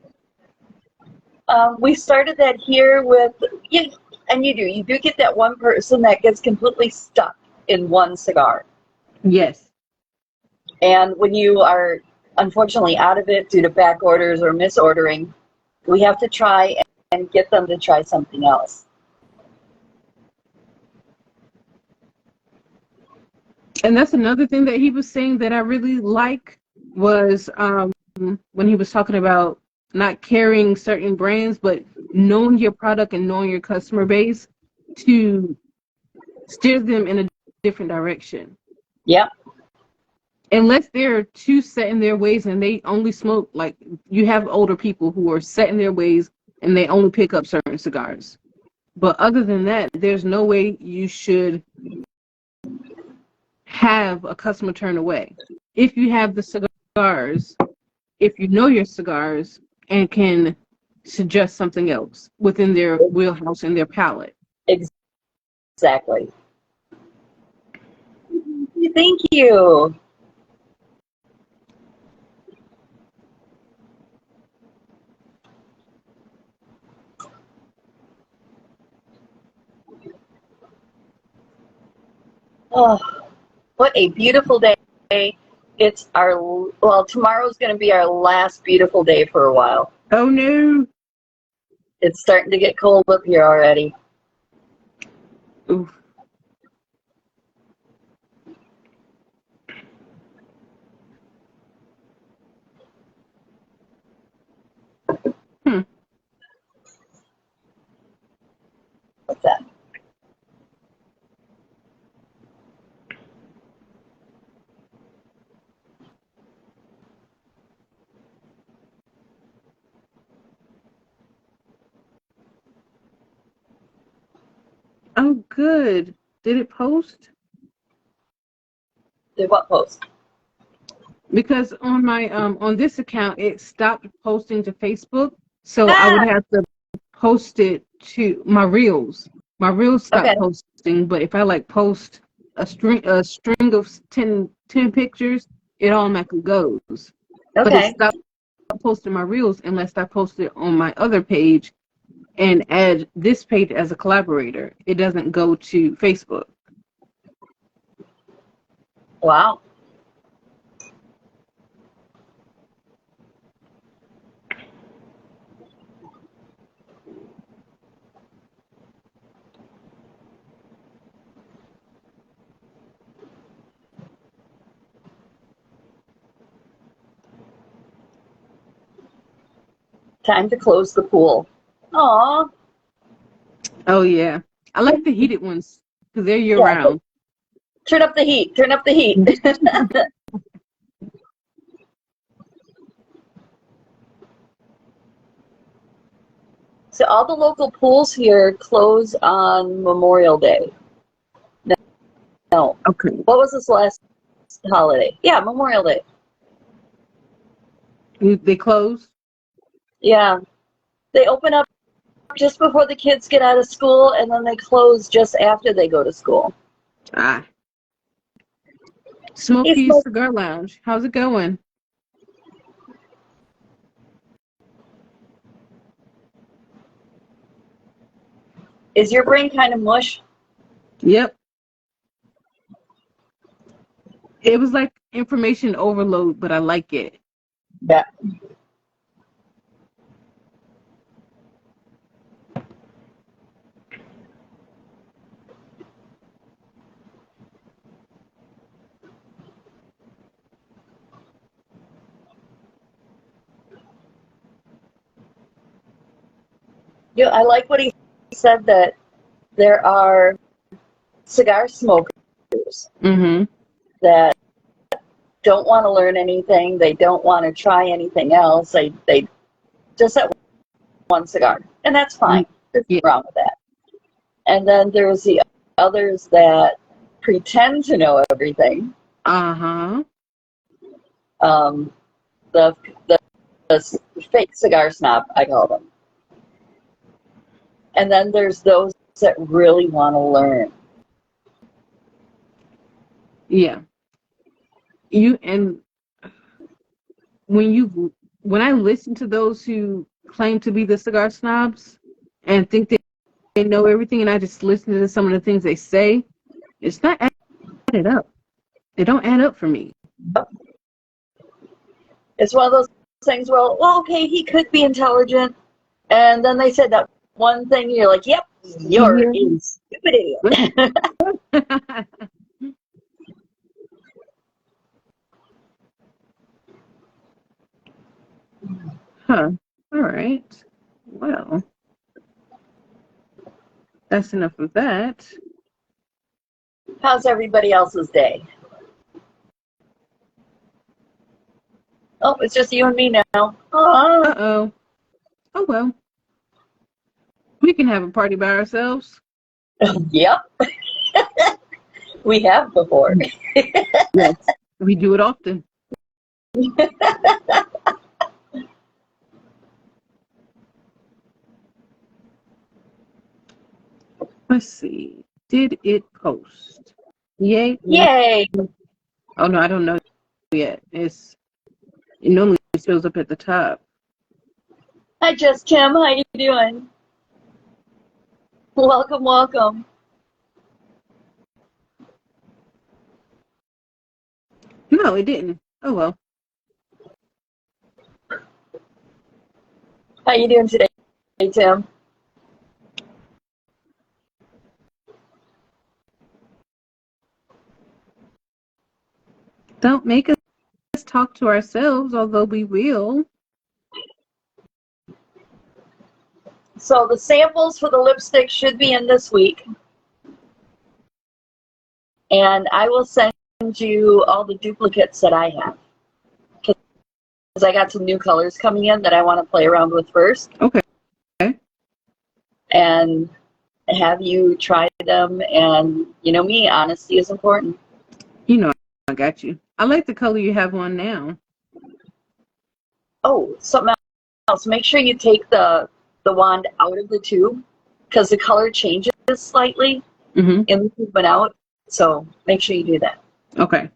We started that here with, and you do get that one person that gets completely stuck in one cigar. Yes. And when you are unfortunately out of it due to back orders or misordering, we have to try and get them to try something else. And that's another thing that he was saying that I really like was when he was talking about not carrying certain brands, but knowing your product and knowing your customer base to steer them in a different direction. Yep. Unless they're too set in their ways and they only smoke, like you have older people who are set in their ways and they only pick up certain cigars. But other than that, there's no way you should have a customer turn away. If you have the cigars, if you know your cigars and can suggest something else within their wheelhouse and their palate. Exactly. Thank you. Oh, what a beautiful day. It's tomorrow's going to be our last beautiful day for a while. Oh no. It's starting to get cold up here already. Oof. What's that? Oh, good. Did it post? Did what post? Because on my on this account it stopped posting to Facebook, so I would have to post it to my reels. My reels stopped Okay. posting, but if I like post a string of 10 pictures, it automatically goes. But it Okay. stopped posting my reels unless I post it on my other page and add this page as a collaborator. It doesn't go to Facebook. Wow. Time to close the pool. Aw. Oh yeah, I like the heated ones because they're year Yeah. round. Turn up the heat. Turn up the heat. So all the local pools here close on Memorial Day. No. Okay. What was this last holiday? Yeah, Memorial Day. They close. Yeah. They open up just before the kids get out of school, and then they close just after they go to school. Ah. Smoky's Cigar Lounge. How's it going? Is your brain kind of mush? Yep. It was like information overload, but I like it. Yeah. Yeah, I like what he said, that there are cigar smokers Mm-hmm. that don't want to learn anything. They don't want to try anything else. They just have one cigar, and that's fine. There's nothing wrong with that. And then there's the others that pretend to know everything. Uh-huh. The fake cigar snob, I call them. And then there's those that really want to learn. Yeah. When I listen to those who claim to be the cigar snobs and think they know everything, and I just listen to some of the things they say, it's not added up. They don't add up for me. It's one of those things where, well, okay, he could be intelligent, and then they said that one thing, you're like, yep, you're a stupid idiot. Huh. All right. Well, that's enough of that. How's everybody else's day? Oh, it's just you and me now. Uh-oh. Oh, well. We can have a party by ourselves. Yep. We have before. Yes. We do it often. Let's see. Did it post? Yay. Yay. Oh, no, I don't know yet. It normally shows up at the top. Hi, Just Kim. How you doing? Welcome, welcome. No, it didn't. Oh, well. How you doing today, Tim? Don't make us talk to ourselves, although we will. So the samples for the lipstick should be in this week. And I will send you all the duplicates that I have. Because I got some new colors coming in that I want to play around with first. Okay. And have you try them. And you know me, honesty is important. You know, I got you. I like the color you have on now. Oh, something else. Make sure you take the wand out of the tube, because the color changes slightly in the tube and out. So make sure you do that. Okay.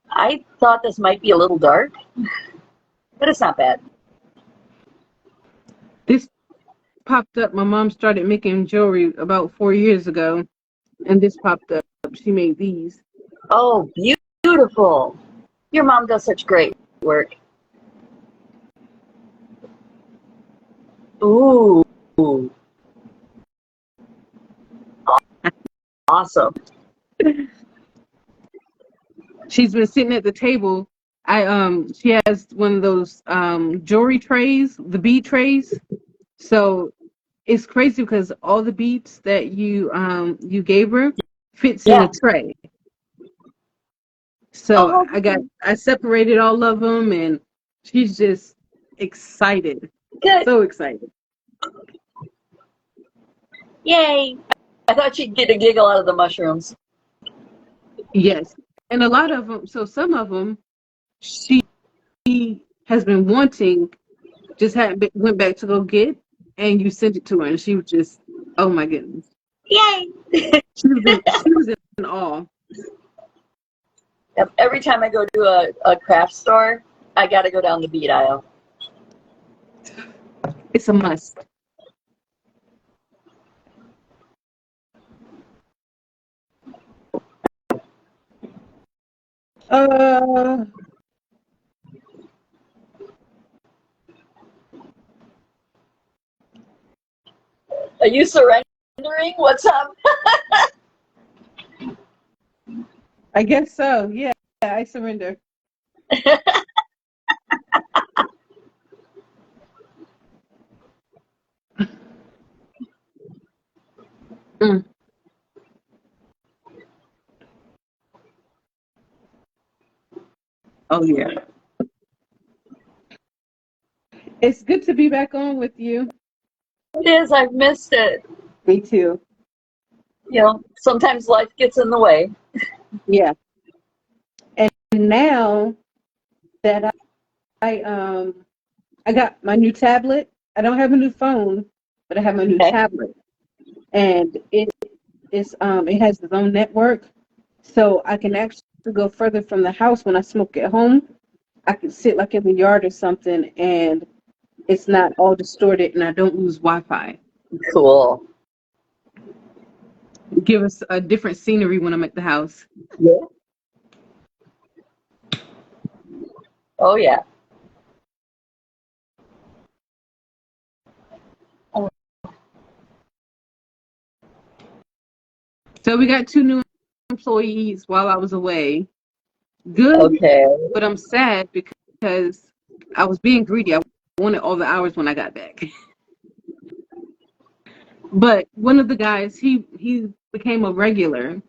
I thought this might be a little dark, but it's not bad. This popped up. My mom started making jewelry about 4 years ago, and this popped up. She made these. Oh, beautiful. Your mom does such great work. Ooh. Awesome. She's been sitting at the table She has one of those jewelry trays, the bead trays. So it's crazy because all the beads that you gave her fits in Yeah. a tray. So Oh, I separated all of them, and she's just excited, good. so excited. Yay. I thought she'd get a giggle out of the mushrooms. Yes, and a lot of them. So some of them she has been wanting, just hadn't went back to go get, and you sent it to her, and she was just, oh my goodness, Yay. she was in awe. Yep. Every time I go to a craft store, I got to go down the bead aisle. It's a must. Uh, Are you surrendering? What's up? I guess so. Yeah, I surrender. Mm. Oh yeah. It's good to be back on with you. It is. I've missed it. Me too. You know, sometimes life gets in the way. Yeah. And now that I got my new tablet. I don't have a new phone, but I have my new Okay. tablet, and it has its own network, so I can actually go further from the house when I smoke at home. I can sit like in the yard or something, and it's not all distorted, and I don't lose Wi-Fi. Cool. Give us a different scenery when I'm at the house. Yeah. Oh, yeah. So we got 2 new employees while I was away. Good, Okay. but I'm sad because I was being greedy. I wanted all the hours when I got back. But one of the guys, he became a regular,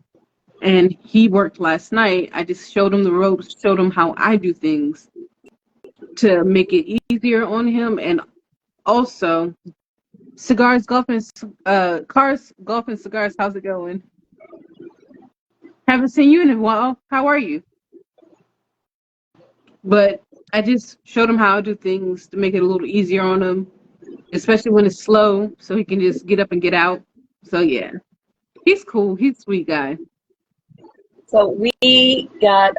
and he worked last night. I just showed him the ropes, showed him how I do things to make it easier on him, and also cigars, golf, and cars, golf, and cigars. How's it going? Haven't seen you in a while. How are you? But I just showed him how I do things to make it a little easier on him, especially when it's slow, so he can just get up and get out. So yeah, he's cool. He's a sweet guy. So we got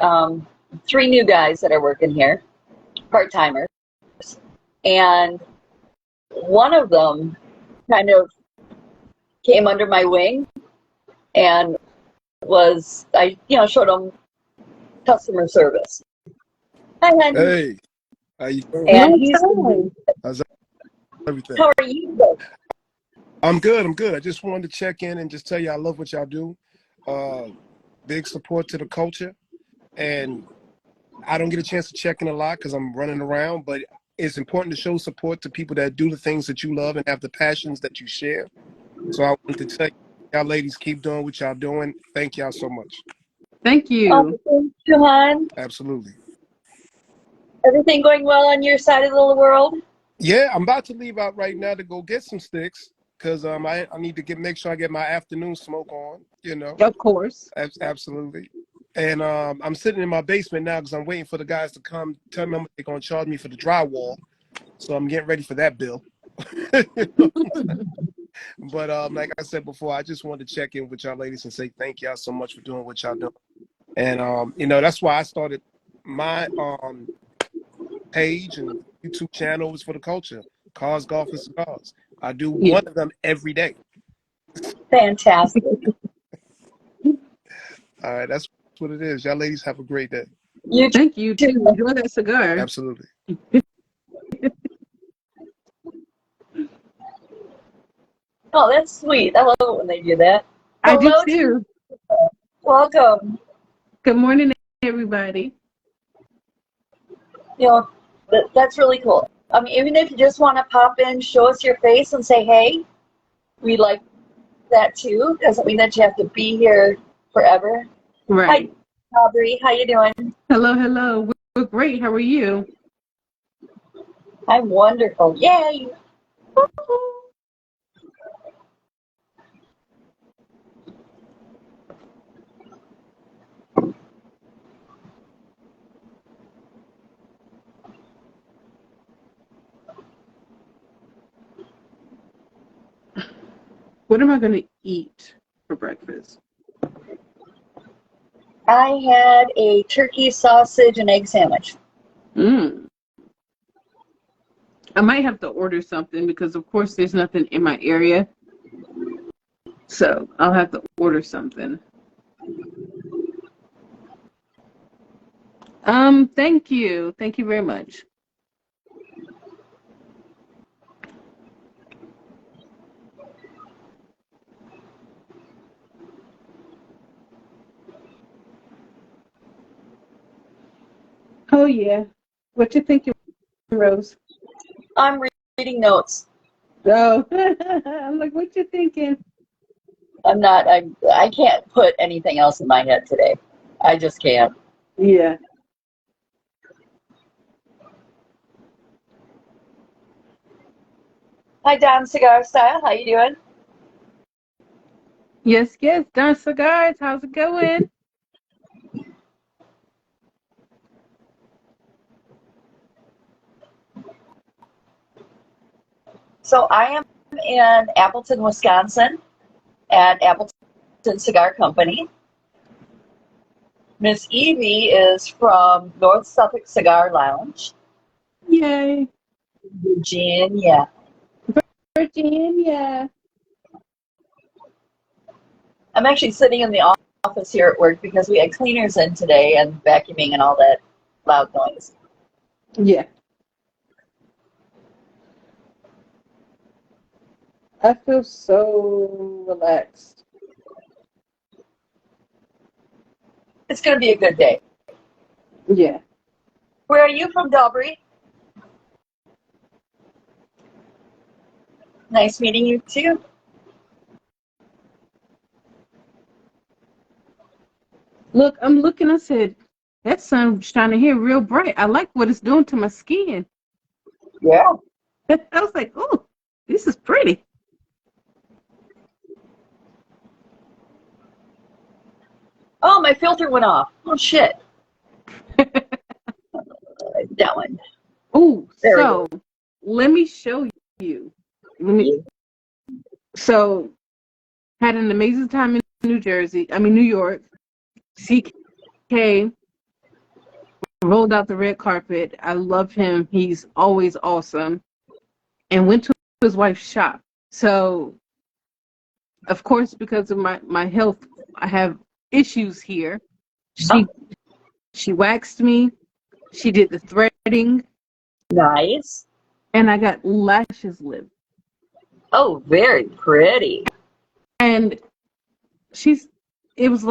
3 new guys that are working here, part-timers. And one of them kind of came under my wing and showed him customer service. Hi, honey. Hey, how you doing? And Long he's, time. How's everything? how are you doing? I'm good. I'm good. I just wanted to check in and just tell you I love what y'all do. Big support to the culture, and I don't get a chance to check in a lot because I'm running around. But it's important to show support to people that do the things that you love and have the passions that you share. So I want to tell y'all ladies, keep doing what y'all doing. Thank y'all so much. Thank you. Thank you, hon. Absolutely. Everything going well on your side of the world? Yeah, I'm about to leave out right now to go get some sticks because I need to make sure I get my afternoon smoke on. Of course. Absolutely. And I'm sitting in my basement now because I'm waiting for the guys to come tell me how much they're going to charge me for the drywall. So I'm getting ready for that bill. But like I said before, I just wanted to check in with y'all ladies and say thank y'all so much for doing what y'all do. And, that's why I started my page and YouTube channel was for the culture, Cars, Golf, and Cigars. I do one of them every day. Fantastic. All right, that's what it is. Y'all ladies have a great day. Thank you too. Enjoy that cigar. Absolutely. Oh, that's sweet. I love it when they do that. I do Hello, too. welcome. Good morning, everybody. You know, that's really cool. I mean, even if you just want to pop in, show us your face, and say, hey, we like that too. Doesn't mean that you have to be here forever. Right. Hi, Aubrey. How you doing? Hello, hello. We're great. How are you? I'm wonderful. Yay! What am I going to eat for breakfast? I had a turkey, sausage, and egg sandwich. I might have to order something because, of course, there's nothing in my area. So I'll have to order something. Thank you. Thank you very much. Oh, yeah. What you thinking, Rose? I'm reading notes. Oh, I'm like, what you thinking? I'm not. I can't put anything else in my head today. I just can't. Yeah. Hi, Don Cigar Style. How you doing? Yes, yes. Don Cigars. How's it going? So I am in Appleton, Wisconsin, at Appleton Cigar Company. Miss Evie is from North Suffolk Cigar Lounge, Yay. Virginia. Virginia. I'm actually sitting in the office here at work because we had cleaners in today and vacuuming and all that loud noise. Yeah. I feel so relaxed. It's going to be a good day. Yeah. Where are you from, Daubrey? Nice meeting you too. Look, I'm looking. I said, that sun's shining here real bright. I like what it's doing to my skin. Yeah. I was like, oh, this is pretty. Oh, my filter went off. Oh, shit. That one. Oh, There we so let me show you. So, had an amazing time in New York. CK rolled out the red carpet. I love him. He's always awesome. And went to his wife's shop. So, of course, because of my health, I have issues here. She waxed me. She did the threading. Nice. And I got lashes lift. Oh, very pretty. And it was